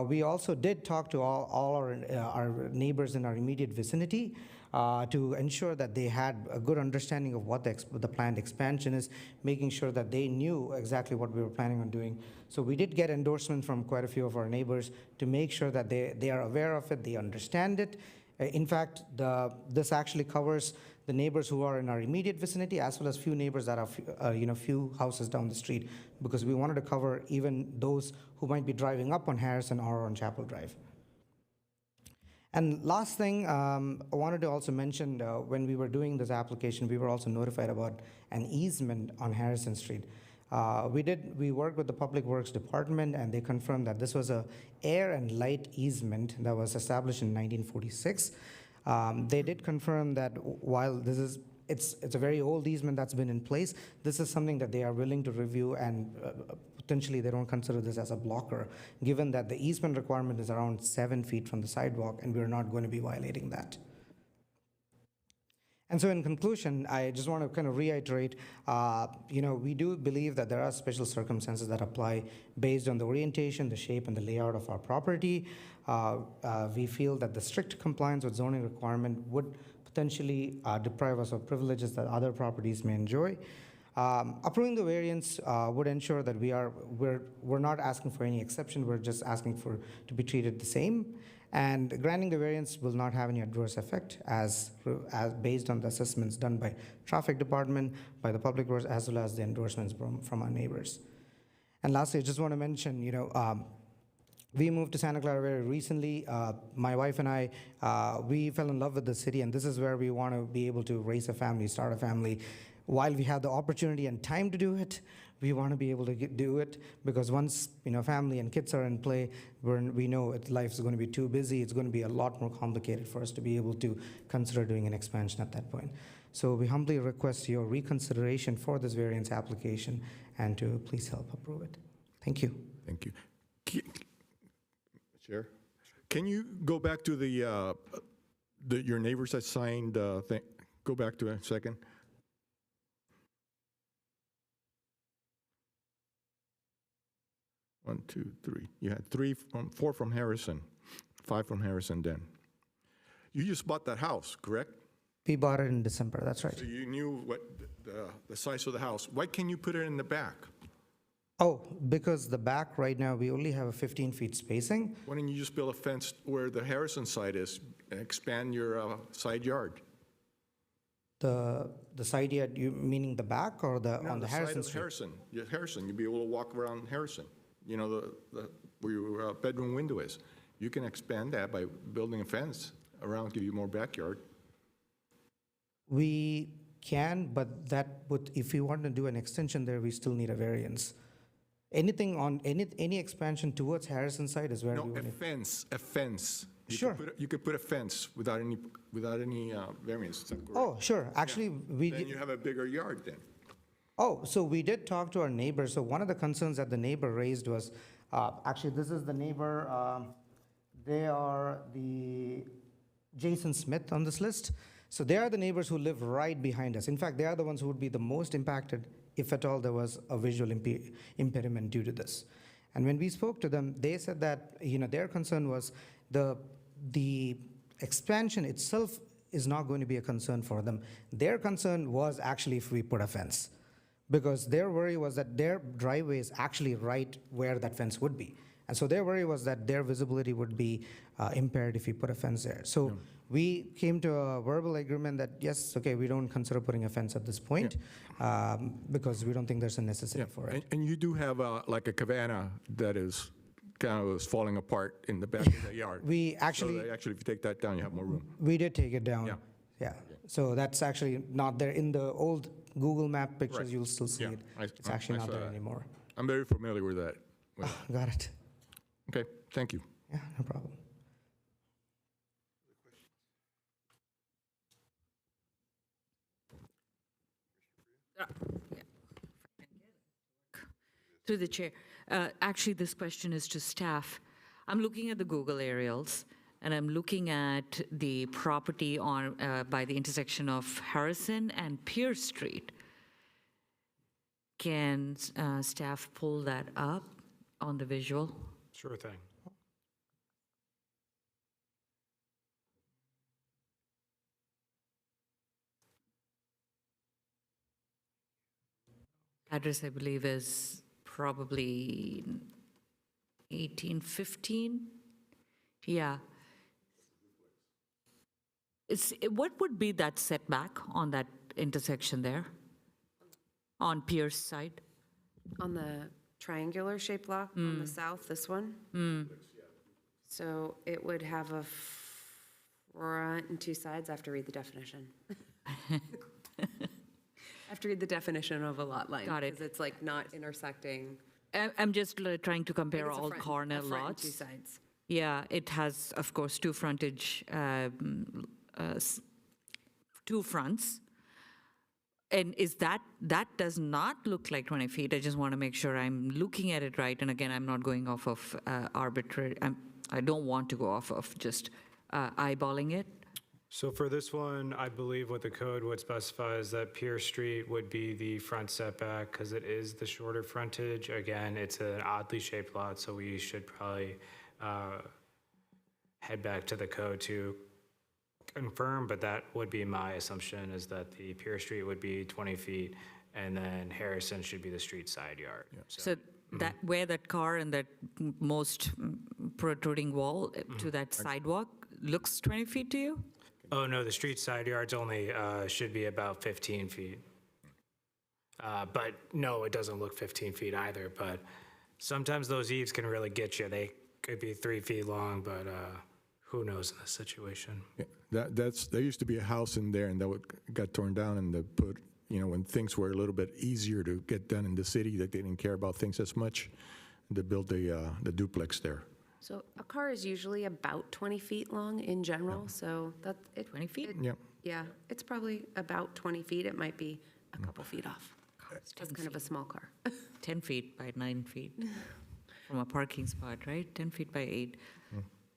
We also did talk to all our neighbors in our immediate vicinity to ensure that they had a good understanding of what the planned expansion is, making sure that they knew exactly what we were planning on doing. So we did get endorsement from quite a few of our neighbors to make sure that they are aware of it, they understand it. In fact, this actually covers the neighbors who are in our immediate vicinity, as well as few neighbors that are few houses down the street, because we wanted to cover even those who might be driving up on Harrison or on Chapel Drive. And last thing, I wanted to also mention, when we were doing this application, we were also notified about an easement on Harrison Street. We worked with the Public Works Department, and they confirmed that this was a air and light easement that was established in 1946. They did confirm that while it's a very old easement that's been in place, this is something that they are willing to review, and potentially they don't consider this as a blocker, given that the easement requirement is around 7 feet from the sidewalk, and we're not going to be violating that. And so in conclusion, I just want to kind of reiterate, we do believe that there are special circumstances that apply based on the orientation, the shape, and the layout of our property. We feel that the strict compliance with zoning requirement would potentially deprive us of privileges that other properties may enjoy. Approving the variance would ensure that we're not asking for any exception, we're just asking to be treated the same. And granting the variance will not have any adverse effect as based on the assessments done by traffic department, by the public works, as well as the endorsements from our neighbors. And lastly, I just want to mention, we moved to Santa Clara very recently. My wife and I, we fell in love with the city, and this is where we want to be able to raise a family, start a family. While we have the opportunity and time to do it, we want to be able to do it, because once family and kids are in play, we know life is going to be too busy. It's going to be a lot more complicated for us to be able to consider doing an expansion at that point. So we humbly request your reconsideration for this variance application, and to please help approve it. Thank you. Thank you. Chair, can you go back to your neighbors that signed thing? Go back to a second. One, two, three. You had four from Harrison, 5 from Harrison then. You just bought that house, correct? We bought it in December, that's right. So you knew what the size of the house. Why can you put it in the back? Oh, because the back right now, we only have a 15 feet spacing. Why didn't you just build a fence where the Harrison side is and expand your side yard? The side yard, you meaning the back or on the Harrison Street? Harrison, you'd be able to walk around Harrison. Where your bedroom window is. You can expand that by building a fence around, give you more backyard. We can, but if we want to do an extension there, we still need a variance. Anything on any expansion towards Harrison side is where we want a fence. Sure. You could put a fence without any variance. Is that correct? Oh, sure. Actually, we Then you have a bigger yard then. Oh, so we did talk to our neighbor. So one of the concerns that the neighbor raised was, actually, this is the neighbor, they are the Jason Smith on this list. So they are the neighbors who live right behind us. In fact, they are the ones who would be the most impacted if at all there was a visual impediment due to this. And when we spoke to them, they said that, their concern was the expansion itself is not going to be a concern for them. Their concern was actually if we put a fence, because their worry was that their driveway is actually right where that fence would be. And so their worry was that their visibility would be impaired if we put a fence there. So we came to a verbal agreement that, yes, okay, we don't consider putting a fence at this point because we don't think there's a necessity for it. And you do have like a cabana that is kind of falling apart in the back of the yard. We actually, So if you take that down, you have more room. we did take it down. Yeah. Yeah. So that's actually not there. In the old Google map pictures, Right. you'll still see Yeah, it. I- It's actually I not saw there that. anymore. I'm very familiar with that. Got it. Okay, thank you. Yeah, no problem. Through the chair. Actually, this question is to staff. I'm looking at the Google aerials, and I'm looking at the property on, by the intersection of Harrison and Pierce Street. Can staff pull that up on the visual? Sure thing. Address, I believe, is probably 1815. Yeah. What would be that setback on that intersection there? On Pierce side? On the triangular shaped lot on the south, this one? So it would have a front and two sides. I have to read the definition. I have to read the definition of a lot line. Got it. Because it's like not intersecting. I'm just trying to compare It's a all front- corner a front and lots. two sides. Yeah, it has, of course, two frontage, two fronts. And is that does not look like 20 feet. I just want to make sure I'm looking at it right. And again, I'm not going off of arbitrary, I don't want to go off of just eyeballing it. So for this one, I believe what the code would specify is that Pierce Street would be the front setback because it is the shorter frontage. Again, it's an oddly shaped lot, so we should probably head back to the code to confirm, but that would be my assumption, is that the Pierce Street would be 20 feet, and then Harrison should be the street side yard. So that, where that car and that most protruding wall to that sidewalk looks 20 feet to you? Oh, no, the street side yards only should be about 15 feet. But no, it doesn't look 15 feet either, but sometimes those eaves can really get you. They could be 3 feet long, but who knows in this situation? Yeah, there used to be a house in there, and got torn down, and they put, when things were a little bit easier to get done in the city, that they didn't care about things as much, they built the duplex there. So a car is usually about 20 feet long in general, so that, 20 feet? Yeah. Yeah, it's probably about 20 feet. It might be a couple feet off. That's kind of a small car. 10 feet by 9 feet from a parking spot, right? 10 feet by 8.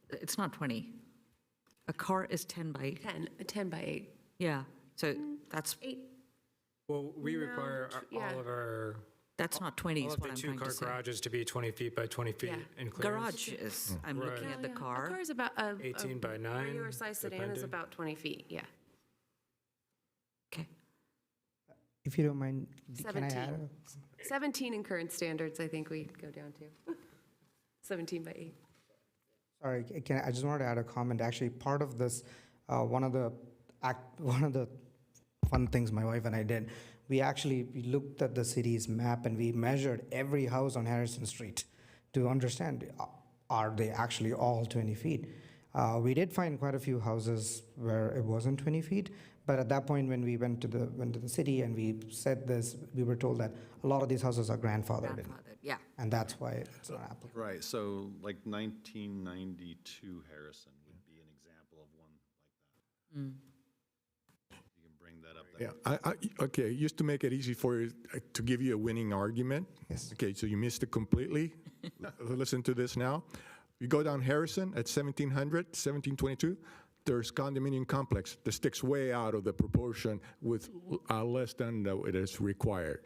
It's not 20. A car is 10 by... 10 by 8. Yeah, so that's... 8. Well, we require all of our... That's not 20 all is of what the I'm trying to two-car say. garages to be 20 feet by 20 feet in clearance. Garage is, I'm looking at the A car. car is about a 18 by 9, regular size sedan is depending. about 20 feet, yeah. Okay. If you don't mind, can I 17. add? 17 in current standards, I think we'd go down to. 17 by 8. Sorry, I just wanted to add a comment. Actually, part of this, one of the fun things my wife and I did, we looked at the city's map and we measured every house on Harrison Street to understand, are they actually all 20 feet? We did find quite a few houses where it wasn't 20 feet, but at that point when we went to the city and we said this, we were told that a lot of these houses are grandfathered in. Yeah. And that's why it's not applicable. Right, so like 1992 Harrison would You can bring that up. Yeah, okay, just to make it easy for you, to give you a winning argument. Yes. Okay, so you missed it completely. Listen to this now. You go down Harrison at 1700, 1722, there's condominium complex that sticks way out of the proportion with less than it is required.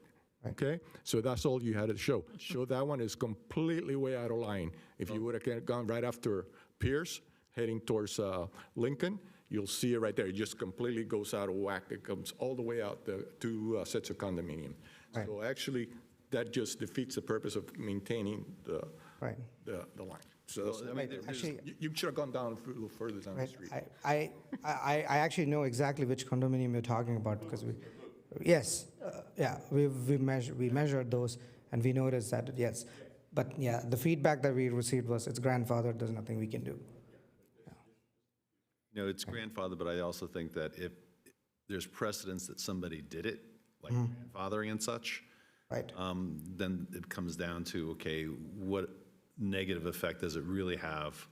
Okay, so that's all you had to show. Show that one is completely way out of line. If you would have gone right after Pierce, heading towards Lincoln, you'll see it right there. It just completely goes out of whack. It comes all the way out the two sets of condominium. Right. So actually, that just defeats the purpose of maintaining the line. So I mean, Actually, you should have gone down a little further down the right, street. I actually know exactly which condominium you're talking about because yes, yeah, we measured those and we noticed that, yes. But yeah, the feedback that we received was it's grandfathered, there's nothing we can do. You know, it's grandfather, but I also think that if there's precedence that somebody did it, like Mhm. grandfathering and such, right? Then it comes down to, okay, what negative effect does it really have?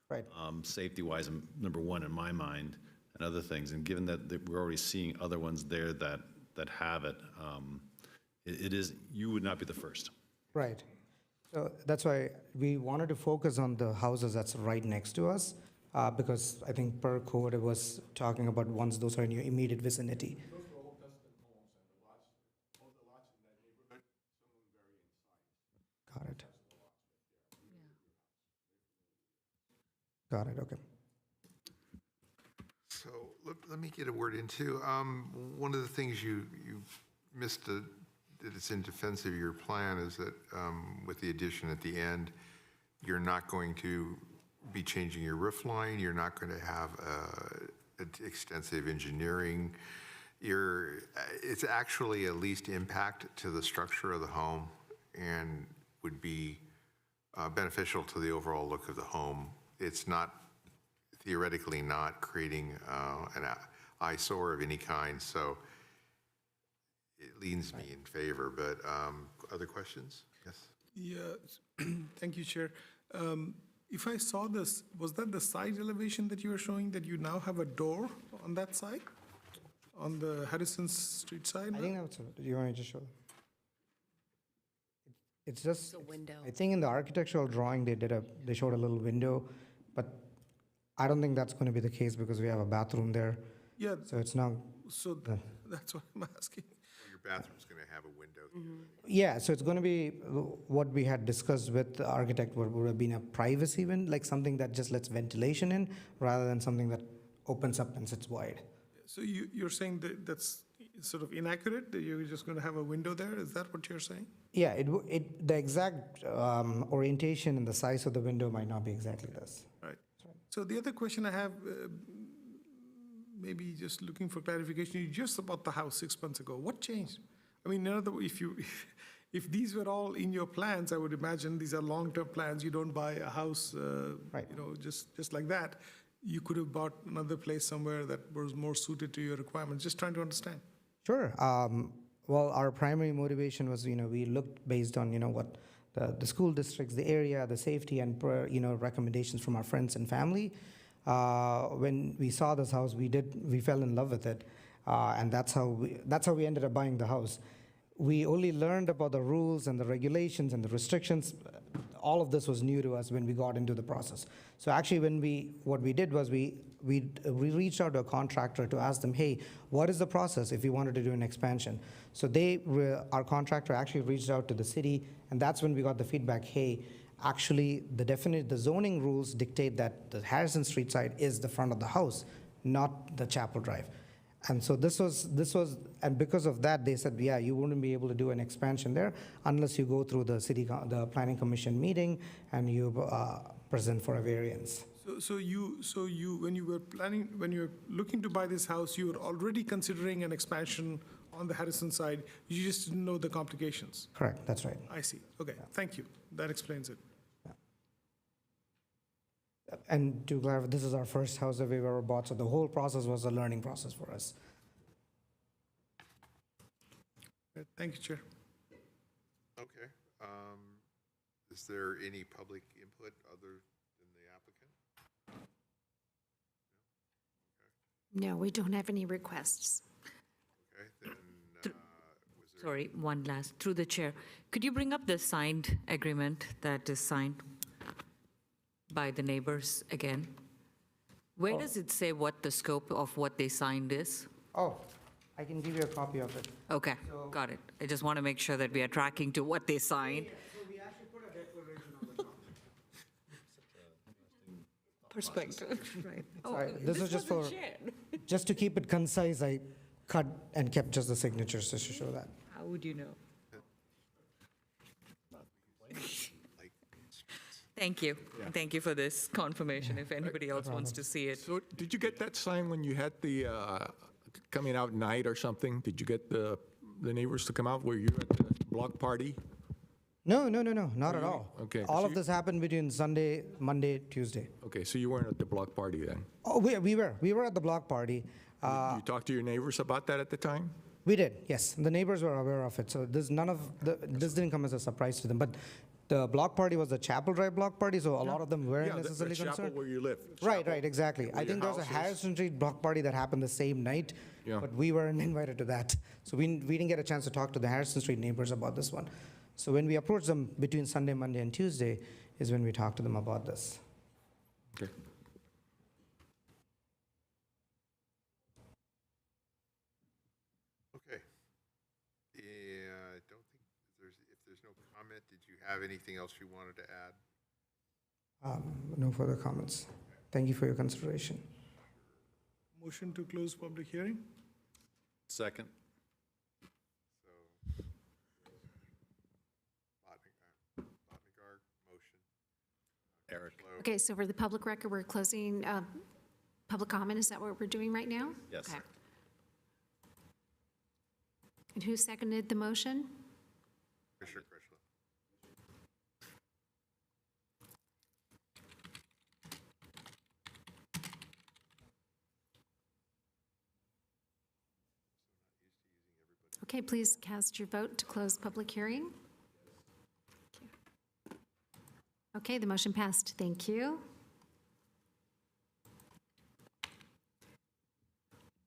Right. Safety-wise, number one in my mind, and other things. And given that we're already seeing other ones there that have it, it is, you would not be the first. Right. So that's why we wanted to focus on the houses that's right next to us, because I think per code it was talking about ones those are in your immediate vicinity. Got it. Got it, okay. So let me get a word in too. One of the things you missed that it's in defense of your plan is that with the addition at the end, you're not going to be changing your roof line. You're not going to have extensive engineering. It's actually a least impact to the structure of the home and would be beneficial to the overall look of the home. It's not, theoretically not creating an eyesore of any kind, so it leans me in favor, but other questions? Yes? Yeah, thank you, Chair. If I saw this, was that the side elevation that you were showing, that you now have a door on that side? On the Harrison Street side? I think that's, do you want to just show? It's just, a window. I think in the architectural drawing, they showed a little window, but I don't think that's going to be the case because we have a bathroom there. Yeah. So it's not. So that's what I'm asking. Your bathroom's going to have a window. Yeah, so it's going to be what we had discussed with the architect would have been a privacy window, like something that just lets ventilation in rather than something that opens up and sits wide. So you're saying that that's sort of inaccurate, that you're just going to have a window there? Is that what you're saying? Yeah, the exact orientation and the size of the window might not be exactly this. Right. So the other question I have, maybe just looking for clarification, you just bought the house 6 months ago. What changed? I mean, if these were all in your plans, I would imagine these are long-term plans. You don't buy a house, Right. just like that. You could have bought another place somewhere that was more suited to your requirements. Just trying to understand. Sure. Well, our primary motivation was, we looked based on, what the school districts, the area, the safety, and, recommendations from our friends and family. When we saw this house, we fell in love with it, and that's how we ended up buying the house. We only learned about the rules and the regulations and the restrictions. All of this was new to us when we got into the process. So actually, what we did was we reached out to a contractor to ask them, hey, what is the process if we wanted to do an expansion? So our contractor actually reached out to the city, and that's when we got the feedback, hey, actually, the zoning rules dictate that the Harrison Street side is the front of the house, not the Chapel Drive. And so this was, and because of that, they said, yeah, you wouldn't be able to do an expansion there unless you go through the planning commission meeting and you present for a variance. So you, when you were looking to buy this house, you were already considering an expansion on the Harrison side. You just didn't know the complications. Correct, that's right. I see. Okay, thank you. That explains it. And to clarify, this is our first house that we've ever bought, so the whole process was a learning process for us. Thank you, Chair. Okay. Is there any public input other than the applicant? No, we don't have any requests. Okay, then, Sorry, one last, through the chair. Could you bring up the signed agreement that is signed by the neighbors again? Where does it say what the scope of what they signed is? Oh, I can give you a copy of it. Okay, got it. I just want to make sure that we are tracking to what they signed. So we actually put a declaration on the top. Perspective, right. Sorry, this is just for, wasn't shared. just to keep it concise, I cut and kept just the signatures just to show that. How would you know? Thank you. Thank you for this confirmation, if anybody else wants to see it. So did you get that sign when you had the coming out night or something? Did you get the neighbors to come out? Were you at the block party? No, not at all. Okay, All so of this happened between Sunday, Monday, Tuesday. Okay, so you weren't at the block party then? Oh, we were at the block party. You talked to your neighbors about that at the time? We did, yes. The neighbors were aware of it, so this didn't come as a surprise to them. But the block party was the Chapel Drive block party, so a lot of them weren't Yeah, the necessarily chapel concerned. where you live. Right, exactly. I your think there was a house is. Harrison Street block party that happened the same night, Yeah. but we weren't invited to that. So we didn't get a chance to talk to the Harrison Street neighbors about this one. So when we approached them between Sunday, Monday, and Tuesday is when we talked to them about this. Okay. okay. Yeah, I don't think if there's no comment, did you have anything else you wanted to add? No further comments. Thank you for your consideration. Motion to close public hearing? Second. So, Botnigar, motion. Eric. Flo. Okay, so for the public record, we're closing public comment. Is that what we're doing right now? Yes. Okay. And who seconded the motion? Commissioner Krishna. Okay, please cast your vote to close public hearing. Okay, the motion passed. Thank you.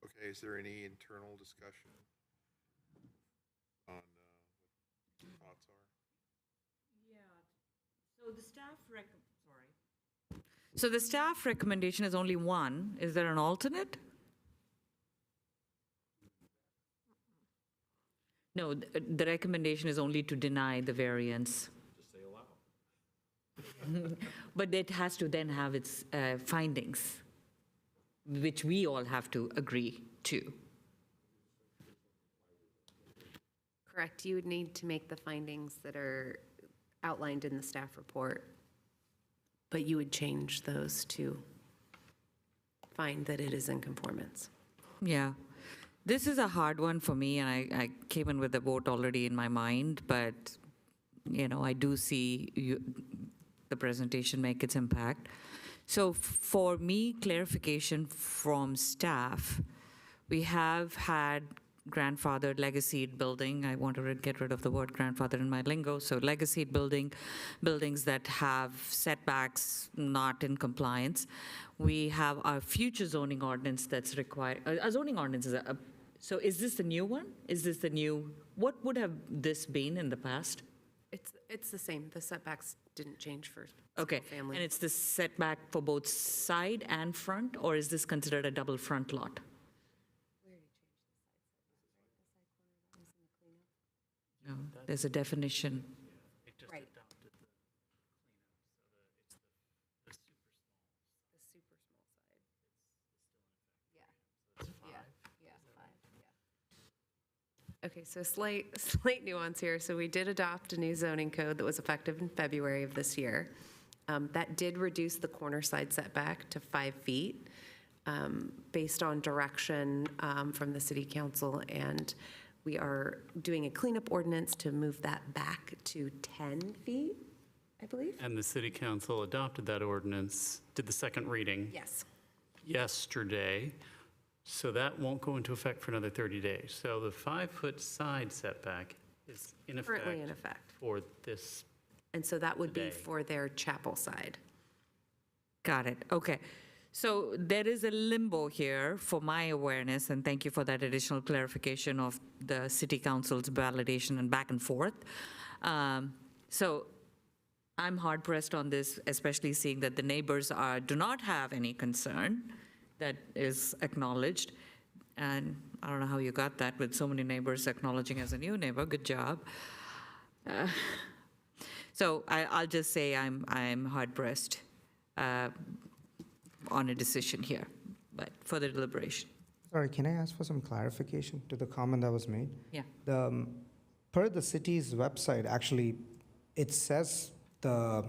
Okay, is there any internal discussion on what your thoughts are? So the staff recommendation is only one. Is there an alternate? No, the recommendation is only to deny the variance. Just say allow. But it has to then have its findings, which we all have to agree to. Correct, you would need to make the findings that are outlined in the staff report, but you would change those to find that it is in conformance. Yeah. This is a hard one for me, and I came in with a vote already in my mind, but, I do see the presentation make its impact. So for me, clarification from staff, we have had grandfathered legacied building. I want to get rid of the word grandfather in my lingo. So legacied buildings that have setbacks not in compliance. We have our future zoning ordinance that's required. Our zoning ordinance is so is this the new one? Is this the new, what would have this been in the past? It's the same, the setbacks didn't change for Okay, single-family. and it's the setback for both side and front, or is this considered a double front lot? No, there's a definition. Right. Okay, so slight nuance here. So we did adopt a new zoning code that was effective in February of this year. That did reduce the corner side setback to 5 feet based on direction from the city council. And we are doing a cleanup ordinance to move that back to 10 feet, I believe. And the city council adopted that ordinance, did the second reading Yes. yesterday. So that won't go into effect for another 30 days. So the 5-foot side setback is in effect. Currently in effect. For this. And so that would be Today. for their chapel side. Got it, okay. So there is a limbo here for my awareness, and thank you for that additional clarification of the city council's validation and back and forth. So I'm hard pressed on this, especially seeing that the neighbors do not have any concern that is acknowledged. And I don't know how you got that with so many neighbors acknowledging as a new neighbor. Good job. So I'll just say I'm hard pressed on a decision here, but further deliberation. Sorry, can I ask for some clarification to the comment that was made? Yeah. Per the city's website, actually, it says the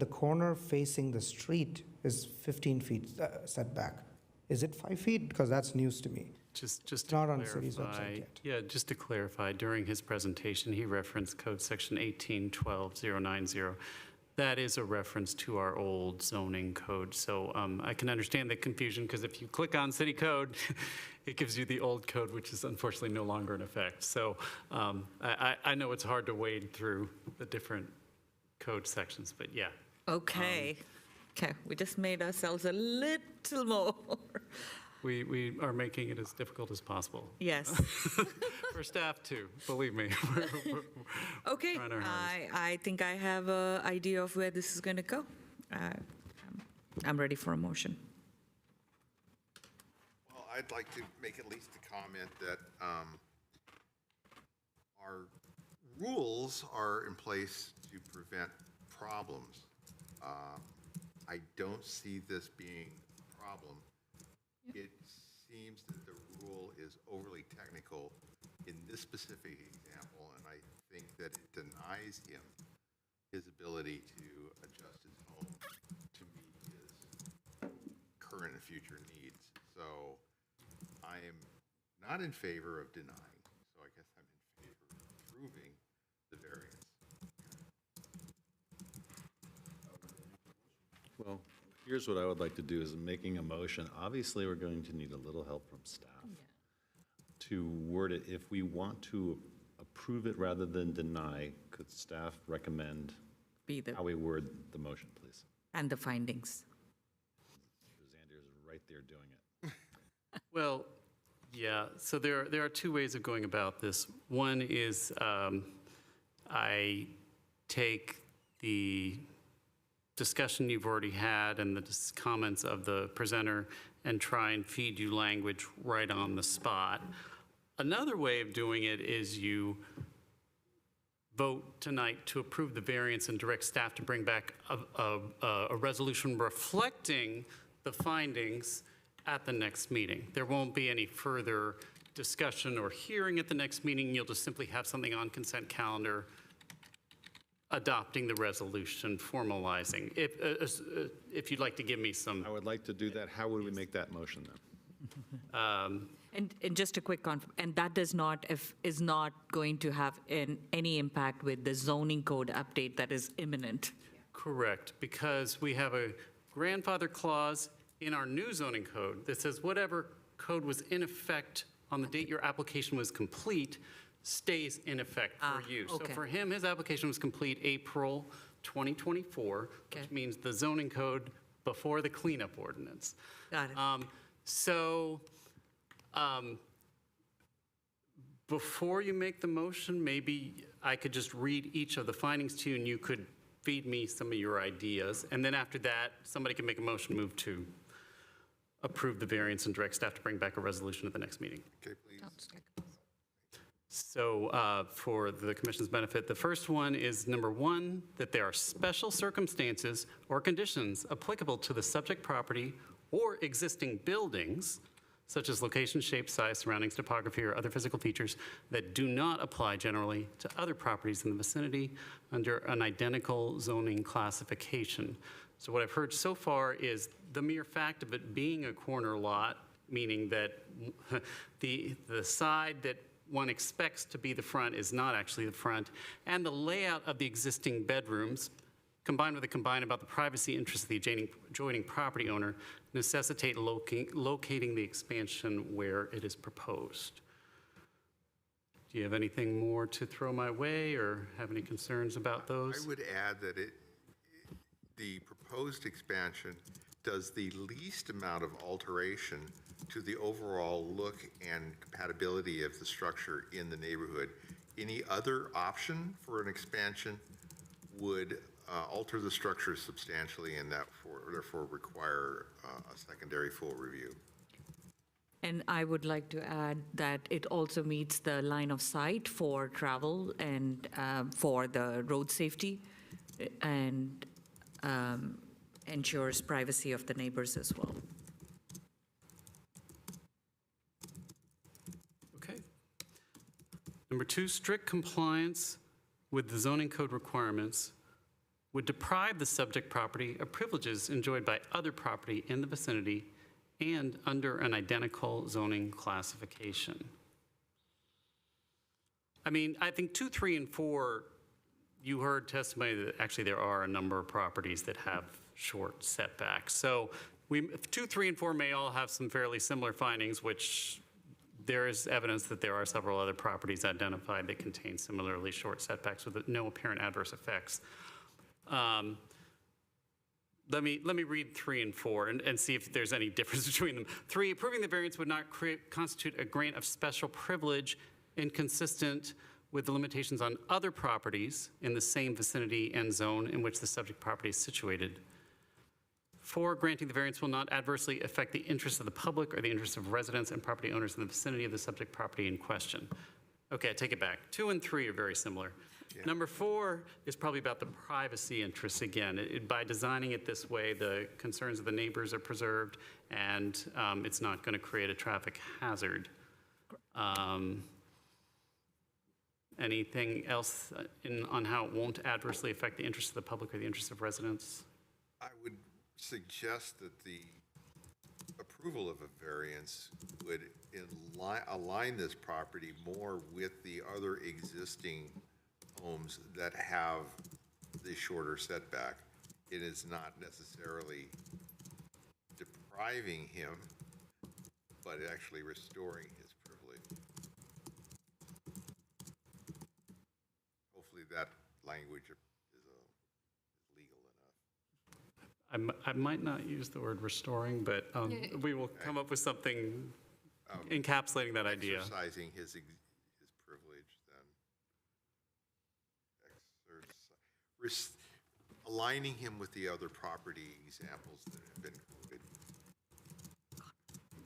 corner facing the street is 15 feet setback. Is it 5 feet? Because that's news to me. Just It's to not on the city's clarify, website yet. yeah, just to clarify, during his presentation, he referenced code section 1812090. That is a reference to our old zoning code. So I can understand the confusion, because if you click on city code, it gives you the old code, which is unfortunately no longer in effect. So I know it's hard to wade through the different code sections, but yeah. Okay. Okay, we just made ourselves a little more. We are making it as difficult as possible. Yes. For staff too, believe me. Okay, trying our hardest. I think I have an idea of where this is going to go. I'm ready for a motion. Well, I'd like to make at least a comment that our rules are in place to prevent problems. I don't see this being a problem. It seems that the rule is overly technical in this specific example, and I think that it denies him his ability to adjust his home to meet his current and future needs. So I am not in favor of denying, so I guess I'm in favor of approving the variance. Well, here's what I would like to do is making a motion. Obviously, we're going to need a little help from staff to word it. If we want to approve it rather than deny, could staff recommend how we word the motion, please? And the findings. Xander's right there doing it. Well, yeah, so there are two ways of going about this. One is I take the discussion you've already had and the comments of the presenter and try and feed you language right on the spot. Another way of doing it is you vote tonight to approve the variance and direct staff to bring back a resolution reflecting the findings at the next meeting. There won't be any further discussion or hearing at the next meeting. You'll just simply have something on consent calendar adopting the resolution, formalizing. If you'd like to give me some. I would like to do that. How would we make that motion then? And just a quick and that is not going to have any impact with the zoning code update that is imminent. Correct, because we have a grandfather clause in our new zoning code that says whatever code was in effect on the date your application was complete stays in effect for you. Okay. So for him, his application was complete April 2024, which means the zoning code before the cleanup ordinance. Got it. Before you make the motion, maybe I could just read each of the findings to you and you could feed me some of your ideas. And then after that, somebody can make a motion, move to approve the variance and direct staff to bring back a resolution at the next meeting. Okay, please. So for the commission's benefit, the first one is number 1, that there are special circumstances or conditions applicable to the subject property or existing buildings, such as location, shape, size, surroundings, topography, or other physical features that do not apply generally to other properties in the vicinity under an identical zoning classification. So what I've heard so far is the mere fact of it being a corner lot, meaning that the side that one expects to be the front is not actually the front, and the layout of the existing bedrooms, combined with a combine about the privacy interests of the adjoining property owner, necessitate locating the expansion where it is proposed. Do you have anything more to throw my way or have any concerns about those? I would add that the proposed expansion does the least amount of alteration to the overall look and compatibility of the structure in the neighborhood. Any other option for an expansion would alter the structure substantially and therefore require a secondary full review. And I would like to add that it also meets the line of sight for travel and for the road safety and ensures privacy of the neighbors as well. Okay. Number 2, strict compliance with the zoning code requirements would deprive the subject property of privileges enjoyed by other property in the vicinity and under an identical zoning classification. I mean, I think 2, 3, and 4, you heard testimony that actually there are a number of properties that have short setbacks. So 2, 3, and 4 may all have some fairly similar findings, which there is evidence that there are several other properties identified that contain similarly short setbacks with no apparent adverse effects. Let me read 3 and 4 and see if there's any difference between them. 3, approving the variance would not constitute a grant of special privilege inconsistent with the limitations on other properties in the same vicinity and zone in which the subject property is situated. 4, granting the variance will not adversely affect the interests of the public or the interests of residents and property owners in the vicinity of the subject property in question. Okay, I take it back. 2 and 3 are very similar. Yeah. Number 4 is probably about the privacy interests again. By designing it this way, the concerns of the neighbors are preserved and it's not going to create a traffic hazard. Anything else on how it won't adversely affect the interests of the public or the interests of residents? I would suggest that the approval of a variance would align this property more with the other existing homes that have the shorter setback. It is not necessarily depriving him, but actually restoring his privilege. Hopefully that language is legal enough. I might not use the word restoring, but we will come up with something encapsulating that idea. Exercising his privilege, then aligning him with the other property examples that have been quoted.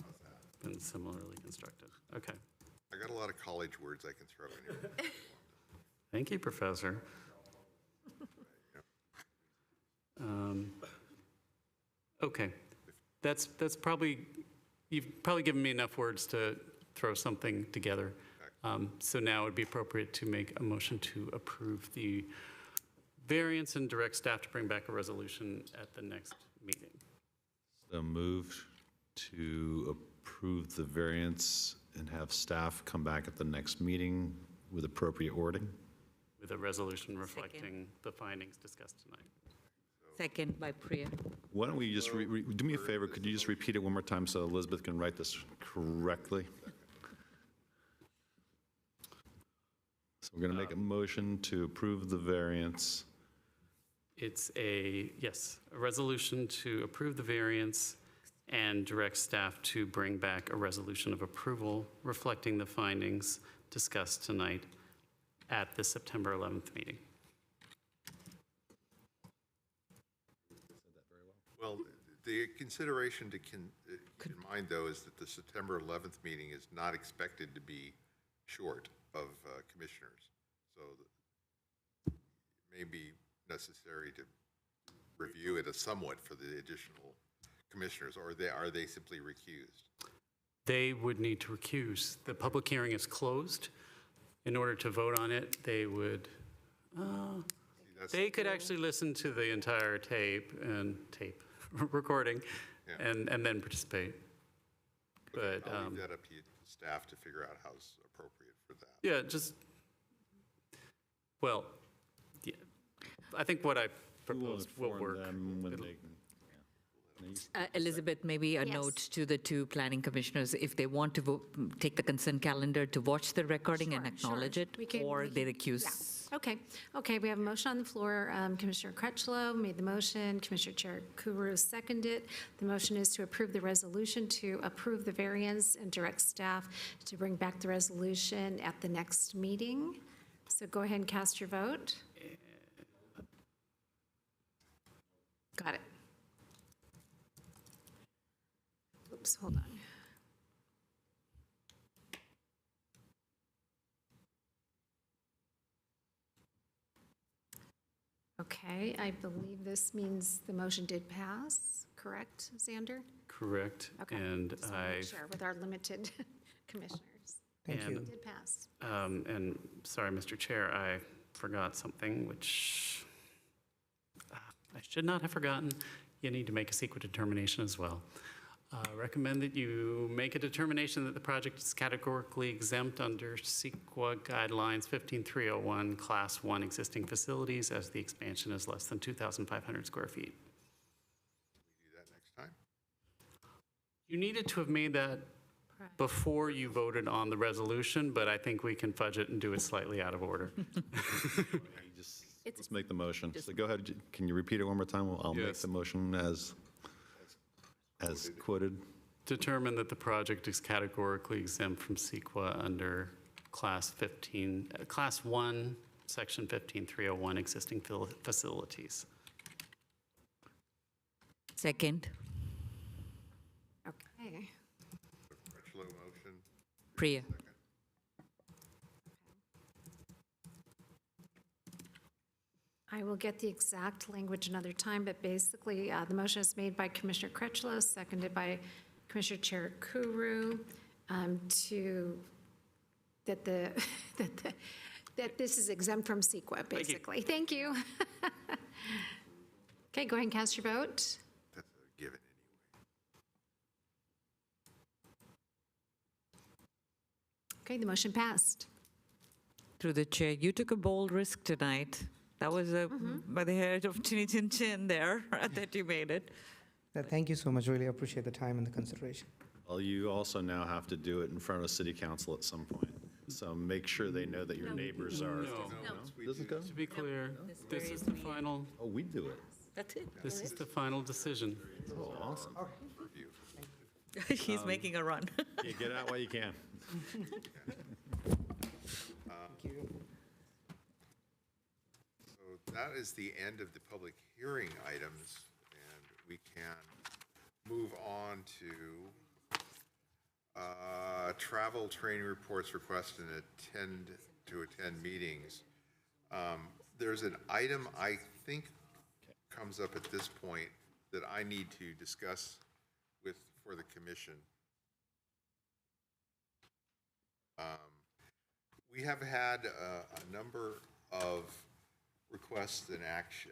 How's that? Been similarly constructed. Okay. I got a lot of college words I can throw in here. Thank you, Professor. Okay, that's probably, you've probably given me enough words to throw something together. So now it would be appropriate to make a motion to approve the variance and direct staff to bring back a resolution at the next meeting. So moved to approve the variance and have staff come back at the next meeting with appropriate wording. With a resolution reflecting the findings discussed tonight. Second by Priya. Why don't we just, do me a favor, could you just repeat it one more time so Elizabeth can write this correctly? So we're going to make a motion to approve the variance. It's a resolution to approve the variance and direct staff to bring back a resolution of approval reflecting the findings discussed tonight at the September 11th meeting. Well, the consideration to keep in mind, though, is that the September 11th meeting is not expected to be short of commissioners. So it may be necessary to review it somewhat for the additional commissioners, or are they simply recused? They would need to recuse. The public hearing is closed. In order to vote on it, they would, they could actually listen to the entire tape recording and then participate. But I'll leave that up to staff to figure out how's appropriate for that. Yeah, I think what I proposed will work. Elizabeth, maybe a note to the two planning commissioners, if they want to take the consent calendar to watch the recording and acknowledge it, or they recuse. Okay, we have a motion on the floor. Commissioner Crutchlow made the motion, Commissioner Chair Kuru seconded it. The motion is to approve the resolution, to approve the variance and direct staff to bring back the resolution at the next meeting. So go ahead and cast your vote. Got it. Oops, hold on. Okay, I believe this means the motion did pass, correct, Xander? Correct. Okay. And Just wanna make sure with our limited commissioners. Thank you. It did pass. And sorry, Mr. Chair, I forgot something which I should not have forgotten. You need to make a CEQA determination as well. Recommend that you make a determination that the project is categorically exempt under CEQA guidelines 15301, Class 1 existing facilities, as the expansion is less than 2,500 square feet. Do that next time. You needed to have made that before you voted on the resolution, but I think we can fudge it and do it slightly out of order. Let's make the motion. So go ahead, can you repeat it one more time? I'll make Yes. the motion as quoted. Determine that the project is categorically exempt from CEQA under Class 1, Section 15301, existing facilities. Second. Okay. Crutchlow motion. Priya. I will get the exact language another time, but basically, the motion is made by Commissioner Crutchlow, seconded by Commissioner Chair Kuru, that this is exempt from CEQA, basically. Thank you. Okay, go ahead and cast your vote. That's a given Okay, the motion passed. Through the chair, you took a bold risk tonight. That was by the hair of Chinny Chin Chin there, that you made it. Thank you so much. Really appreciate the time and the consideration. Well, you also now have to do it in front of city council at some point. So make sure they know that your neighbors are. Does it go? To be clear, this is the final, Oh, we do it. That's it. this is the final decision. Oh, awesome. He's making a run. Yeah, get out while you can. So that is the end of the public hearing items, and we can move on to travel training reports requested to attend meetings. There's an item I think comes up at this point that I need to discuss for the commission. We have had a number of requests and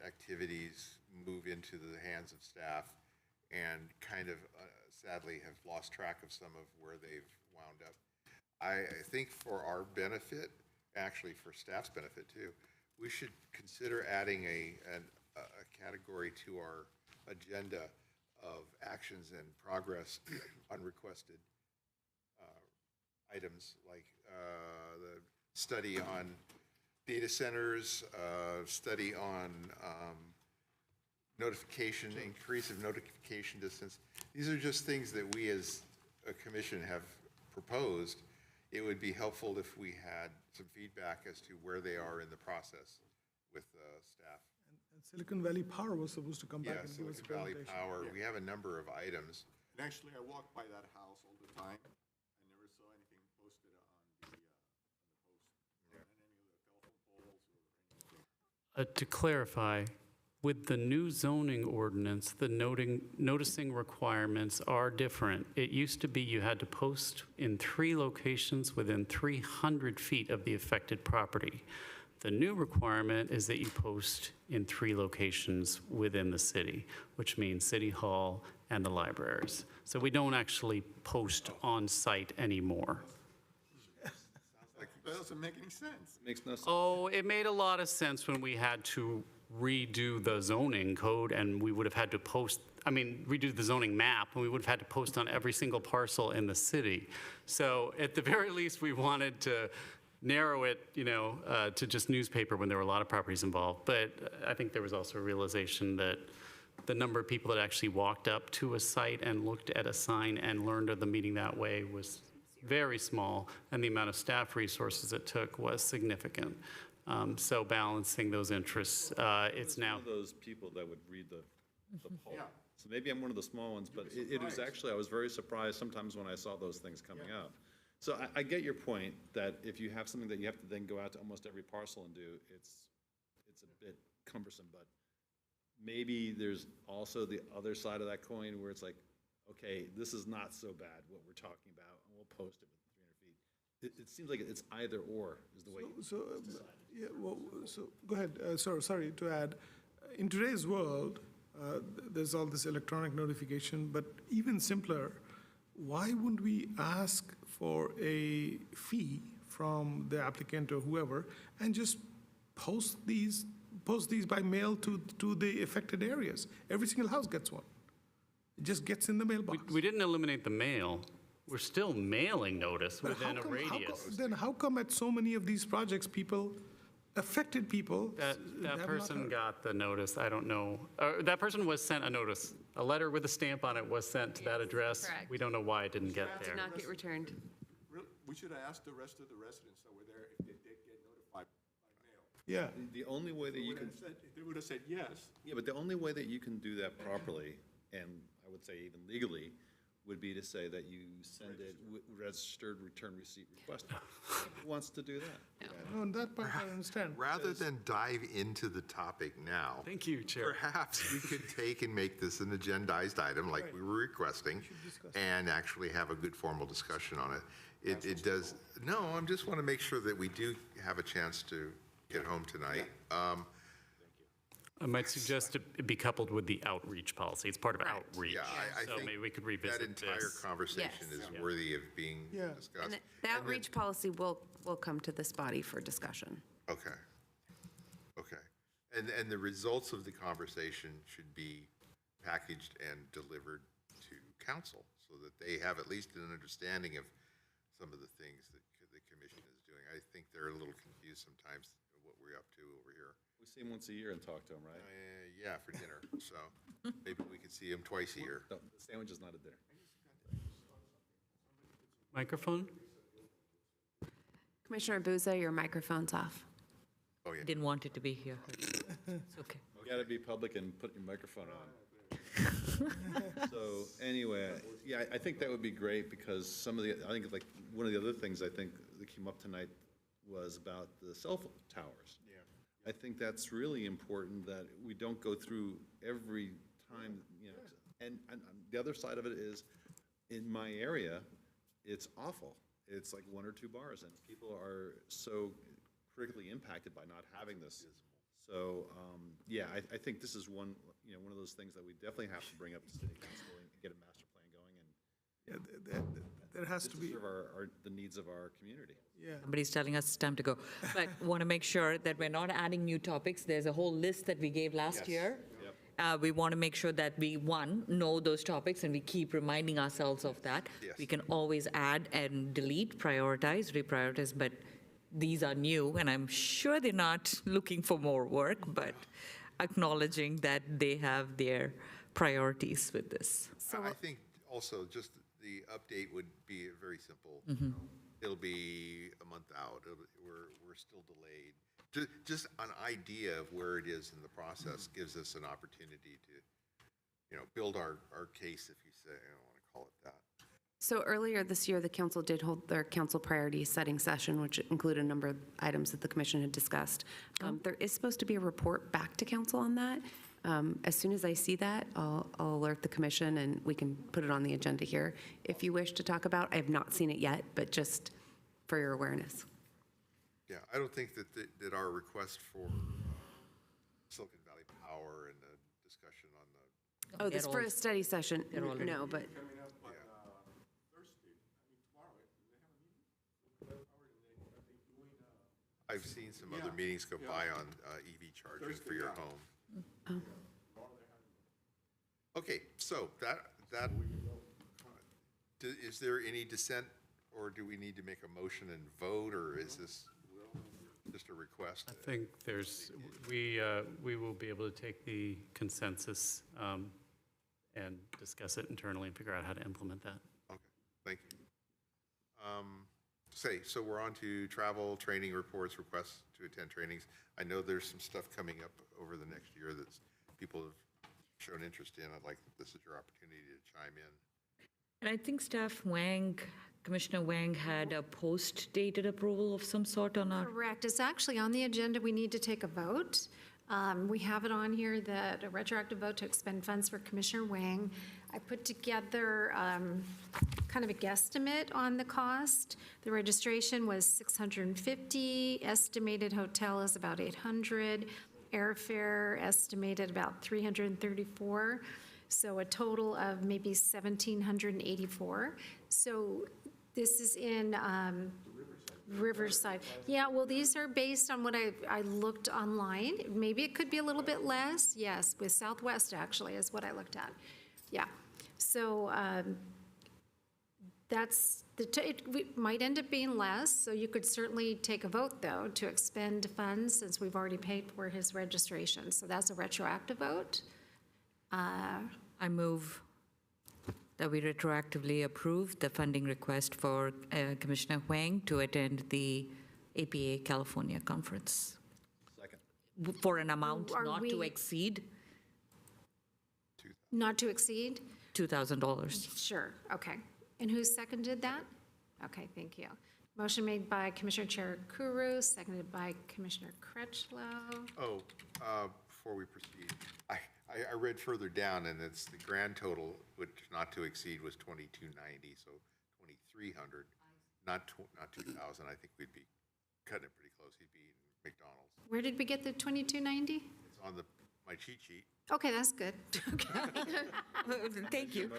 activities move into the hands of staff and kind of sadly have lost track of some of where they've wound up. I think for our benefit, actually for staff's benefit too, we should consider adding a category to our agenda of actions and progress on requested items, like the study on data centers, study on notification, increase of notification distance. These are just things that we as a commission have proposed. It would be helpful if we had some feedback as to where they are in the process with staff. And Silicon Valley Power was supposed to come back Yeah, and give us a Silicon Valley presentation. Power, we have a number of items. And actually, I walk by that house all the time. I never saw anything posted on the post, on any of the telephone poles or anything. To clarify, with the new zoning ordinance, the noticing requirements are different. It used to be you had to post in 3 locations within 300 feet of the affected property. The new requirement is that you post in 3 locations within the city, which means City Hall and the libraries. So we don't actually post on site anymore. That doesn't make any sense. Makes no sense. Oh, it made a lot of sense when we had to redo the zoning code, and we would have had to redo the zoning map, and we would have had to post on every single parcel in the city. So at the very least, we wanted to narrow it, to just newspaper when there were a lot of properties involved. But I think there was also a realization that the number of people that actually walked up to a site and looked at a sign and learned of the meeting that way was very small, and the amount of staff resources it took was significant. So balancing those interests, it's now. One of those people that would read the poll. So maybe I'm one of the small ones, but it was actually, I was very surprised sometimes when I saw those things coming up. So I get your point that if you have something that you have to then go out to almost every parcel and do, it's a bit cumbersome, but maybe there's also the other side of that coin where it's like, okay, this is not so bad what we're talking about, and we'll post it with 300 feet. It seems like it's either or is the way it's decided. Yeah, well, so go ahead. Sorry to add. In today's world, there's all this electronic notification, but even simpler, why wouldn't we ask for a fee from the applicant or whoever and just post these by mail to the affected areas? Every single house gets one. It just gets in the mailbox. We didn't eliminate the mail. We're still mailing notice within a radius. Then how come at so many of these projects, affected people? That person got the notice, I don't know. That person was sent a notice. A letter with a stamp on it was sent to that address. correct. We don't know why it didn't get Did there. not get returned. We should have asked the rest of the residents that were there if they did get notified by mail. Yeah. The only way that you can. They would have said yes. Yeah, but the only way that you can do that properly, and I would say even legally, would be to say that you send it with registered return receipt request. Who wants to do that? No, and that part I understand. Rather than dive into the topic now. Thank you, Chair. Perhaps we could take and make this an agendized item like we were requesting and actually have a good formal discussion on it. It does, no, I just want to make sure that we do have a chance to get home tonight. I might suggest it be coupled with the outreach policy. It's part of outreach. Yeah, I So think maybe we could revisit that entire this. conversation Yes. is worthy of being And discussed. the outreach policy will come to this body for discussion. Okay. Okay. And the results of the conversation should be packaged and delivered to council so that they have at least an understanding of some of the things that the commission is doing. I think they're a little confused sometimes of what we're up to over here. We see him once a year and talk to him, right? Yeah, for dinner. So maybe we could see them twice a year. No, the sandwich is not a dinner. Microphone? Commissioner Abuza, your microphone's off. Oh, yeah. Didn't want it to be here. It's okay. You gotta be public and put your microphone on. So anyway, yeah, I think that would be great because some of the, I think like one of the other things I think that came up tonight was about the cell phone towers. Yeah. I think that's really important that we don't go through every time, and the other side of it is, in my area, it's awful. It's like 1 or 2 bars and people are so critically impacted by not having this. So, yeah, I think this is one of those things that we definitely have to bring up to city council and get a master plan going and. Yeah, there has to be. Serve the needs of our community. Yeah. Somebody's telling us it's time to go. But want to make sure that we're not adding new topics. There's a whole list that we gave last year. We want to make sure that we, one, know those topics and we keep reminding ourselves of that. Yes. We can always add and delete, prioritize, reprioritize, but these are new, and I'm sure they're not looking for more work, but acknowledging that they have their priorities with this. I think also just the update would be very simple. It'll be a month out. We're still delayed. Just an idea of where it is in the process gives us an opportunity to, build our case, if you say, I don't want to call it that. So earlier this year, the council did hold their council priority setting session, which included a number of items that the commission had discussed. There is supposed to be a report back to council on that. As soon as I see that, I'll alert the commission and we can put it on the agenda here. If you wish to talk about, I have not seen it yet, but just for your awareness. Yeah, I don't think that our request for Silicon Valley Power and the discussion on the. Oh, this for a study session? No, but. I've seen some other meetings go by on EV charging for your home. Okay, so that, is there any dissent or do we need to make a motion and vote, or is this just a request? I think we will be able to take the consensus and discuss it internally and figure out how to implement that. Okay, thank you. So we're on to travel, training reports, requests to attend trainings. I know there's some stuff coming up over the next year that people have shown interest in. I'd like, this is your opportunity to chime in. And I think Commissioner Wang had a post-dated approval of some sort on our. Correct. It's actually on the agenda. We need to take a vote. We have it on here that a retroactive vote to expend funds for Commissioner Wang. I put together kind of a guesstimate on the cost. The registration was $650. Estimated hotel is about $800. Airfare estimated about $334. So a total of maybe $1,784. So this is in Riverside. Yeah, well, these are based on what I looked online. Maybe it could be a little bit less. Yes, with Southwest actually is what I looked at. Yeah. So it might end up being less. So you could certainly take a vote though to expend funds since we've already paid for his registration. So that's a retroactive vote. I move that we retroactively approve the funding request for Commissioner Wang to attend the APA California Conference. Second. For an amount Are not to we- exceed Not to exceed? $2,000. Sure, okay. And who seconded that? Okay, thank you. Motion made by Commissioner Chair Kuru, seconded by Commissioner Crutchlow. Oh, before we proceed, I read further down, and it's the grand total, which not to exceed was $2,290, so $2,300, not 2,000. I think we'd be cutting it pretty close. He'd be eating McDonald's. Where did we get the 2290? It's on my cheat sheet. Okay, that's good. Thank you.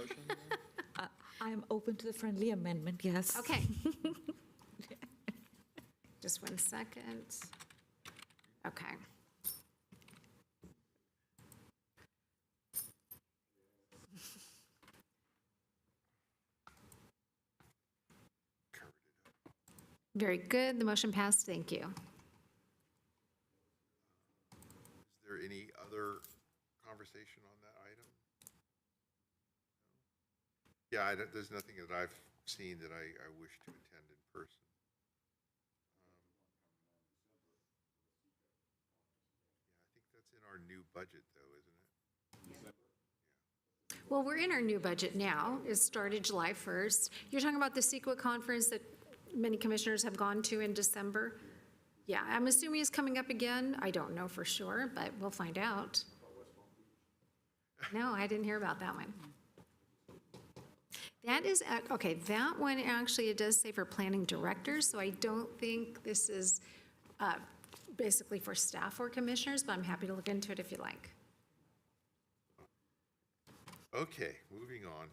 I am open to the friendly amendment, yes. Okay. Just 1 second. Okay. Very good. The motion passed. Thank you. Is there any other conversation on that item? No? Yeah, there's nothing that I've seen that I wish to attend in person. Yeah, I think that's in our new budget, though, isn't it? Well, we're in our new budget now. It started July 1st. You're talking about the CEQA conference that many commissioners have gone to in December? Yeah, I'm assuming it's coming up again. I don't know for sure, but we'll find out. No, I didn't hear about that one. That is, okay, that one actually, it does say for planning directors, so I don't think this is basically for staff or commissioners, but I'm happy to look into it if you like. Okay, moving on.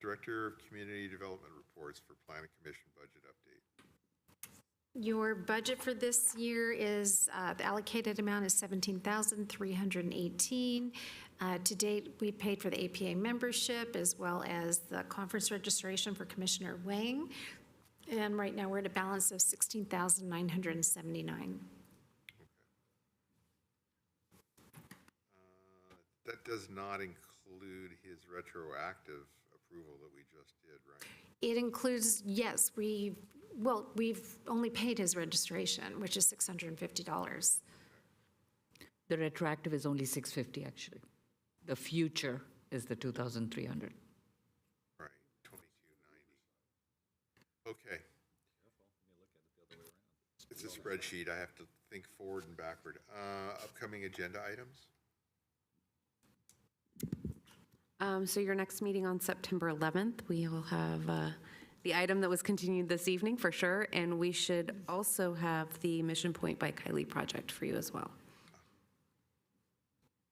Director of Community Development reports for Planning Commission budget update. Your budget for this year is, the allocated amount is $17,318. To date, we paid for the APA membership as well as the conference registration for Commissioner Wang. And right now, we're at a balance of $16,979. That does not include his retroactive approval that we just did, right? It includes, yes, we've only paid his registration, which is $650. The retroactive is only $650, actually. The future is the $2,300. Right, $2,290. Okay. It's a spreadsheet. I have to think forward and backward. Upcoming agenda items? So your next meeting on September 11th, we will have the item that was continued this evening for sure, and we should also have the Mission Point by Kylie project for you as well.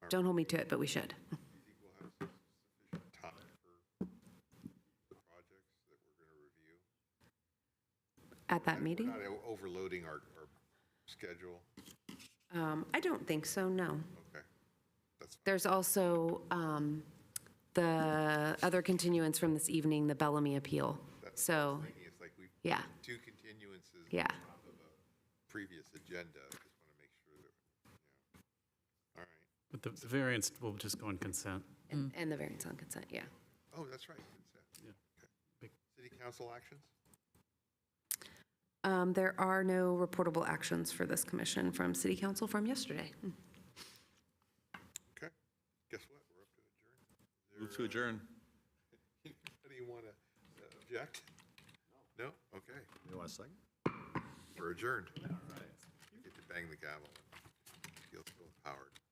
Don't hold me to it, but we should. Do you think we'll have sufficient time for the projects that we're going to review? At that meeting? Not overloading our schedule? I don't think so, no. Okay. There's also the other continuance from this evening, the Bellamy appeal. So, It's like we've yeah. two continuances Yeah. on top of a previous agenda. I just want to make sure that, all right. But the variance will just go on consent. And the variance on consent, yeah. Oh, that's right. Consent. Okay. City council actions? There are no reportable actions for this commission from city council from yesterday. Okay. Guess what? We're up to adjourn. Move to adjourn. Anybody want to object? No? Okay. You want a second? We're adjourned. All right. You get to bang the gavel. Feels so empowered.